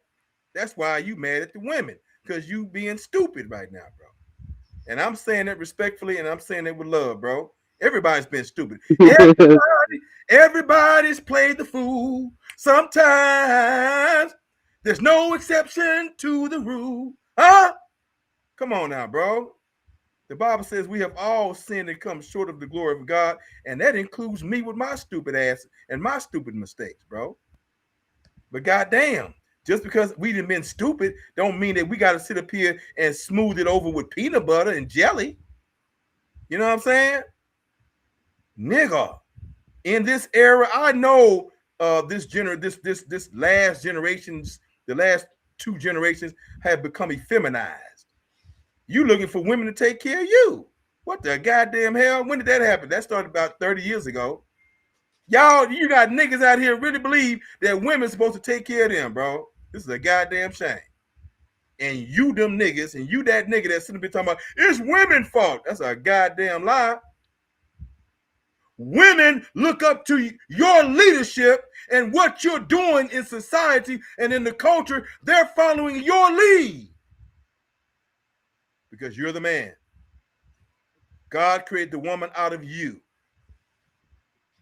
Speaker 2: That's why you mad at the women, because you being stupid right now, bro. And I'm saying that respectfully, and I'm saying it with love, bro. Everybody's been stupid. Everybody's played the fool. Sometimes there's no exception to the rule. Huh? Come on now, bro. The Bible says we have all sinned and come short of the glory of God, and that includes me with my stupid ass and my stupid mistakes, bro. But goddamn, just because we done been stupid don't mean that we got to sit up here and smooth it over with peanut butter and jelly. You know what I'm saying? Nigga, in this era, I know this last generations, the last two generations have become effeminized. You looking for women to take care of you. What the goddamn hell? When did that happen? That started about 30 years ago. Y'all, you got niggas out here really believe that women's supposed to take care of them, bro. This is a goddamn shame. And you them niggas, and you that nigga that's sitting up here talking about, it's women's fault. That's a goddamn lie. Women look up to your leadership and what you're doing in society and in the culture. They're following your lead. Because you're the man. God created the woman out of you.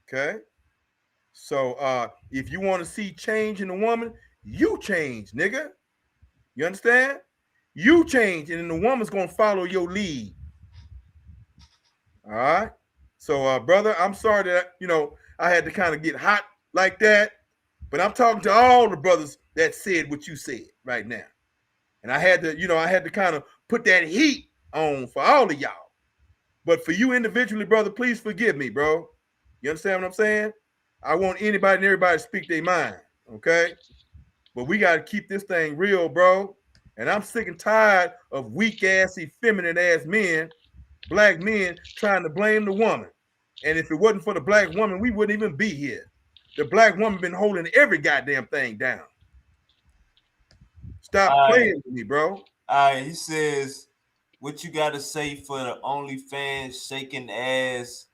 Speaker 2: Okay? So if you want to see change in the woman, you change, nigga. You understand? You change, and then the woman's gonna follow your lead. All right. So, brother, I'm sorry that I had to kind of get hot like that, but I'm talking to all the brothers that said what you said right now, and I had to kind of put that heat on for all of y'all. But for you individually, brother, please forgive me, bro. You understand what I'm saying? I want anybody and everybody to speak their mind, okay? But we got to keep this thing real, bro. And I'm sick and tired of weak-ass, effeminate-ass men, black men, trying to blame the woman. And if it wasn't for the black woman, we wouldn't even be here. The black woman been holding every goddamn thing down. Stop playing with me, bro.
Speaker 1: All right, he says, "What you got to say for the OnlyFans shaking ass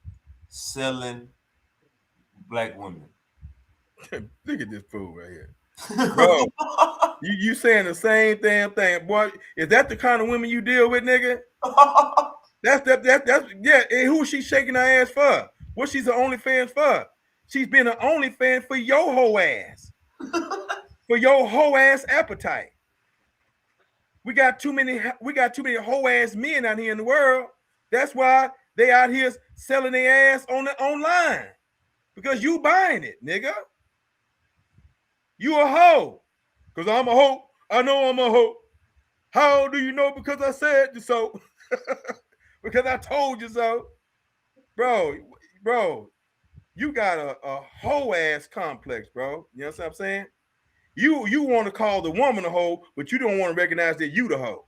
Speaker 1: selling black women?"
Speaker 2: Look at this fool right here, bro. You saying the same damn thing, boy? Is that the kind of women you deal with, nigga? That's yeah. And who is she shaking her ass for? What she's the OnlyFans for? She's been an OnlyFans for your whole ass, for your whole ass appetite. We got too many whole ass men out here in the world. That's why they out here selling their ass on the online because you buying it, nigga. You a hoe. Because I'm a hoe. I know I'm a hoe. How do you know? Because I said so. Because I told you so. Bro, you got a hoe ass complex, bro. You know what I'm saying? You want to call the woman a hoe, but you don't want to recognize that you the hoe.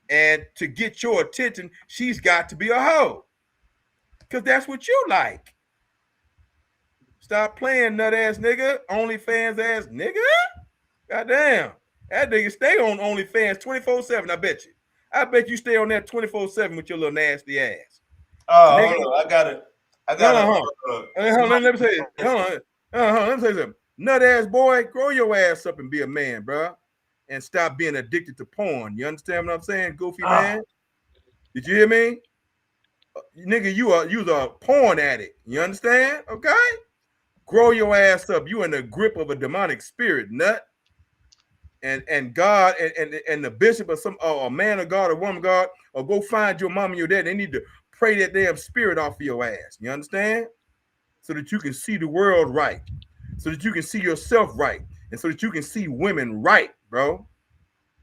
Speaker 2: And to get your attention, she's got to be a hoe. Because that's what you like. Stop playing, nut ass nigga. OnlyFans ass nigga. Goddamn. That nigga stay on OnlyFans 24/7, I bet you. I bet you stay on that 24/7 with your little nasty ass.
Speaker 1: Oh,
Speaker 2: Nigga,
Speaker 1: hold on. I
Speaker 2: hold
Speaker 1: gotta.
Speaker 2: on. Hold on, let me say this. Hold on. Let me say something. Nut ass boy, grow your ass up and be a man, bro. And stop being addicted to porn. You understand what I'm saying, goofy man? Did you hear me? Nigga, you's a porn addict. You understand? Okay? Grow your ass up. You in the grip of a demonic spirit, nut. And God and the bishop or some or a man of God or woman of God, or go find your mom and your dad. They need to pray that damn spirit off of your ass. You understand? So that you can see the world right. So that you can see yourself right. And so that you can see women right, bro.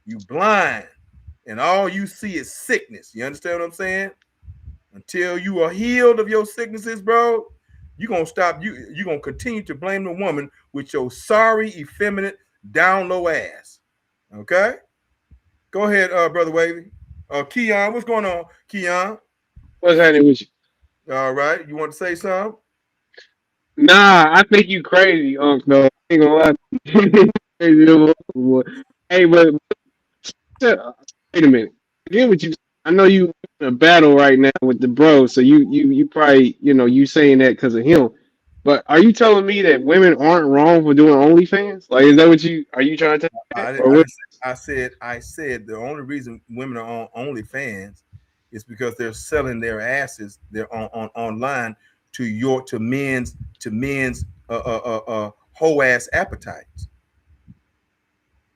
Speaker 2: You blind. And all you see is sickness. You understand what I'm saying? Until you are healed of your sicknesses, bro, you're gonna stop. You're gonna continue to blame the woman with your sorry, effeminate, down low ass. Okay? Go ahead, brother Wavy. Keon, what's going on, Keon?
Speaker 4: What's happening with you?
Speaker 2: All right, you want to say something?
Speaker 4: Nah, I think you crazy, Unc. No, I ain't gonna lie. Crazy little boy. Hey, but wait a minute. I get what you. I know you in a battle right now with the bro, so you probably you saying that because of him. But are you telling me that women aren't wrong for doing OnlyFans? Like, is that what you are you trying to tell me that? Or what?
Speaker 2: I said the only reason women are on OnlyFans is because they're selling their asses. They're on online to men's whole ass appetites.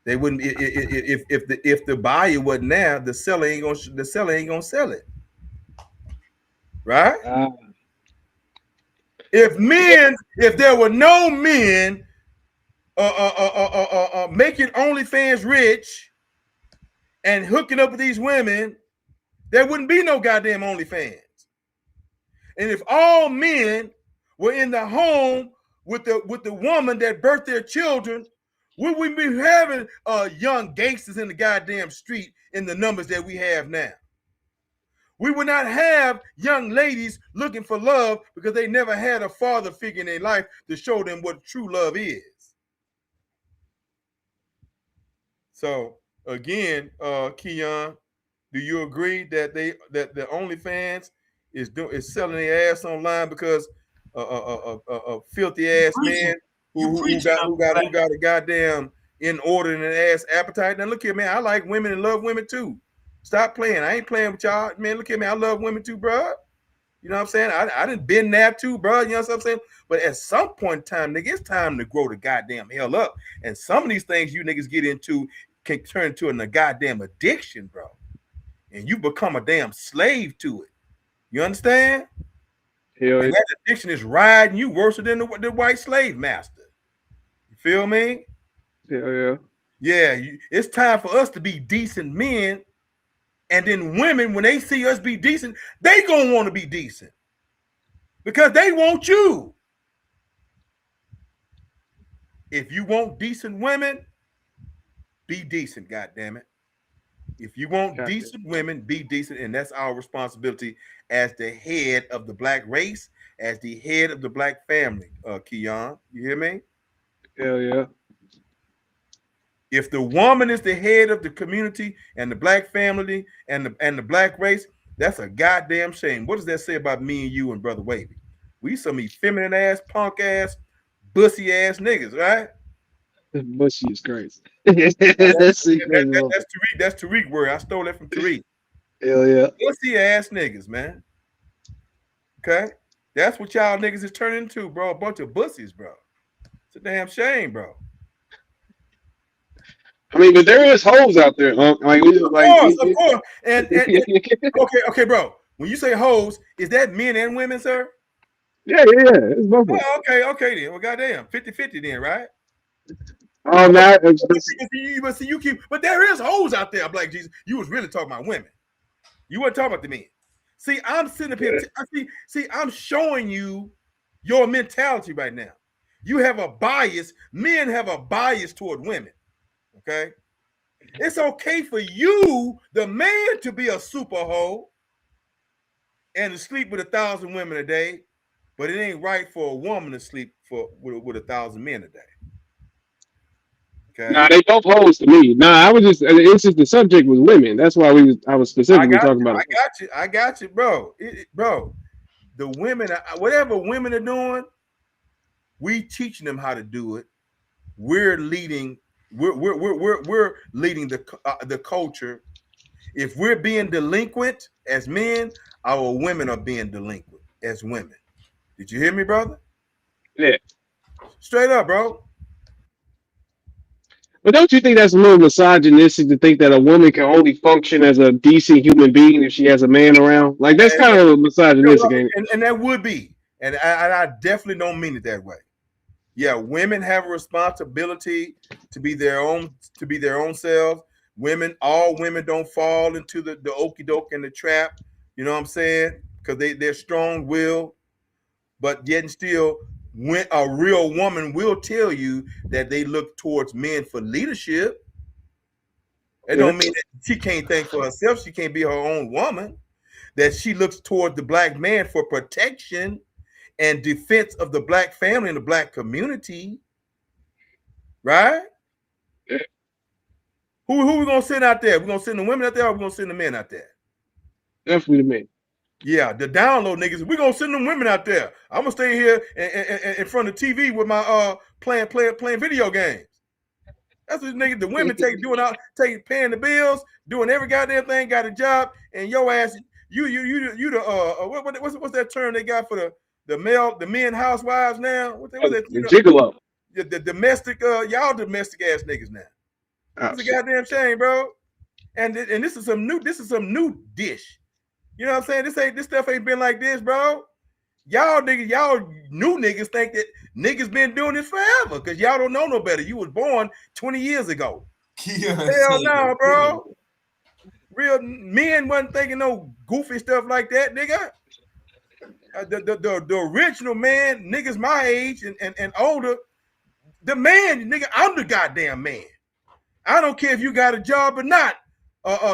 Speaker 2: They wouldn't if the buyer wasn't there, the seller ain't gonna sell it, right?
Speaker 4: Uh,
Speaker 2: If there were no men making OnlyFans rich and hooking up with these women, there wouldn't be no goddamn OnlyFans. And if all men were in the home with the woman that birthed their children, would we be having young gangsters in the goddamn street in the numbers that we have now? We would not have young ladies looking for love because they never had a father figure in their life to show them what true love is. So again, Keon, do you agree that the OnlyFans is selling their ass online because filthy ass men who got a goddamn inordinate ass appetite? Now look here, man. I like women and love women too. Stop playing. I ain't playing with y'all, man. Look at me. I love women too, bro. You know what I'm saying? I didn't been there too, bro. You know what I'm saying? But at some point in time, nigga, it's time to grow the goddamn hell up. And some of these things you niggas get into can turn into a goddamn addiction, bro. And you become a damn slave to it. You understand?
Speaker 4: hell
Speaker 2: And
Speaker 4: yeah,
Speaker 2: that addiction is riding you worse than the white slave master. You feel me?
Speaker 4: hell yeah.
Speaker 2: Yeah, it's time for us to be decent men. And then women, when they see us be decent, they gonna want to be decent because they want you. If you want decent women, be decent, goddammit. If you want
Speaker 4: Gotcha.
Speaker 2: decent women, be decent, and that's our responsibility as the head of the black race, as the head of the black family. Keon, you hear me?
Speaker 4: Hell yeah.
Speaker 2: If the woman is the head of the community and the black family and the black race, that's a goddamn shame. What does that say about me and you and Brother Wavy? We some effeminate ass, punk ass, bussy ass niggas, right?
Speaker 4: Bushy is crazy. That's crazy.
Speaker 2: That's Tariq word. I stole that from Tariq.
Speaker 4: Hell yeah.
Speaker 2: Bussy ass niggas, man. Okay? That's what y'all niggas is turning into, bro. A bunch of bussies, bro. It's a damn shame, bro.
Speaker 4: I mean, but there is hoes out there, huh?
Speaker 2: Of course. And okay, bro. When you say hoes, is that men and women, sir?
Speaker 4: Yeah. It's both of them.
Speaker 2: Oh, okay then. Well, goddamn, 50-50 then, right?
Speaker 4: Oh, now
Speaker 2: But there is hoes out there, Black Jesus. You was really talking about women. You weren't talking about the men. See, I'm sitting up here. I'm showing you your mentality right now. You have a bias. Men have a bias toward women. Okay? It's okay for you, the man, to be a super hoe and to sleep with 1,000 women a day, but it ain't right for a woman to sleep with 1,000 men a day. Okay.
Speaker 4: Nah, they both hoes to me. Nah, it's just the subject was women. That's why I was specifically talking about it.
Speaker 2: I got you, bro. Bro, the women, whatever women are doing, we teaching them how to do it. We're leading. We're leading the culture. If we're being delinquent as men, our women are being delinquent as women. Did you hear me, brother?
Speaker 4: Yeah.
Speaker 2: Straight up, bro.
Speaker 4: But don't you think that's a little misogynistic to think that a woman can only function as a decent human being if she has a man around? Like, that's kind of misogynistic, ain't it?
Speaker 2: And that would be. And I definitely don't mean it that way. Yeah, women have a responsibility to be their own selves. All women don't fall into the okie doke and the trap. You know what I'm saying? Because they're strong willed, but yet and still, when a real woman will tell you that they look towards men for leadership. It don't mean that she can't think for herself. She can't be her own woman. That she looks toward the black man for protection and defense of the black family and the black community. Right?
Speaker 4: Yeah.
Speaker 2: Who we gonna send out there? We're gonna send the women out there, or we're gonna send the men out there?
Speaker 4: Definitely the men.
Speaker 2: Yeah, the download niggas. We're gonna send them women out there. I'm gonna stay here in front of the TV with my playing video games. That's what niggas, the women paying the bills, doing every goddamn thing, got a job, and your ass, you the what's that term they got for the men housewives now? What's that?
Speaker 4: The gigolo.
Speaker 2: The domestic, y'all domestic ass niggas now. It's a goddamn shame, bro. And this is some new dish. You know what I'm saying? This stuff ain't been like this, bro. Y'all new niggas think that niggas been doing this forever because y'all don't know no better. You was born 20 years ago. Hell no, bro. Real men wasn't thinking no goofy stuff like that, nigga. The original man, niggas my age and older, the man, nigga, I'm the goddamn man. I don't care if you got a job or not,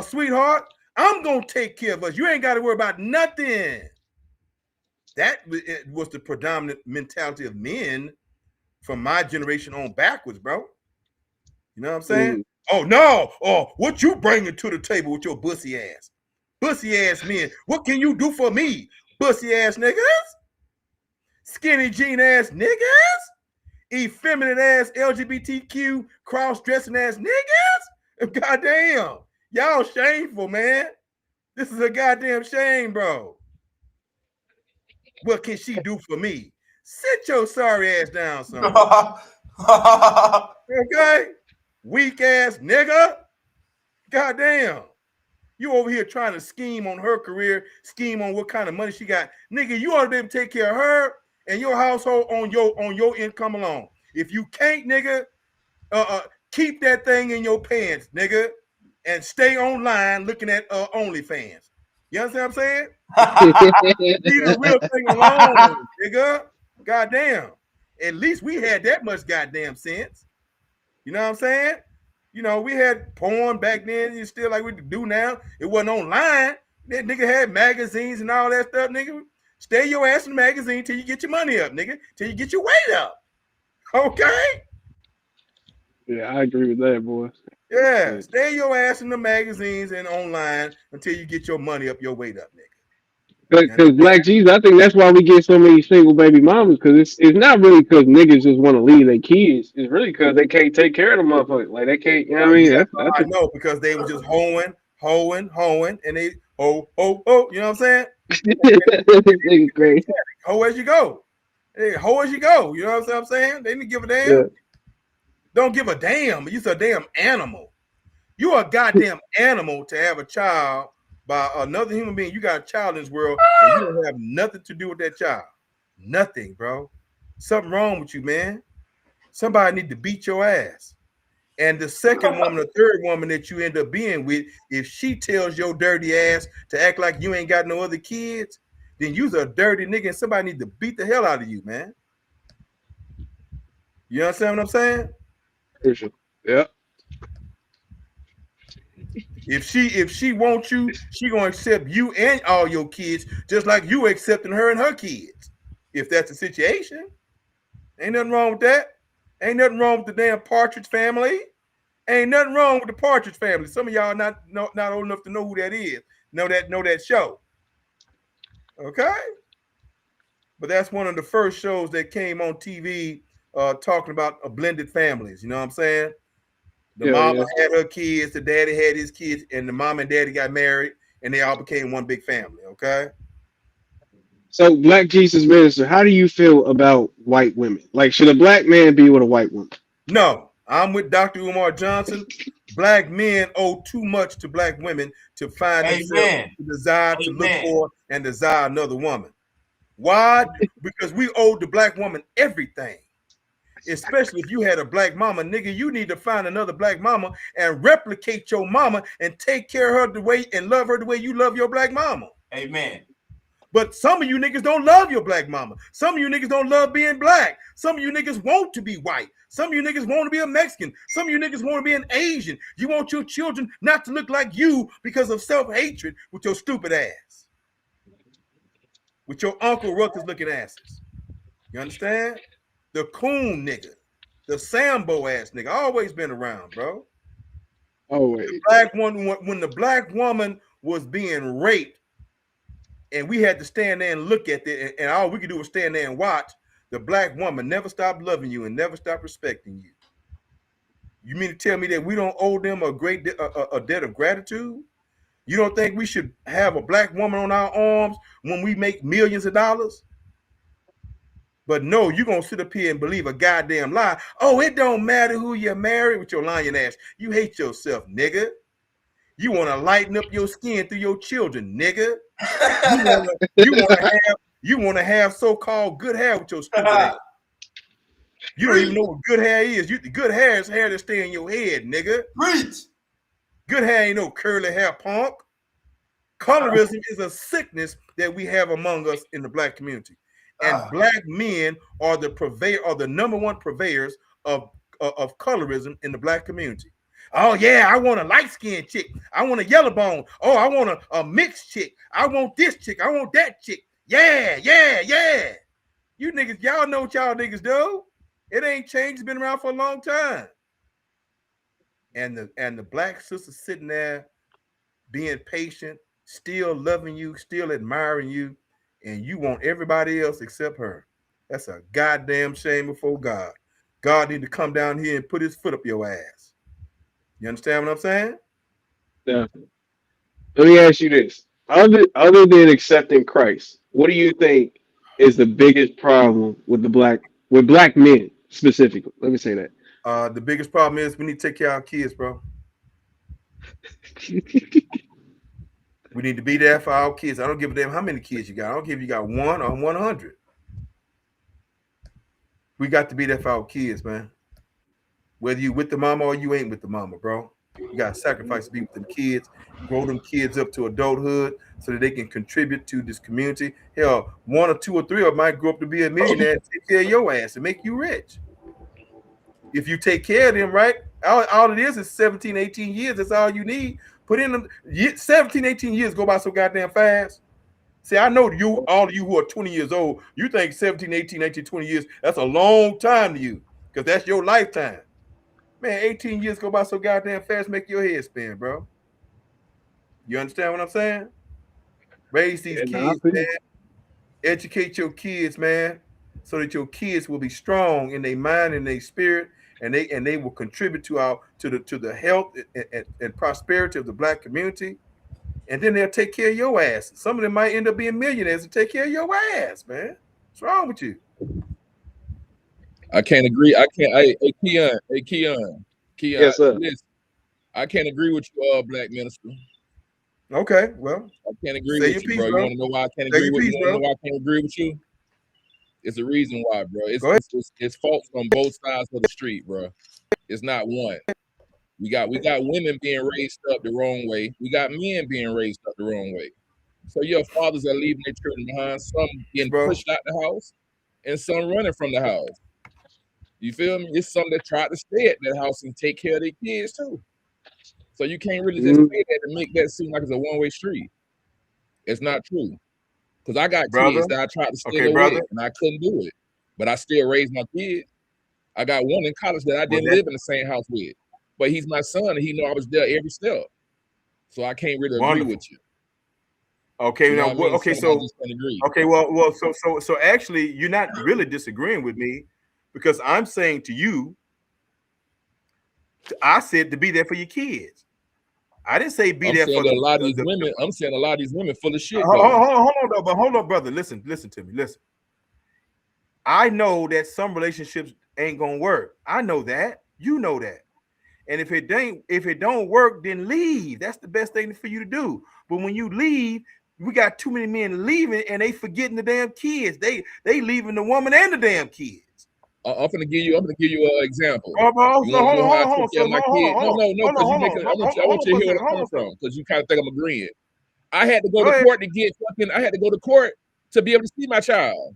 Speaker 2: sweetheart. I'm gonna take care of us. You ain't got to worry about nothing. That was the predominant mentality of men from my generation on backwards, bro. You know what I'm saying? Oh no! Oh, what you bringing to the table with your bussy ass? Bussy ass men. What can you do for me? Bussy ass niggas? Skinny jean ass niggas? Effeminate ass LGBTQ cross-dressing ass niggas? Goddamn. Y'all shameful, man. This is a goddamn shame, bro. What can she do for me? Sit your sorry ass down, son. Okay? Weak ass nigga. Goddamn. You over here trying to scheme on her career, scheme on what kind of money she got. Nigga, you ought to be able to take care of her and your household on your income alone. If you can't, nigga, keep that thing in your pants, nigga, and stay online looking at OnlyFans. You understand what I'm saying? Leave the real thing alone, nigga. Goddamn. At least we had that much goddamn sense. You know what I'm saying? You know, we had porn back then. It's still like we do now. It wasn't online. That nigga had magazines and all that stuff, nigga. Stay your ass in the magazine till you get your money up, nigga. Till you get your weight up. Okay?
Speaker 4: Yeah, I agree with that, boy.
Speaker 2: Yeah,
Speaker 4: Yeah.
Speaker 2: stay your ass in the magazines and online until you get your money up your weight up, nigga. You
Speaker 4: Because
Speaker 2: understand?
Speaker 4: Black Jesus, I think that's why we get so many single baby mamas. Because it's not really because niggas just want to leave their kids. It's really because they can't take care of the motherfuckers. Like they can't. You know what I mean?
Speaker 2: Yeah,
Speaker 4: That's
Speaker 2: I know because they were just hoeing, and they ho. You know what I'm saying?
Speaker 4: this nigga crazy.
Speaker 2: Hoe as you go. Hey, hoe as you go. You know what I'm saying? They didn't give a damn.
Speaker 4: Yeah.
Speaker 2: Don't give a damn. You're a damn animal. You are a goddamn animal to have a child by another human being. You got a child in this world, and you don't have nothing to do with that child. Nothing, bro. Something wrong with you, man. Somebody need to beat your ass. And the second woman, the third woman that you end up being with, if she tells your dirty ass to act like you ain't got no other kids, then you's a dirty nigga, and somebody need to beat the hell out of you, man. You understand what I'm saying?
Speaker 4: For sure. Yeah.
Speaker 2: If she wants you, she gonna accept you and all your kids, just like you accepting her and her kids. If that's the situation, ain't nothing wrong with that. Ain't nothing wrong with the damn Partridge Family. Ain't nothing wrong with the Partridge Family. Some of y'all not old enough to know who that is. Know that show. Okay, but that's one of the first shows that came on TV talking about blended families. You know what I'm saying? The
Speaker 4: Yeah.
Speaker 2: mama
Speaker 4: Yeah.
Speaker 2: had her kids, the daddy had his kids, and the mom and daddy got married, and they all became one big family. Okay.
Speaker 4: So, Black Jesus Minister, how do you feel about white women? Like, should a black man be with a white woman?
Speaker 2: No, I'm with Dr. Umar Johnson. Black men owe too much to black women to find themselves
Speaker 1: Amen.
Speaker 2: to desire to look
Speaker 1: Amen.
Speaker 2: for and desire another woman. Why? Because we owe the black woman everything. Especially if you had a black mama, nigga, you need to find another black mama and replicate your mama and take care of her the way and love her the way you love your black mama.
Speaker 1: Amen.
Speaker 2: But some of you niggas don't love your black mama. Some of you niggas don't love being black. Some of you niggas want to be white. Some of you niggas want to be a Mexican. Some of you niggas want to be an Asian. You want your children not to look like you because of self-hatred with your stupid ass. With your Uncle Ruckus looking asses. You understand? The coon nigga. The Sambo ass nigga. Always been around, bro. The
Speaker 4: Always.
Speaker 2: black one, when the black woman was being raped, and we had to stand there and look at it, and all we could do was stand there and watch. The black woman never stopped loving you and never stopped respecting you. You mean to tell me that we don't owe them a debt of gratitude? You don't think we should have a black woman on our arms when we make millions of dollars? But no, you're going to sit up here and believe a goddamn lie. Oh, it don't matter who you marry with your lying ass. You hate yourself, nigga. You want to lighten up your skin through your children, nigga. You want to have so-called good hair with your stupid ass. You don't even know what good hair is. Good hair is hair that stay in your head, nigga.
Speaker 1: Preach.
Speaker 2: Good hair ain't no curly hair, punk. Colorism is a sickness that we have among us in the black community. And black men are the number one purveyors of colorism in the black community. Oh yeah, I want a light-skinned chick. I want a yellow bone. Oh, I want a mixed chick. I want this chick. I want that chick. Yeah. You niggas, y'all know what y'all niggas do. It ain't changed. It's been around for a long time. And the black sister sitting there being patient, still loving you, still admiring you, and you want everybody else except her. That's a goddamn shame before God. God need to come down here and put his foot up your ass. You understand what I'm saying?
Speaker 4: Yeah. Let me ask you this: other than accepting Christ, what do you think is the biggest problem with black men specifically? Let me say that.
Speaker 2: The biggest problem is we need to take care of our kids, bro. We need to be there for our kids. I don't give a damn how many kids you got. I don't care if you got 1 or 100. We got to be there for our kids, man. Whether you with the mama or you ain't with the mama, bro. You got to sacrifice to be with them kids, grow them kids up to adulthood so that they can contribute to this community. Hell, 1 or 2 or 3 of them might grow up to be a millionaire and take care of your ass and make you rich. If you take care of them, right? All it is 17, 18 years. That's all you need. Put in them 17, 18 years go by so goddamn fast. See, I know all of you who are 20 years old, you think 17, 18, 19, 20 years, that's a long time to you because that's your lifetime. Man, 18 years go by so goddamn fast, make your head spin, bro. You understand what I'm saying? Raise these
Speaker 4: And I
Speaker 2: kids,
Speaker 4: feel
Speaker 2: man. Educate your kids, man, so that your kids will be strong in their mind and their spirit, and they will contribute to the health and prosperity of the black community. And then they'll take care of your ass. Some of them might end up being millionaires and take care of your ass, man. What's wrong with you?
Speaker 6: I can't agree. I can't. Keon,
Speaker 4: yes, sir.
Speaker 6: listen. I can't agree with you, black minister.
Speaker 2: Okay, well,
Speaker 6: I can't agree
Speaker 2: say
Speaker 6: with
Speaker 2: your
Speaker 6: you,
Speaker 2: piece,
Speaker 6: bro. You
Speaker 2: bro.
Speaker 6: want to know why I can't
Speaker 2: Say
Speaker 6: agree
Speaker 2: your
Speaker 6: with you?
Speaker 2: piece,
Speaker 6: Want to know
Speaker 2: bro.
Speaker 6: why I can't agree with you? It's a reason why, bro.
Speaker 2: Go ahead.
Speaker 6: It's faults on both sides of the street, bro. It's not one. We got women being raised up the wrong way. We got men being raised up the wrong way. So your fathers are leaving their children behind. Some getting
Speaker 2: Bro.
Speaker 6: pushed out the house, and some running from the house. You feel me? It's some that tried to stay at that house and take care of their kids too. So you can't really just say that to make that seem like it's a one-way street. It's not true. Because I got
Speaker 2: Brother.
Speaker 6: kids that I tried to stay
Speaker 2: Okay,
Speaker 6: there
Speaker 2: brother.
Speaker 6: with, and I couldn't do it. But I still raised my kids. I got one in college that I
Speaker 2: Well,
Speaker 6: didn't live in the same house with. But he's my son, and he know I was there every step. So I can't really agree
Speaker 2: Wonderful.
Speaker 6: with you.
Speaker 2: Okay,
Speaker 6: You know
Speaker 2: now
Speaker 6: what I mean?
Speaker 2: okay,
Speaker 6: I
Speaker 2: so
Speaker 6: just can't agree.
Speaker 2: okay, well, so actually, you're not really disagreeing with me, because I'm saying to you, I said to be there for your kids. I didn't say be
Speaker 6: I'm
Speaker 2: there
Speaker 6: saying
Speaker 2: for
Speaker 6: that a lot of these
Speaker 2: the
Speaker 6: women. I'm saying a lot of these women full of shit
Speaker 2: hold
Speaker 6: though.
Speaker 2: on, though, but hold on, brother. Listen to me. Listen. I know that some relationships ain't gonna work. I know that. You know that. And if it don't work, then leave. That's the best thing for you to do. But when you leave, we got too many men leaving, and they forgetting the damn kids. They leaving the woman and the damn kids.
Speaker 6: I'm gonna give you an example.
Speaker 2: Oh, bro,
Speaker 6: You
Speaker 2: so
Speaker 6: want to
Speaker 2: hold
Speaker 6: know how I
Speaker 2: on,
Speaker 6: take care of my kids? No, because you making. I want you to hear where I'm coming from, because you kind of think I'm agreeing. I had to go to court to get fucking. I had to go to court to be able to see my child.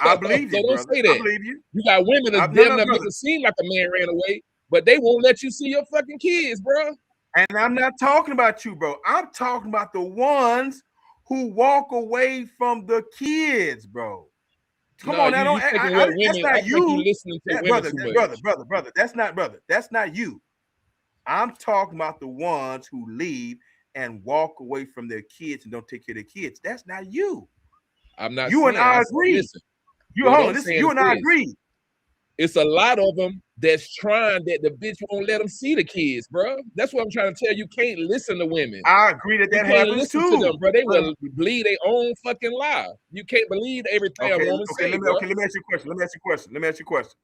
Speaker 2: I believe
Speaker 6: So
Speaker 2: you,
Speaker 6: don't
Speaker 2: brother.
Speaker 6: say that.
Speaker 2: I believe you.
Speaker 6: You got women that damn near make it seem like a man ran away, but they won't let you see your fucking kids, bro.
Speaker 2: And I'm not talking about you, bro. I'm talking about the ones who walk away from the kids, bro. Come on, now, don't. That's not you.
Speaker 6: Think you listening to women
Speaker 2: brother,
Speaker 6: too much.
Speaker 2: brother. That's not you. I'm talking about the ones who leave and walk away from their kids and don't take care of their kids. That's not you.
Speaker 6: I'm not.
Speaker 2: You and I agree.
Speaker 6: Listen,
Speaker 2: you and I agree.
Speaker 6: It's a lot of them that's trying that the bitch won't let them see the kids, bro. That's what I'm trying to tell you. Can't listen to women.
Speaker 2: I agree that happens
Speaker 6: listen
Speaker 2: too.
Speaker 6: To them, bro. They will believe their own fucking lie. You can't believe everything a woman say,
Speaker 2: let me ask you a question.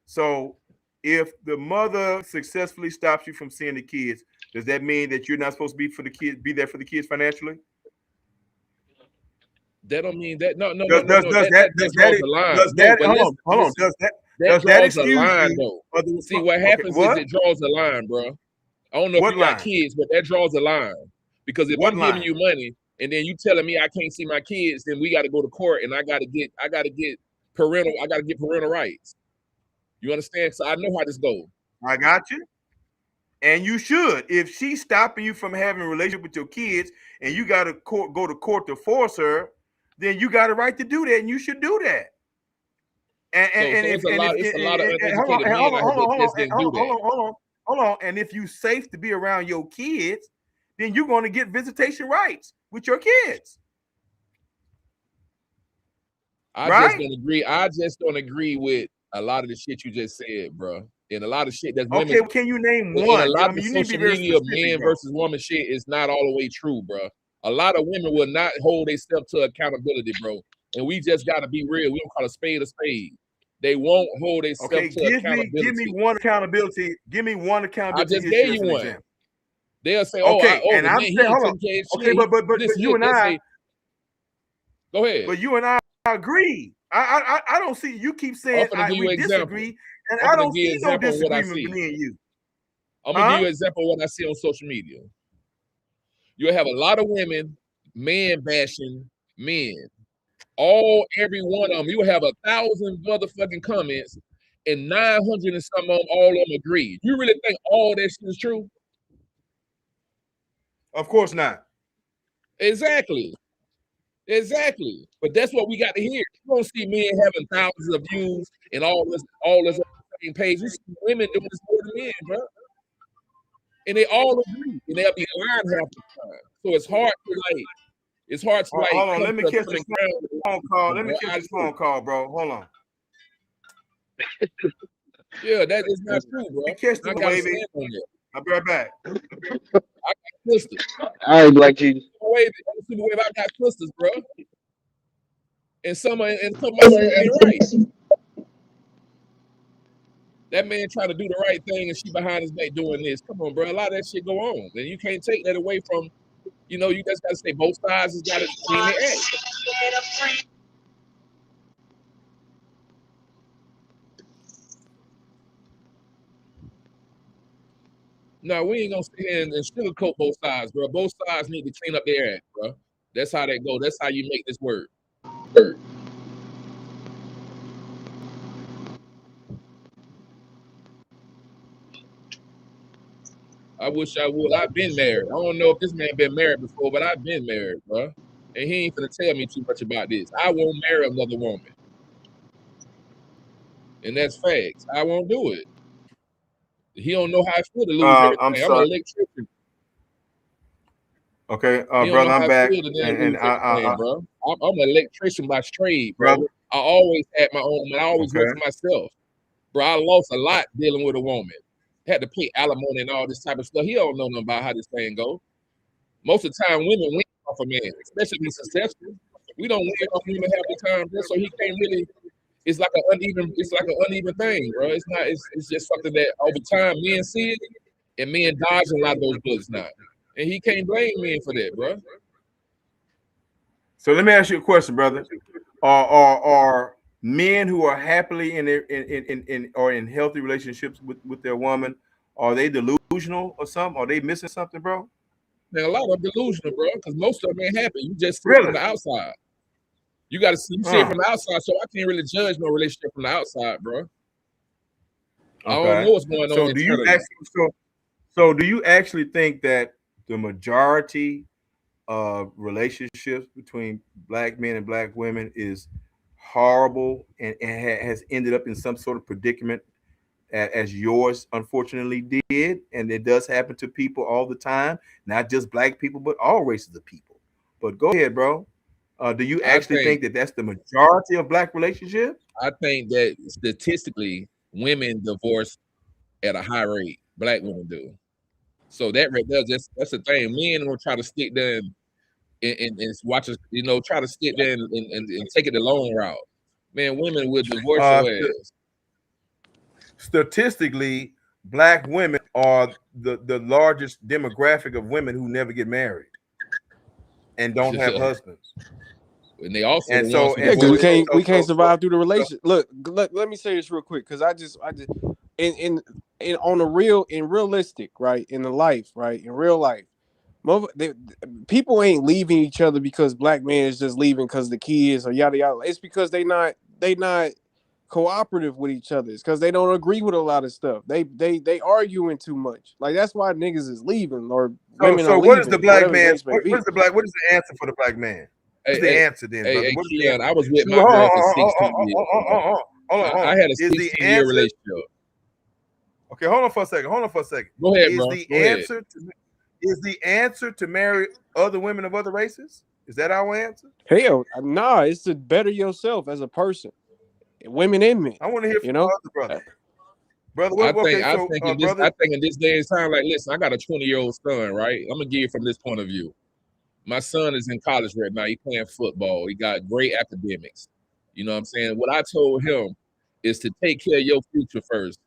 Speaker 2: So, if the mother successfully stops you from seeing the kids, does that mean that you're not supposed to be there for the kids financially?
Speaker 6: That don't mean that. No.
Speaker 2: Does that excuse
Speaker 6: line though? See, what happens is it draws a line, bro. I don't know if you got kids, but that draws a line. Because if I'm giving you money and then you telling me I can't see my kids, then we got to go to court and I got to get parental rights. You understand? So I know how this goes.
Speaker 2: I got you. And you should. If she's stopping you from having a relationship with your kids and you got to go to court to force her, then you got a right to do that, and you should do that. Hold on. And if you're safe to be around your kids, then you're going to get visitation rights with your kids.
Speaker 6: I just don't agree with a lot of the shit you just said, bro. And a lot of shit that's women.
Speaker 2: Okay, can you name one?
Speaker 6: And a lot of the social media man versus woman shit is not all the way true, bro. A lot of women will not hold themselves to accountability, bro. And we just got to be real. We don't call a spade a spade. They won't hold themselves to accountability.
Speaker 2: Give me one accountability. Give me one accountability.
Speaker 6: I just gave you one. Example. They'll say,
Speaker 2: okay, and I'm saying, hold on. Okay, but you and I.
Speaker 6: Go ahead.
Speaker 2: But you and I agree. I don't see. You keep saying we disagree, and I don't see no disagreement between you.
Speaker 6: I'm gonna give you an example of what I see on social media. You'll have a lot of women, man bashing men. Every one of them. You will have 1,000 motherfucking comments, and 900 and some of them, all of them agree. You really think all that shit is true?
Speaker 2: Of course not.
Speaker 6: Exactly. But that's what we got to hear. You don't see men having thousands of views and all this networking page, you see women doing this more than men, bro. And they all agree, and they'll be lying half the time. So it's hard to
Speaker 2: Hold on,
Speaker 6: come
Speaker 2: let me
Speaker 6: to a
Speaker 2: catch
Speaker 6: common
Speaker 2: this
Speaker 6: ground.
Speaker 2: phone call. Let me catch this phone call, bro. Hold on.
Speaker 6: Yeah, that is not true, bro.
Speaker 2: Let me catch
Speaker 6: I
Speaker 2: this,
Speaker 6: gotta
Speaker 2: baby.
Speaker 6: stand on it.
Speaker 2: I'll be right back.
Speaker 6: I got sisters.
Speaker 4: All right, Black Jesus.
Speaker 6: I got sisters, bro. And some of my ain't right. That man trying to do the right thing and she behind his back doing this. Come on, bro. A lot of that shit go on. And you can't take that away from, you just gotta say both sides has got to clean their act. No, we ain't gonna sit here and sugarcoat both sides, bro. Both sides need to clean up their act, bro. That's how that go. That's how you make this work. I wish I would. I've been married. I don't know if this man been married before, but I've been married, bro. And he ain't gonna tell me too much about this. I won't marry another woman. And that's facts. I won't do it. He don't know how I feel to lose everything.
Speaker 2: I'm
Speaker 6: I'm
Speaker 2: sorry.
Speaker 6: an electrician.
Speaker 2: Okay,
Speaker 6: He don't
Speaker 2: brother,
Speaker 6: know
Speaker 2: I'm
Speaker 6: how
Speaker 2: back.
Speaker 6: I feel to lose everything, bro. I'm an electrician by trade, bro.
Speaker 2: Brother.
Speaker 6: I always had my own, I always
Speaker 2: Okay.
Speaker 6: worked for myself. Bro, I lost a lot dealing with a woman. Had to pay alimony and all this type of stuff. He don't know nothing about how this thing go. Most of the time, women win off a man, especially if he's successful. We don't win off women half the time, bro. So he can't really. It's like an uneven thing, bro. It's not. It's just something that over time men see it, and men dodge a lot of those bullets now, and he can't blame men for that, bro.
Speaker 2: So let me ask you a question, brother. Are men who are happily in healthy relationships with their woman, are they delusional or something? Are they missing something, bro?
Speaker 6: Man, a lot of them delusional, bro, because most of them ain't happy. You just see it
Speaker 2: Really?
Speaker 6: from the outside. You got to see it from the outside, so I can't really judge no relationship from the outside, bro.
Speaker 2: Okay.
Speaker 6: I don't know what's going on.
Speaker 2: So do you actually think that the majority of relationships between black men and black women is horrible and has ended up in some sort of predicament as yours unfortunately did? And it does happen to people all the time, not just black people, but all races of people. But go ahead, bro. Do you actually think that that's the majority of black relationships?
Speaker 6: I think that statistically, women divorce at a high rate. Black women do. So that's the thing. Men will try to stick there and watch us, try to stick there and take it the long route. Man, women will divorce your ass.
Speaker 2: Statistically, black women are the largest demographic of women who never get married and don't have husbands.
Speaker 6: And they also
Speaker 4: because we can't survive through the relationship. Look, let me say this real quick, because I just in on the real, in realistic, right, in the life, right, in real life, people ain't leaving each other because black men is just leaving because the kids or yada yada. It's because they not cooperative with each other. It's because they don't agree with a lot of stuff. They arguing too much. Like, that's why niggas is leaving, or women are leaving.
Speaker 2: What is the black man? What is the answer for the black man? What's the answer then, brother?
Speaker 6: Hey, Keon, I was with my girl for 16 years.
Speaker 2: Hold on.
Speaker 6: I had a 16-year relationship.
Speaker 2: Okay, hold on for a second.
Speaker 6: Go ahead, bro.
Speaker 2: Is the answer to marry other women of other races? Is that our answer?
Speaker 4: Hell, nah. It's to better yourself as a person, women and men.
Speaker 2: I want to hear from other brother.
Speaker 6: I think in this day and time, like, listen, I got a 20-year-old son, right? I'm gonna give you from this point of view. My son is in college right now. He playing football. He got great academics. You know what I'm saying? What I told him is to take care of your future first.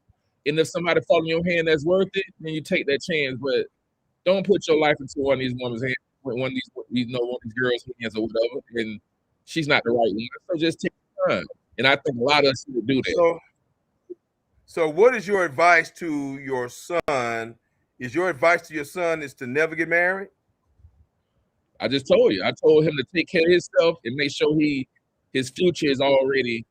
Speaker 6: And if somebody fall in your hand that's worth it, then you take that chance. But don't put your life into one of these women's hands, one of these girls' hands or whatever, and she's not the right one. So just take your time. And I think a lot of us would do that.
Speaker 2: So what is your advice to your son? Is your advice to your son is to never get married?
Speaker 6: I just told you. I told him to take care of himself and make sure his future is already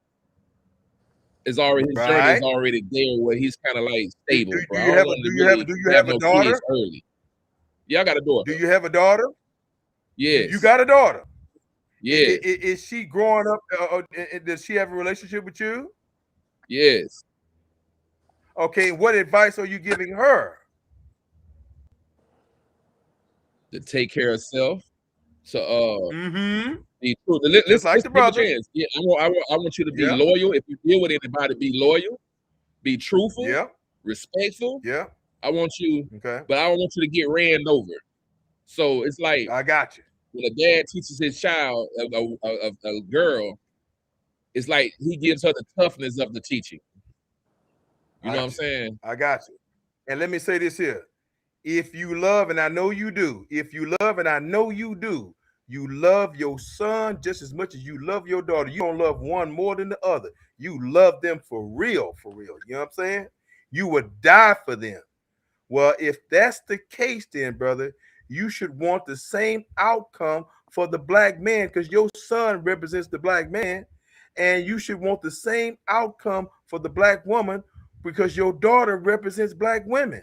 Speaker 6: his journey is already there where he's kind of like stable.
Speaker 2: Do you have a daughter?
Speaker 6: Early. Yeah, I got a daughter.
Speaker 2: Do you have a daughter?
Speaker 6: Yes.
Speaker 2: You got a daughter?
Speaker 6: Yes.
Speaker 2: Is she growing up? Does she have a relationship with you?
Speaker 6: Yes.
Speaker 2: Okay, what advice are you giving her?
Speaker 6: To take care of self. So be true.
Speaker 2: Just like the brother.
Speaker 6: Chance. Yeah, I want you to be loyal. If you deal with anybody, be loyal, be truthful, respectful.
Speaker 2: Yeah.
Speaker 6: I want you,
Speaker 2: okay,
Speaker 6: but I don't want you to get ran over. So it's like
Speaker 2: I got you.
Speaker 6: When a dad teaches his child, a girl, it's like he gives her the toughness of the teaching. You know what I'm saying?
Speaker 2: I got you. And let me say this here. If you love, and I know you do, if you love, and I know you do, you love your son just as much as you love your daughter. You don't love one more than the other. You love them for real, for real. You know what I'm saying? You would die for them. Well, if that's the case, then, brother, you should want the same outcome for the black man because your son represents the black man. And you should want the same outcome for the black woman because your daughter represents black women.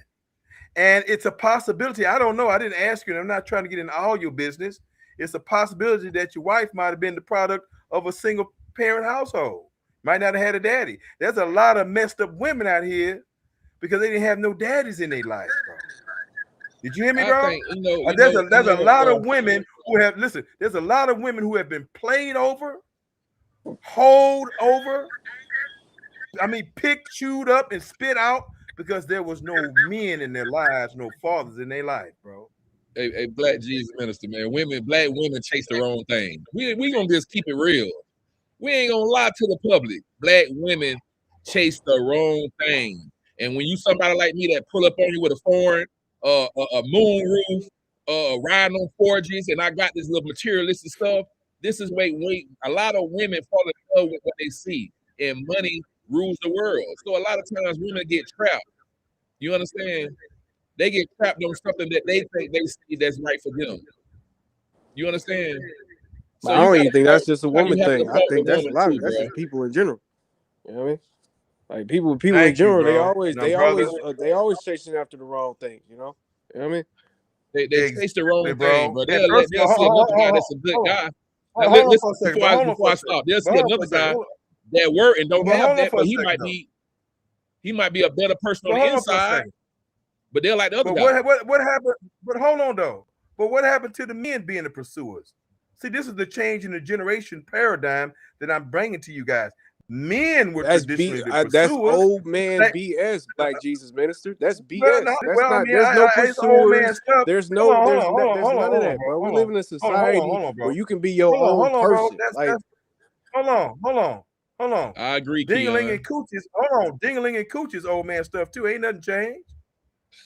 Speaker 2: And it's a possibility. I don't know. I didn't ask you. And I'm not trying to get into all your business. It's a possibility that your wife might have been the product of a single parent household. Might not have had a daddy. There's a lot of messed up women out here because they didn't have no daddies in their life, bro. Did you hear me, bro? There's a lot of women who have, listen, there's a lot of women who have been played over, holed over, I mean, picked, chewed up, and spit out because there was no men in their lives, no fathers in their life, bro.
Speaker 6: Hey, black Jesus minister, man. Black women chase the wrong thing. We gonna just keep it real. We ain't gonna lie to the public. Black women chase the wrong thing. And when you somebody like me that pull up on you with a foreign, a moon roof, riding on 4Gs, and I got this little materialistic stuff, this is a lot of women fall in love with what they see. And money rules the world. So a lot of times women get trapped. You understand? They get trapped on something that they think they see that's right for them. You understand?
Speaker 4: So I don't even think that's just a woman thing. I think that's a lot of that's just people in general. You know what I mean? Like people in general, they always chasing after the wrong thing, you know? You know what I mean?
Speaker 6: They chase the wrong thing, but they'll see another guy that's a good guy. Now, listen, before I stop, they'll see another guy that work and don't have that, but he might be a better person on the inside. But they're like the other guy.
Speaker 2: What happened? But hold on though. But what happened to the men being the pursuers? See, this is the change in the generation paradigm that I'm bringing to you guys. Men were traditionally the pursuers.
Speaker 4: That's old man BS, Black Jesus minister. That's BS. There's no pursuers. There's none of that, bro. We live in a society where you can be your own person.
Speaker 2: Hold on.
Speaker 6: I agree.
Speaker 2: Dingling and coochies. Hold on. Dingling and coochies, old man stuff too. Ain't nothing changed.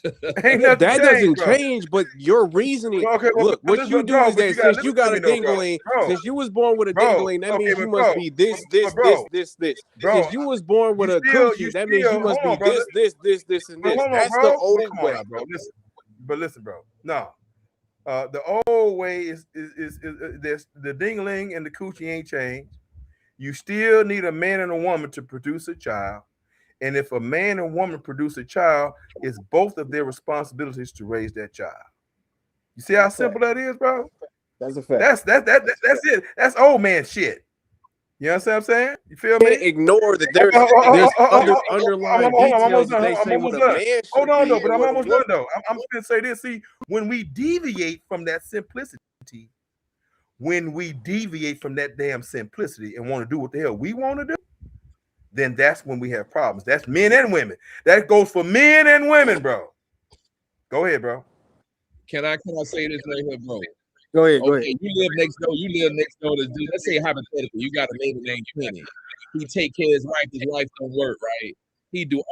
Speaker 2: That
Speaker 4: doesn't change, but your reasoning.
Speaker 2: Okay,
Speaker 4: look, what you do is that since you got a dingling, since you was born with a dingling, that means you must be this. Since you was born with a coochie, that means you must be this, and this. That's the old way,
Speaker 2: bro. Listen, bro. No, the old way is the dingling and the coochie ain't changed. You still need a man and a woman to produce a child. And if a man and woman produce a child, it's both of their responsibilities to raise that child. You see how simple that is, bro?
Speaker 4: That's a fact.
Speaker 2: That's it. That's old man shit. You know what I'm saying? You feel me?
Speaker 4: Ignore that there's underlying details that they say with a man.
Speaker 2: Hold on though, but I'm almost done though. I'm just gonna say this. See, when we deviate from that simplicity, damn simplicity and want to do what the hell we want to do, then that's when we have problems. That's men and women. That goes for men and women, bro. Go ahead, bro.
Speaker 6: Can I say this right here, bro?
Speaker 4: Go ahead.
Speaker 6: You live next door to dude. Let's say hypothetically, you got a neighbor named Kenny. He take care of his wife don't work, right? He do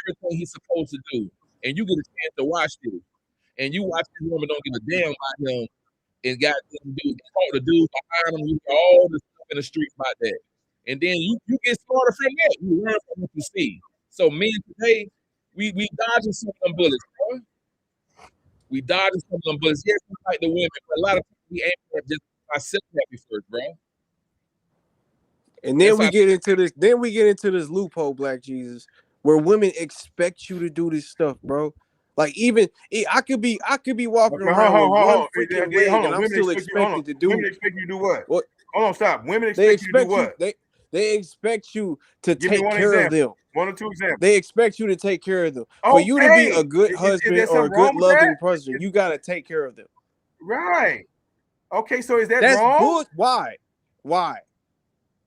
Speaker 6: everything he's supposed to do. And you get a chance to watch this. And you watch this woman don't give a damn about him and got the dude behind him, you hear all the stuff in the street about that. And then you get smarter from that. You learn from what you see. So men today, we dodging some of them bullets, bro. We dodging some of them bullets. Yes, we fight the women, but a lot of people we aim at just ourselves happy first, bro.
Speaker 4: And then we get into this. Then we get into this loophole, Black Jesus, where women expect you to do this stuff, bro. Like even I could be walking around with one freaking wig, and I'm still expected to do.
Speaker 2: Women expect you to do what? Hold on, stop. Women expect you to do what?
Speaker 4: They expect you to
Speaker 2: Give me
Speaker 4: take
Speaker 2: one
Speaker 4: care of
Speaker 2: example.
Speaker 4: them.
Speaker 2: 1 or 2 examples.
Speaker 4: They expect you to take care of them. For you to be a good
Speaker 2: Is
Speaker 4: husband
Speaker 2: there
Speaker 4: or a
Speaker 2: something
Speaker 4: good
Speaker 2: wrong with
Speaker 4: loving
Speaker 2: that?
Speaker 4: person, you gotta take care of them.
Speaker 2: Right. Okay, so is that
Speaker 4: That's
Speaker 2: wrong?
Speaker 4: Why? Why?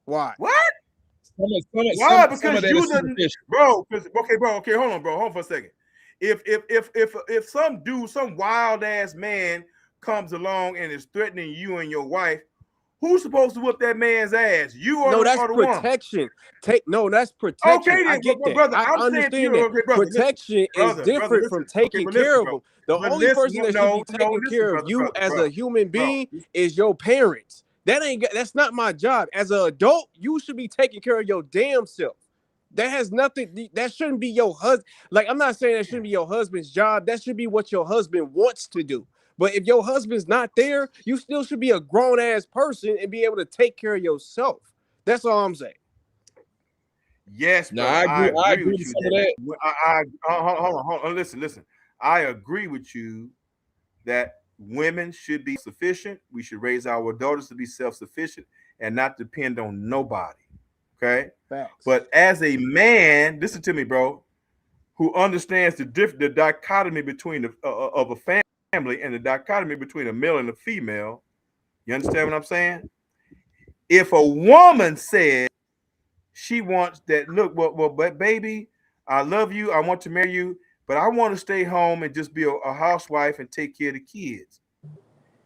Speaker 2: What?
Speaker 6: Some
Speaker 2: Because
Speaker 6: of that
Speaker 2: you
Speaker 6: is
Speaker 2: the
Speaker 6: superficial.
Speaker 2: bro. Okay, hold on, bro. Hold on for a second. If some dude, some wild ass man comes along and is threatening you and your wife, who's supposed to whoop that man's ass? You or
Speaker 4: No, that's
Speaker 2: the woman?
Speaker 4: protection. That's protection.
Speaker 2: Okay,
Speaker 4: I
Speaker 2: then,
Speaker 4: get that.
Speaker 2: brother.
Speaker 4: I
Speaker 2: I'm saying to
Speaker 4: understand
Speaker 2: you,
Speaker 4: that.
Speaker 2: okay, brother.
Speaker 4: Protection is
Speaker 2: Brother,
Speaker 4: different from
Speaker 2: listen. Okay,
Speaker 4: taking
Speaker 2: but listen,
Speaker 4: care of
Speaker 2: bro.
Speaker 4: them. The
Speaker 2: But
Speaker 4: only
Speaker 2: listen,
Speaker 4: person that should be taking
Speaker 2: listen,
Speaker 4: care of you as a human being is your parents. That's not my job. As an adult, you should be taking care of your damn self. That has nothing. That shouldn't be your husband. Like, I'm not saying that shouldn't be your husband's job. That should be what your husband wants to do. But if your husband's not there, you still should be a grown ass person and be able to take care of yourself. That's all I'm saying.
Speaker 2: Yes,
Speaker 6: No,
Speaker 2: brother. I agree with
Speaker 6: with
Speaker 2: you.
Speaker 6: some of that.
Speaker 2: Hold on. Listen. I agree with you that women should be sufficient. We should raise our daughters to be self-sufficient and not depend on nobody. Okay.
Speaker 4: Facts.
Speaker 2: But as a man, listen to me, bro, who understands the dichotomy between of a family and the dichotomy between a male and a female. You understand what I'm saying? If a woman says she wants that, look, but baby, I love you, I want to marry you, but I want to stay home and just be a housewife and take care of the kids.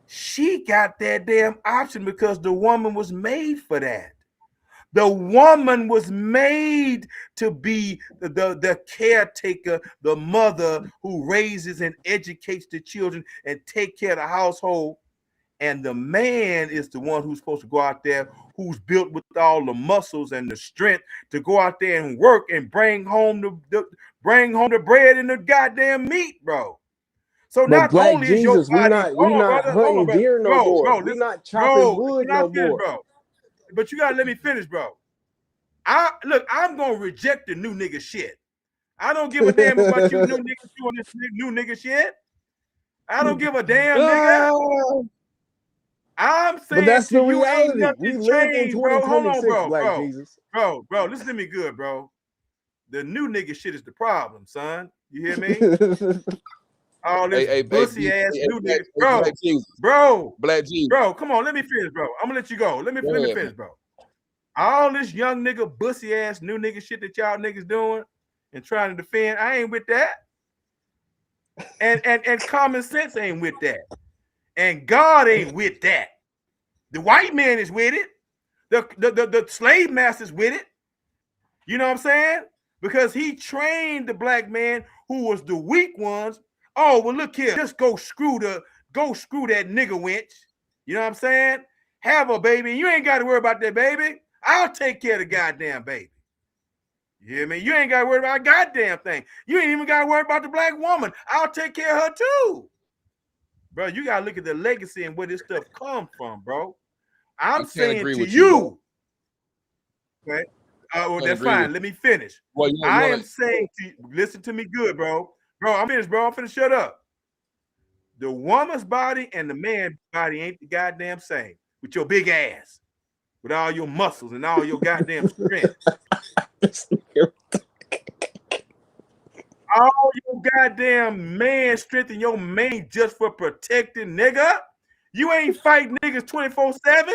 Speaker 2: She got that damn option because the woman was made for that. The woman was made to be the caretaker, the mother who raises and educates the children and take care of the household. And the man is the one who's supposed to go out there, who's built with all the muscles and the strength to go out there and work and bring home the bread and the goddamn meat, bro. So
Speaker 4: But
Speaker 2: not
Speaker 4: Black
Speaker 2: only is your
Speaker 4: Jesus, we
Speaker 2: body,
Speaker 4: not
Speaker 2: hold on, brother,
Speaker 4: hunting deer no more. We
Speaker 2: listen,
Speaker 4: not chopping
Speaker 2: bro,
Speaker 4: wood
Speaker 2: can I
Speaker 4: no
Speaker 2: finish,
Speaker 4: more.
Speaker 2: bro? But you gotta let me finish, bro. I'm gonna reject the new nigga shit. I don't give a damn about you new niggas doing this new nigga shit. I don't give a damn, nigga. I'm
Speaker 4: But
Speaker 2: saying
Speaker 4: that's
Speaker 2: to
Speaker 4: the
Speaker 2: you, ain't
Speaker 4: reality.
Speaker 2: nothing
Speaker 4: We live in
Speaker 2: changed, bro. Hold on,
Speaker 4: 2026, Black
Speaker 2: bro.
Speaker 4: Jesus.
Speaker 2: Bro, listen to me good, bro. The new nigga shit is the problem, son. You hear me? All this bussy ass new nigga,
Speaker 6: Black Jesus.
Speaker 2: bro. Come on, let me finish, bro. I'm gonna let you go. Let me finish, bro. All this young nigga, bussy ass new nigga shit that y'all niggas doing and trying to defend, I ain't with that. And common sense ain't with that. And God ain't with that. The white man is with it. The slave master's with it. You know what I'm saying? Because he trained the black man who was the weak ones. Oh, well, look here. Just go screw that nigga wench. You know what I'm saying? Have a baby. You ain't got to worry about that baby. I'll take care of the goddamn baby. You hear me? You ain't got to worry about a goddamn thing. You ain't even got to worry about the black woman. I'll take care of her too. Bro, you got to look at the legacy and where this stuff comes from, bro. I'm saying to you, okay? Well, that's fine. Let me finish.
Speaker 6: Well,
Speaker 2: I am saying to you, listen to me good, bro. Bro, I'm finished, bro. I'm finna shut up. The woman's body and the man's body ain't the goddamn same. With your big ass, with all your muscles and all your goddamn strength. All your goddamn man strength and your man just for protecting, nigga. You ain't fighting niggas 24/7.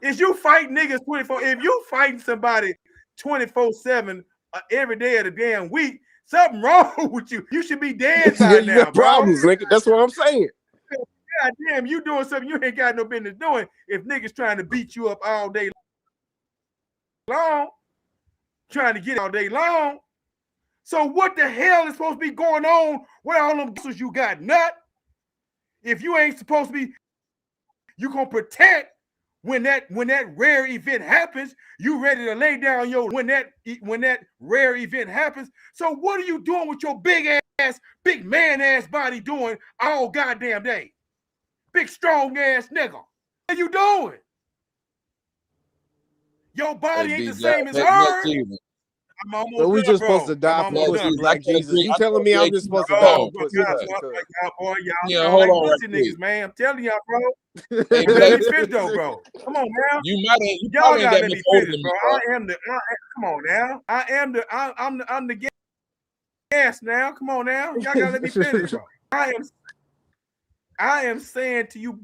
Speaker 2: Is you fighting niggas 24? If you fighting somebody 24/7 every day of the damn week, something wrong with you. You should be dead by
Speaker 4: You
Speaker 2: now,
Speaker 4: got
Speaker 2: bro.
Speaker 4: problems, nigga. That's what I'm saying.
Speaker 2: God damn, you doing something you ain't got no business doing if niggas trying to beat you up all day long, trying to get all day long. So what the hell is supposed to be going on with all them muscles you got, nut? If you ain't supposed to be, you gonna protect when that rare event happens. You ready to lay down your when that rare event happens. So what are you doing with your big man ass body doing all goddamn day? Big strong ass nigga. What are you doing? Your body ain't the same as hers.
Speaker 3: I'm almost
Speaker 7: So we
Speaker 3: done,
Speaker 7: just
Speaker 3: bro.
Speaker 7: supposed to die
Speaker 3: I'm
Speaker 7: for
Speaker 3: almost
Speaker 7: pussy,
Speaker 3: done,
Speaker 7: Black
Speaker 3: bro.
Speaker 7: Jesus. You telling me I'm just supposed to die
Speaker 3: Bro,
Speaker 7: for pussy?
Speaker 3: y'all,
Speaker 7: Okay,
Speaker 3: boy, y'all
Speaker 6: Yeah,
Speaker 3: sound
Speaker 6: hold
Speaker 3: like
Speaker 6: on right
Speaker 3: pussy
Speaker 6: quick.
Speaker 3: niggas, man. I'm telling y'all, bro.
Speaker 6: Hey,
Speaker 3: Let
Speaker 6: Black,
Speaker 3: me finish though, bro. Come on, now.
Speaker 6: you
Speaker 3: Y'all
Speaker 6: probably ain't
Speaker 3: gotta
Speaker 6: that
Speaker 3: let
Speaker 6: much
Speaker 3: me
Speaker 6: older
Speaker 3: finish,
Speaker 6: than
Speaker 3: bro.
Speaker 6: me, bro.
Speaker 3: Come on now. I'm the gas now. Come on now. Y'all gotta let me finish, bro. I am saying to you,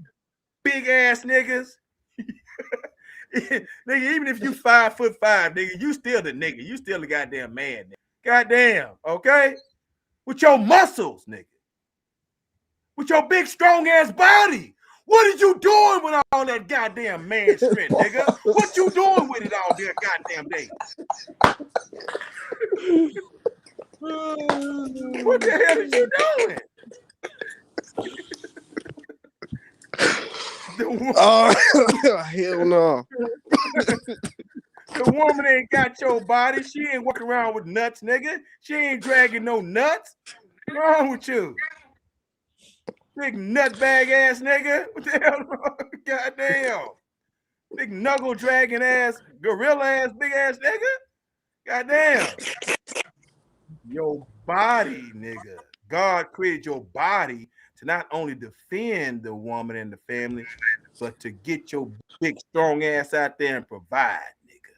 Speaker 3: big ass niggas. Nigga, even if you 5'5", nigga, you still the nigga. You still the goddamn man, nigga. Goddamn, okay? With your muscles, nigga. With your big, strong ass body. What are you doing with all that goddamn man strength, nigga? What you doing with it all day, goddamn day? What the hell is you doing?
Speaker 7: Oh, hell no.
Speaker 3: The woman ain't got your body. She ain't walking around with nuts, nigga. She ain't dragging no nuts. What's wrong with you? Big nutbag ass nigga. What the hell? Goddamn. Big knuckle dragging ass, gorilla ass, big ass nigga. Goddamn. Your body, nigga. God created your body to not only defend the woman and the family, but to get your big, strong ass out there and provide, nigga.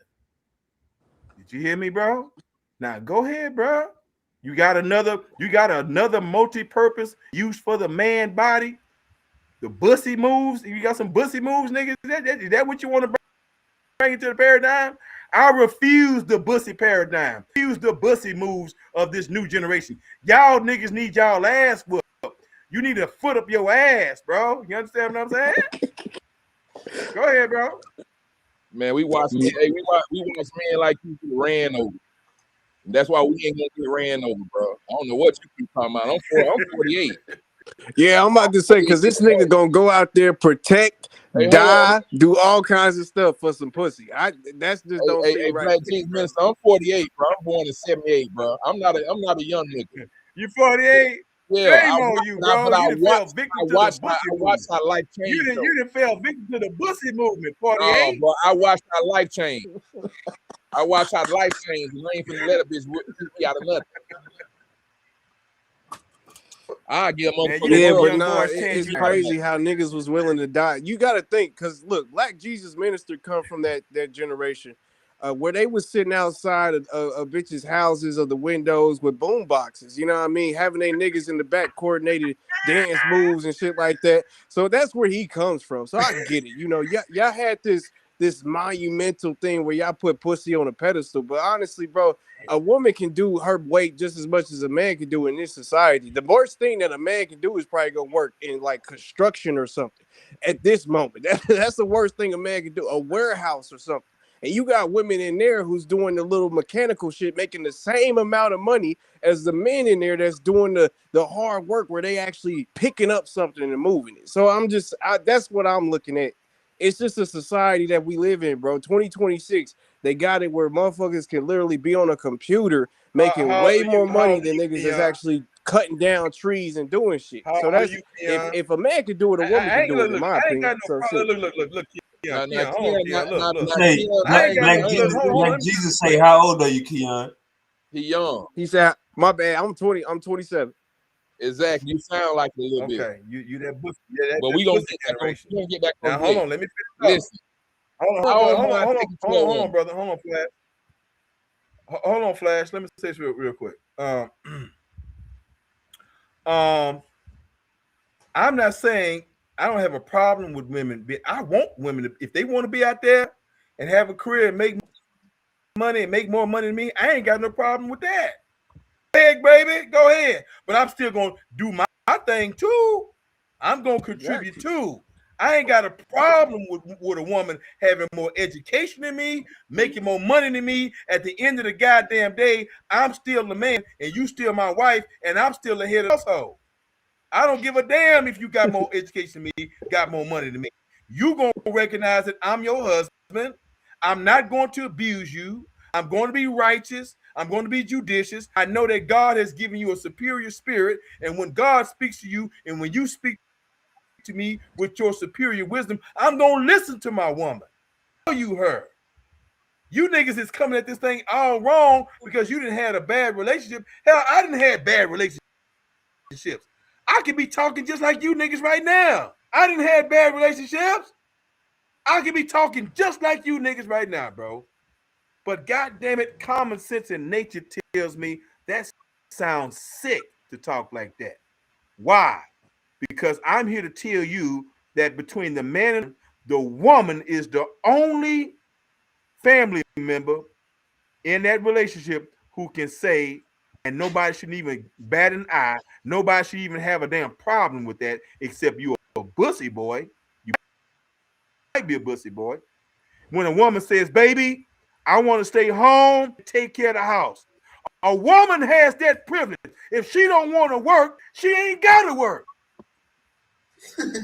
Speaker 3: Did you hear me, bro? Now go ahead, bro. You got another multi-purpose use for the man body. The bussy moves. You got some bussy moves, nigga. Is that what you want to bring into the paradigm? I refuse the bussy paradigm. Use the bussy moves of this new generation. Y'all niggas need y'all ass whooped. You need to foot up your ass, bro. You understand what I'm saying? Go ahead, bro.
Speaker 6: Man, we watch men like you get ran over. And that's why we ain't gonna get ran over, bro. I don't know what you keep talking about. I'm 48.
Speaker 7: Yeah, I'm about to say, because this nigga gonna go out there, protect,
Speaker 6: Hey, hold on.
Speaker 7: die, do all kinds of stuff for some pussy. That's just don't seem
Speaker 6: Hey,
Speaker 7: right.
Speaker 6: Black Jesus Minister, I'm 48, bro. I'm born in 78, bro. I'm not a young nigga.
Speaker 3: You 48?
Speaker 6: Yeah,
Speaker 3: Shame on you, bro. You done fell victim to the bussy movement.
Speaker 6: I watched how life changed.
Speaker 3: You done fell victim to the bussy movement, 48.
Speaker 6: No, bro, I watched how life changed. I watched how life changed, and I ain't finna let a bitch whip me out of nothing. I give a motherfucker.
Speaker 7: Yeah, but nah, it's crazy how niggas was willing to die. You got to think, because look, Black Jesus Minister come from that generation where they was sitting outside of bitches' houses or the windows with boom boxes. You know what I mean? Having they niggas in the back coordinated dance moves and shit like that. So that's where he comes from. So I get it. You know, y'all had this monumental thing where y'all put pussy on a pedestal. But honestly, bro, a woman can do her weight just as much as a man can do in this society. The worst thing that a man can do is probably go work in like construction or something at this moment. That's the worst thing a man can do, a warehouse or something. And you got women in there who's doing the little mechanical shit, making the same amount of money as the men in there that's doing the hard work where they actually picking up something and moving it. So that's what I'm looking at. It's just a society that we live in, bro. 2026, they got it where motherfuckers can literally be on a computer making way more money than niggas that's actually cutting down trees and doing shit. So that's if a man could do it, a woman can do it, in my opinion.
Speaker 3: I ain't got no problem. Look.
Speaker 6: Now,
Speaker 3: Look.
Speaker 1: Hey, Black Jesus say, how old are you, Keon?
Speaker 6: He young.
Speaker 7: He said, my bad, I'm 20, I'm 27.
Speaker 6: Exactly. You sound like a little bit.
Speaker 3: Okay, you that bush.
Speaker 6: But we gonna get back on
Speaker 3: now. Hold on, let me finish.
Speaker 6: Listen.
Speaker 3: Hold on, brother. Hold on, Flash. Hold on, Flash. Let me say this real quick. I'm not saying I don't have a problem with women. I want women to, if they want to be out there and have a career and make money and make more money than me, I ain't got no problem with that. Go ahead, baby, go ahead. But I'm still gonna do my thing too. I'm gonna contribute too. I ain't got a problem with a woman having more education than me, making more money than me. At the end of the goddamn day, I'm still the man, and you still my wife, and I'm still the head of the household. I don't give a damn if you got more education than me, got more money than me. You gonna recognize that I'm your husband. I'm not going to abuse you. I'm going to be righteous. I'm going to be judicious. I know that God has given you a superior spirit, and when God speaks to you, and when you speak to me with your superior wisdom, I'm going to listen to my woman. Tell you her.
Speaker 2: You niggas is coming at this thing all wrong because you didn't have a bad relationship. Hell, I didn't have bad relationships. I could be talking just like you niggas right now. I didn't have bad relationships. I could be talking just like you niggas right now, bro. But goddamn it, common sense and nature tells me that sounds sick to talk like that. Why? Because I'm here to tell you that between the man and the woman is the only family member in that relationship who can say, and nobody should even bat an eye. Nobody should even have a damn problem with that, except you a bussy boy. You might be a bussy boy. When a woman says, baby, I want to stay home, take care of the house. A woman has that privilege. If she don't want to work, she ain't got to work.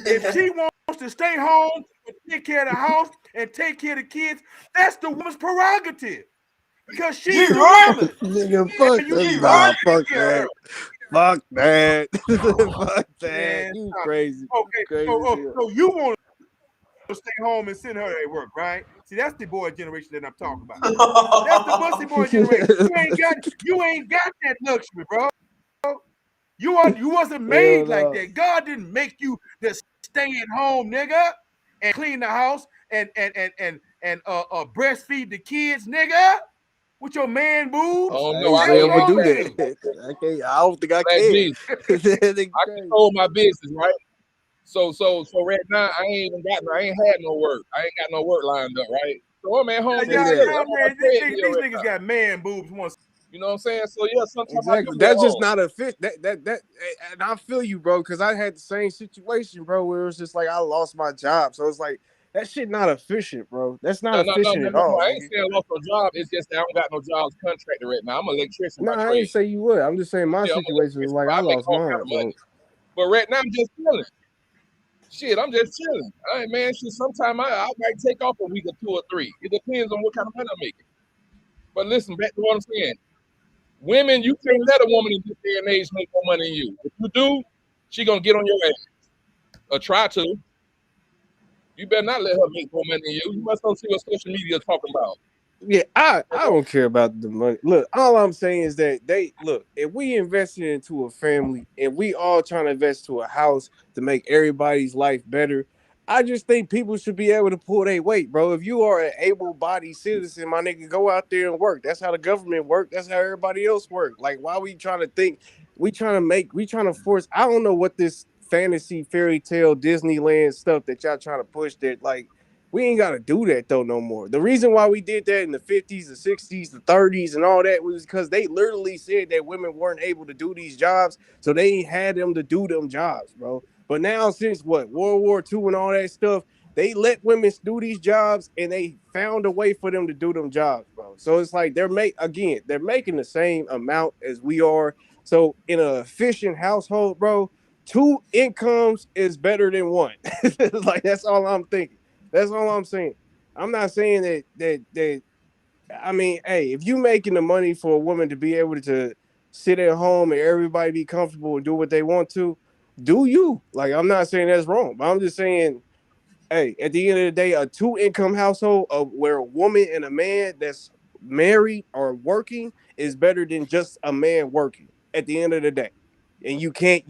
Speaker 2: If she wants to stay home and take care of the house and take care of the kids, that's the woman's prerogative. Because she's the woman.
Speaker 7: Nigga, fuck that. Nah, fuck that. Fuck that. Fuck that. Man, you crazy.
Speaker 2: Okay,
Speaker 7: crazy
Speaker 2: so you want to stay home and send her at work, right? See, that's the boy generation that I'm talking about. That's the bussy boy generation. You ain't got that luxury, bro. You wasn't made like that. God didn't make you to stay at home, nigga, and clean the house and breastfeed the kids, nigga, with your man boobs.
Speaker 6: Oh
Speaker 7: I
Speaker 6: no, I
Speaker 7: ain't
Speaker 6: ain't
Speaker 7: ever do
Speaker 6: that.
Speaker 7: that. I don't think I can.
Speaker 6: I control my business, right? So right now I ain't had no work. I ain't got no work lined up, right? So I'm at home.
Speaker 2: Man, these niggas got man boobs once.
Speaker 6: You know what I'm saying? So yeah, sometimes
Speaker 7: exactly. That's just not a fit. That and I feel you, bro, because I had the same situation, bro, where it was just like I lost my job. So it's like that shit not efficient, bro. That's not efficient at all.
Speaker 6: I ain't saying I lost no job. It's just that I don't got no jobs contracted right now. I'm an electrician by trade.
Speaker 7: I ain't say you would. I'm just saying my situation is like I lost mine. So.
Speaker 6: But right now I'm just chilling. Shit, I'm just chilling. All right, man. Shit, sometimes I might take off a week or 2 or 3. It depends on what kind of money I'm making. But listen, back to what I'm saying. Women, you can't let a woman in this day and age make more money than you. If you do, she gonna get on your ass. Or try to. You better not let her make more money than you. You must not see what social media is talking about.
Speaker 7: Yeah, I don't care about the money. Look, all I'm saying is that if we invested into a family and we all trying to invest to a house to make everybody's life better, I just think people should be able to pull their weight, bro. If you are an able-bodied citizen, my nigga, go out there and work. That's how the government work. That's how everybody else work. Like, why we trying to think? We trying to force. I don't know what this fantasy fairy tale Disneyland stuff that y'all trying to push. That like. We ain't got to do that though no more. The reason why we did that in the 50s, the 60s, the 30s, and all that was because they literally said that women weren't able to do these jobs, so they had them to do them jobs, bro. But now since World War II and all that stuff, they let women do these jobs and they found a way for them to do them jobs, bro. So it's like they're making the same amount as we are. So in an efficient household, bro, 2 incomes is better than 1. Like that's all I'm thinking. That's all I'm saying. I'm not saying that. I mean, hey, if you making the money for a woman to be able to sit at home and everybody be comfortable and do what they want to, do you? Like, I'm not saying that's wrong, but I'm just saying, hey, at the end of the day, a 2-income household where a woman and a man that's married or working is better than just a man working. At the end of the day, and you can't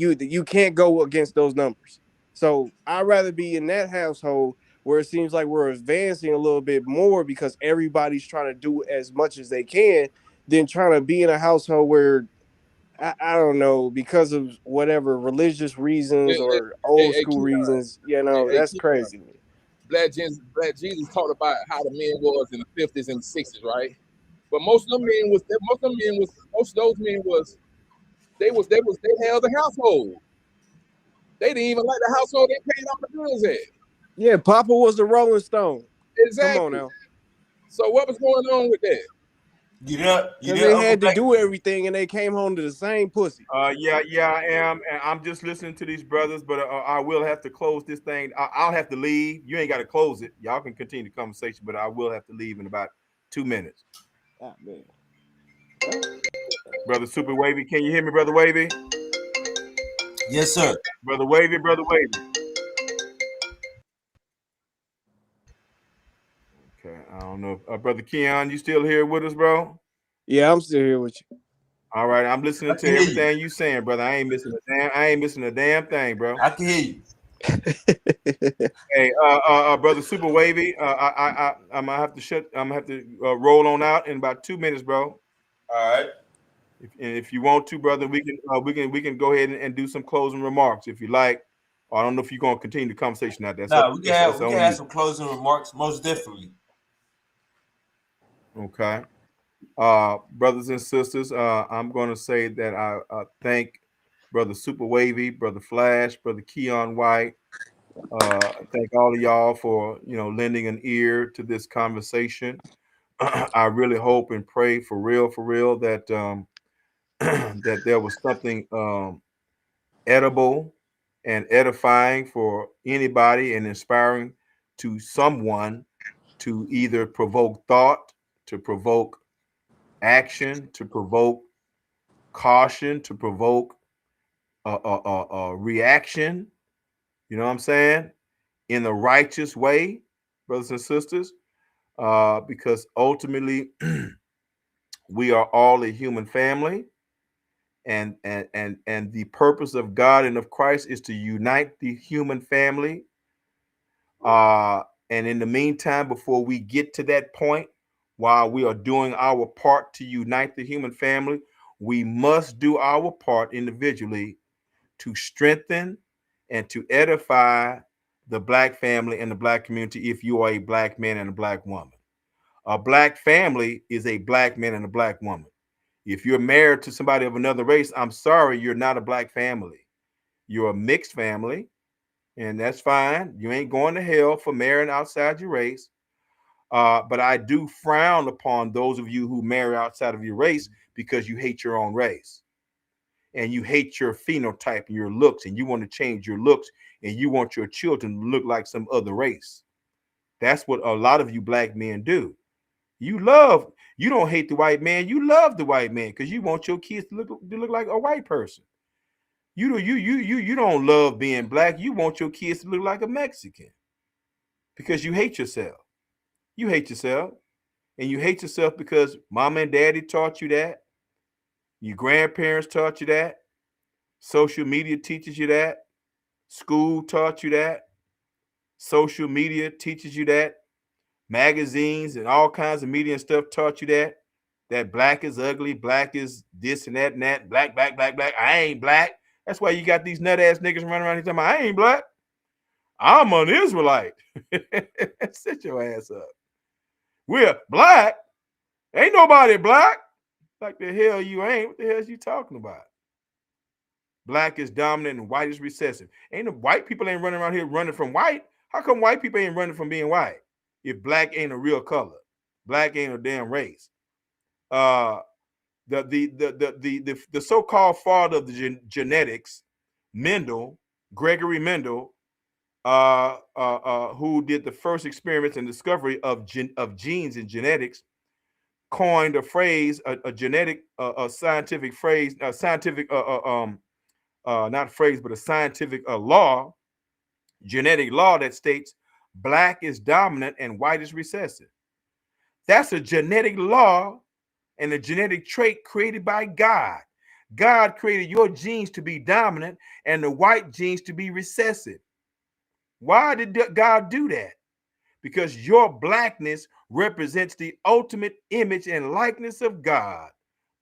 Speaker 7: go against those numbers. So I'd rather be in that household where it seems like we're advancing a little bit more because everybody's trying to do as much as they can than trying to be in a household where I don't know, because of whatever religious reasons or old school reasons, that's crazy to me.
Speaker 6: Black Jesus talked about how the men was in the 50s and 60s, right? But most of those men was they held the household. They didn't even like the household they paid off the bills at.
Speaker 7: Yeah, Papa was the Rolling Stone.
Speaker 6: Exactly.
Speaker 7: Come on now.
Speaker 6: So what was going on with that?
Speaker 2: Because
Speaker 7: they had to do everything and they came home to the same pussy.
Speaker 2: Yeah, I am. And I'm just listening to these brothers, but I will have to close this thing. I'll have to leave. You ain't got to close it. Y'all can continue the conversation, but I will have to leave in about 2 minutes.
Speaker 7: Ah, man.
Speaker 2: Brother Super Wavy, can you hear me, Brother Wavy?
Speaker 1: Yes, sir.
Speaker 2: Brother Wavy. Okay, I don't know. know, Brother Keon, you still here with us, bro?
Speaker 7: Yeah, I'm still here with you.
Speaker 2: All right, I'm listening to everything you saying, brother. I ain't missing a damn thing, bro.
Speaker 1: I can hear you.
Speaker 2: Hey, brother Super Wavy, I'm gonna have to roll on out in about 2 minutes, bro.
Speaker 1: All right.
Speaker 2: If you want to, brother, we can go ahead and do some closing remarks if you like. I don't know if you're gonna continue the conversation out there.
Speaker 1: No, we can have some closing remarks, most definitely.
Speaker 2: Okay. Brothers and sisters, I'm going to say that I thank Brother Super Wavy, Brother Flash, Brother Keon White. Thank all of y'all for lending an ear to this conversation. I really hope and pray for real that that there was something edible and edifying for anybody and inspiring to someone to either provoke thought, to provoke action, to provoke caution, to provoke a reaction. You know what I'm saying? In the righteous way, brothers and sisters, because ultimately we are all a human family, and the purpose of God and of Christ is to unite the human family. And in the meantime, before we get to that point, while we are doing our part to unite the human family, we must do our part individually to strengthen and to edify the Black family and the Black community if you are a Black man and a Black woman. A Black family is a Black man and a Black woman. If you're married to somebody of another race, I'm sorry, you're not a Black family. You're a mixed family, and that's fine. You ain't going to hell for marrying outside your race. But I do frown upon those of you who marry outside of your race because you hate your own race and you hate your phenotype and your looks, and you want to change your looks, and you want your children to look like some other race. That's what a lot of you Black men do. You don't hate the white man. You love the white man because you want your kids to look like a white person. You don't love being Black. You want your kids to look like a Mexican because you hate yourself. You hate yourself, and you hate yourself because mama and daddy taught you that. Your grandparents taught you that. Social media teaches you that. School taught you that. Social media teaches you that. Magazines and all kinds of media and stuff taught you that. That Black is ugly, Black is this and that and that. Black, black, black, black. I ain't Black. That's why you got these nut ass niggas running around here talking about, I ain't Black. I'm an Israelite. Sit your ass up. We're Black. Ain't nobody Black. Like the hell you ain't. What the hell is you talking about? Black is dominant and white is recessive. Ain't the white people ain't running around here running from white. How come white people ain't running from being white? If Black ain't a real color, Black ain't a damn race. The so-called father of the genetics, Gregory Mendel, who did the first experiments and discovery of genes and genetics, coined a phrase, a scientific phrase, a scientific not phrase, but a scientific law, genetic law that states Black is dominant and white is recessive. That's a genetic law and a genetic trait created by God. God created your genes to be dominant and the white genes to be recessive. Why did God do that? Because your Blackness represents the ultimate image and likeness of God.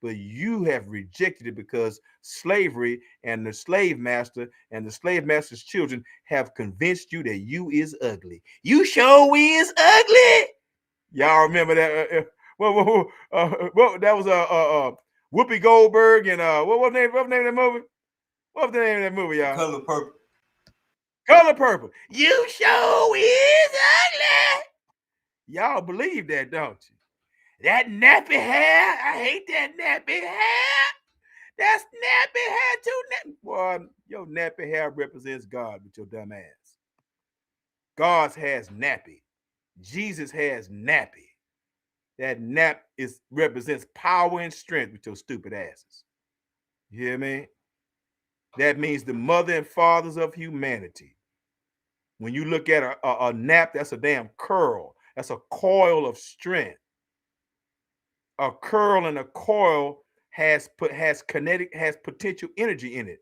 Speaker 2: But you have rejected it because slavery and the slave master and the slave master's children have convinced you that you is ugly. You sure is ugly. Y'all remember that? Well, that was Whoopi Goldberg and what was the name of that movie? What was the name of that movie, y'all?
Speaker 1: Color Purple.
Speaker 2: Color Purple. You sure is ugly. Y'all believe that, don't you? That nappy hair, I hate that nappy hair. That's nappy hair too. Boy, your nappy hair represents God with your dumb ass. God's has nappy. Jesus has nappy. That nap represents power and strength with your stupid asses. You hear me? That means the mother and fathers of humanity. When you look at a nap, that's a damn curl. That's a coil of strength. A curl and a coil has potential energy in it.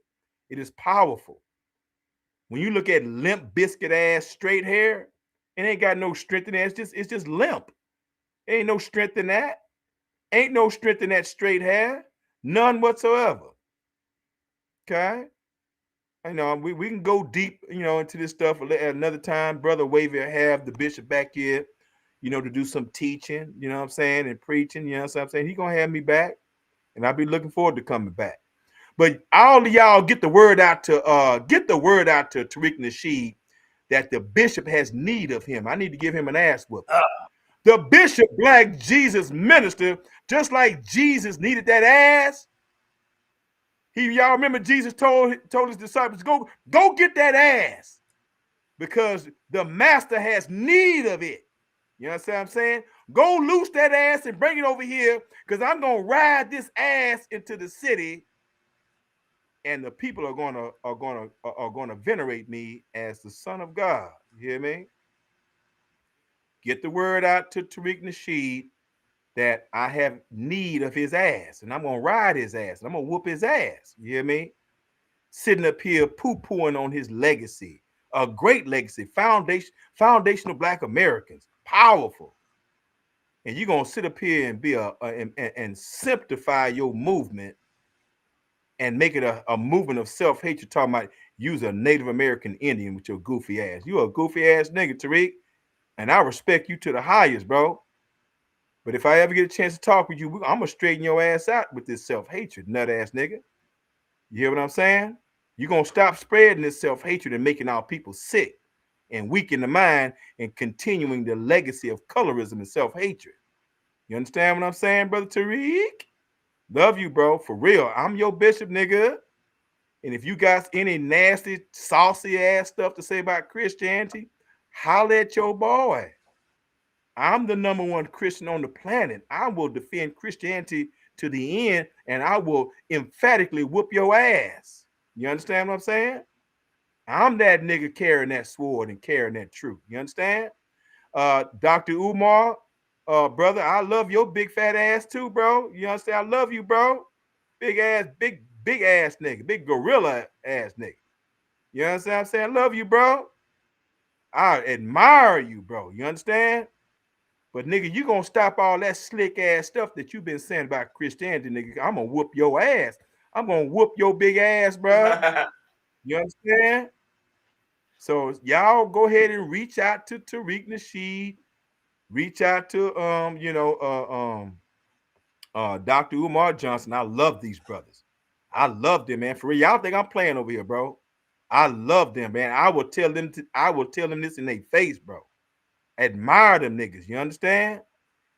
Speaker 2: It is powerful. When you look at limp biscuit ass straight hair, it ain't got no strength in it. It's just limp. There ain't no strength in that. Ain't no strength in that straight hair. None whatsoever. Okay? I know we can go deep, into this stuff at another time. Brother Wavy will have the bishop back here, to do some teaching, you know what I'm saying, and preaching, you know what I'm saying. He gonna have me back, and I'll be looking forward to coming back. But all of y'all get the word out to Tariq Nasheed that the bishop has need of him. I need to give him an ass whooping. The bishop, Black Jesus minister, just like Jesus needed that ass. Y'all remember Jesus told his disciples, go get that ass, because the master has need of it. You know what I'm saying? Go loose that ass and bring it over here, because I'm gonna ride this ass into the city, and the people are gonna venerate me as the Son of God. You hear me? Get the word out to Tariq Nasheed that I have need of his ass, and I'm gonna ride his ass, and I'm gonna whoop his ass. You hear me? Sitting up here poo-pooing on his legacy, a great legacy, foundational Black Americans, powerful. And you're gonna sit up here and be and simplify your movement and make it a movement of self-hatred, talking about use a Native American Indian with your goofy ass. You a goofy ass nigga, Tariq, and I respect you to the highest, bro. But if I ever get a chance to talk with you, I'm gonna straighten your ass out with this self-hatred, nut ass nigga. You hear what I'm saying? You're gonna stop spreading this self-hatred and making our people sick and weaken the mind and continuing the legacy of colorism and self-hatred. You understand what I'm saying, brother Tariq? Love you, bro. For real. I'm your bishop, nigga. And if you got any nasty, saucy ass stuff to say about Christianity, holler at your boy. I'm the number one Christian on the planet. I will defend Christianity to the end, and I will emphatically whoop your ass. You understand what I'm saying? I'm that nigga carrying that sword and carrying that truth. You understand? Dr. Umar, brother, I love your big fat ass too, bro. You understand? I love you, bro. Big ass, big ass nigga, big gorilla ass nigga. You understand what I'm saying? I love you, bro. I admire you, bro. You understand? But nigga, you gonna stop all that slick ass stuff that you've been saying about Christianity, nigga. I'm gonna whoop your ass. I'm gonna whoop your big ass, bro. You understand? So y'all go ahead and reach out to Tariq Nasheed. Reach out to Dr. Umar Johnson. I love these brothers. I love them, man. For real, y'all think I'm playing over here, bro? I love them, man. I will tell them this in their face, bro. Admire them niggas. You understand?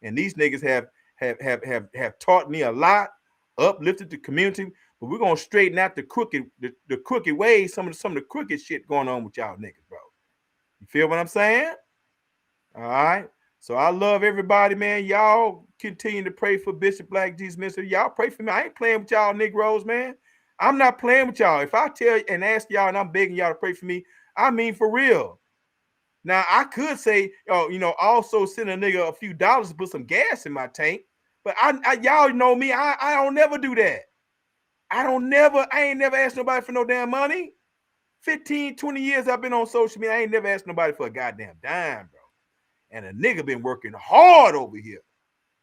Speaker 2: And these niggas have taught me a lot, uplifted the community. But we're gonna straighten out the crooked ways, some of the crooked shit going on with y'all niggas, bro. You feel what I'm saying? All right. So I love everybody, man. Y'all continue to pray for Bishop Black Jesus Minister. Y'all pray for me. I ain't playing with y'all Negroes, man. I'm not playing with y'all. If I tell and ask y'all and I'm begging y'all to pray for me, I mean for real. Now I could say, also send a nigga a few dollars to put some gas in my tank, but I y'all know me. I don't never do that. I ain't never asked nobody for no damn money. 15, 20 years I've been on social media. I ain't never asked nobody for a goddamn dime, bro. And a nigga been working hard over here.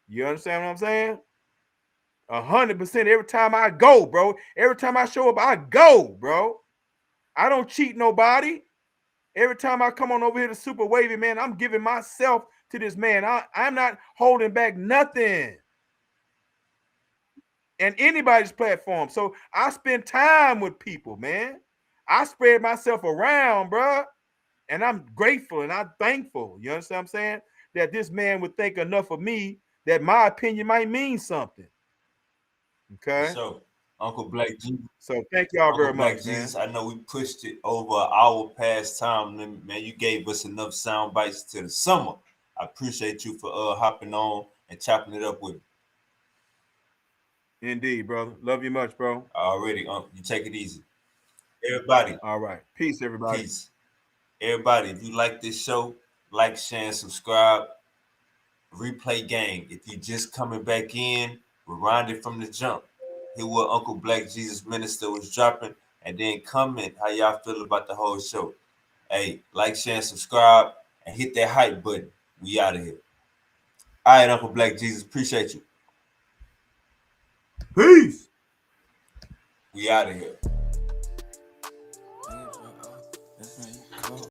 Speaker 2: You understand what I'm saying? 100% every time I go, bro. Every time I show up, I go, bro. I don't cheat nobody. Every time I come on over here to Super Wavy, man, I'm giving myself to this man. I'm not holding back nothing. And anybody's platform. So I spend time with people, man. I spread myself around, bro. And I'm grateful and I'm thankful. You understand what I'm saying? That this man would think enough of me that my opinion might mean something. Okay.
Speaker 1: So, Uncle Black Jesus.
Speaker 2: So thank y'all very
Speaker 1: Black
Speaker 2: much,
Speaker 1: Jesus,
Speaker 2: man.
Speaker 1: I know we pushed it over our past time. Man, you gave us enough sound bites to the summer. I appreciate you for hopping on and chopping it up with me.
Speaker 2: Indeed, brother. Love you much, bro.
Speaker 1: Already, you take it easy. Everybody.
Speaker 2: All right. Peace, everybody.
Speaker 1: Peace. Everybody, if you like this show, like, share, and subscribe. replay gang. If you just coming back in, rewind it from the jump. Hear what Uncle Black Jesus Minister was dropping, and then comment how y'all feel about the whole show. Hey, like, share, and subscribe, and hit that hype button. We out of here. All right, Uncle Black Jesus, appreciate you. Peace. We out of here.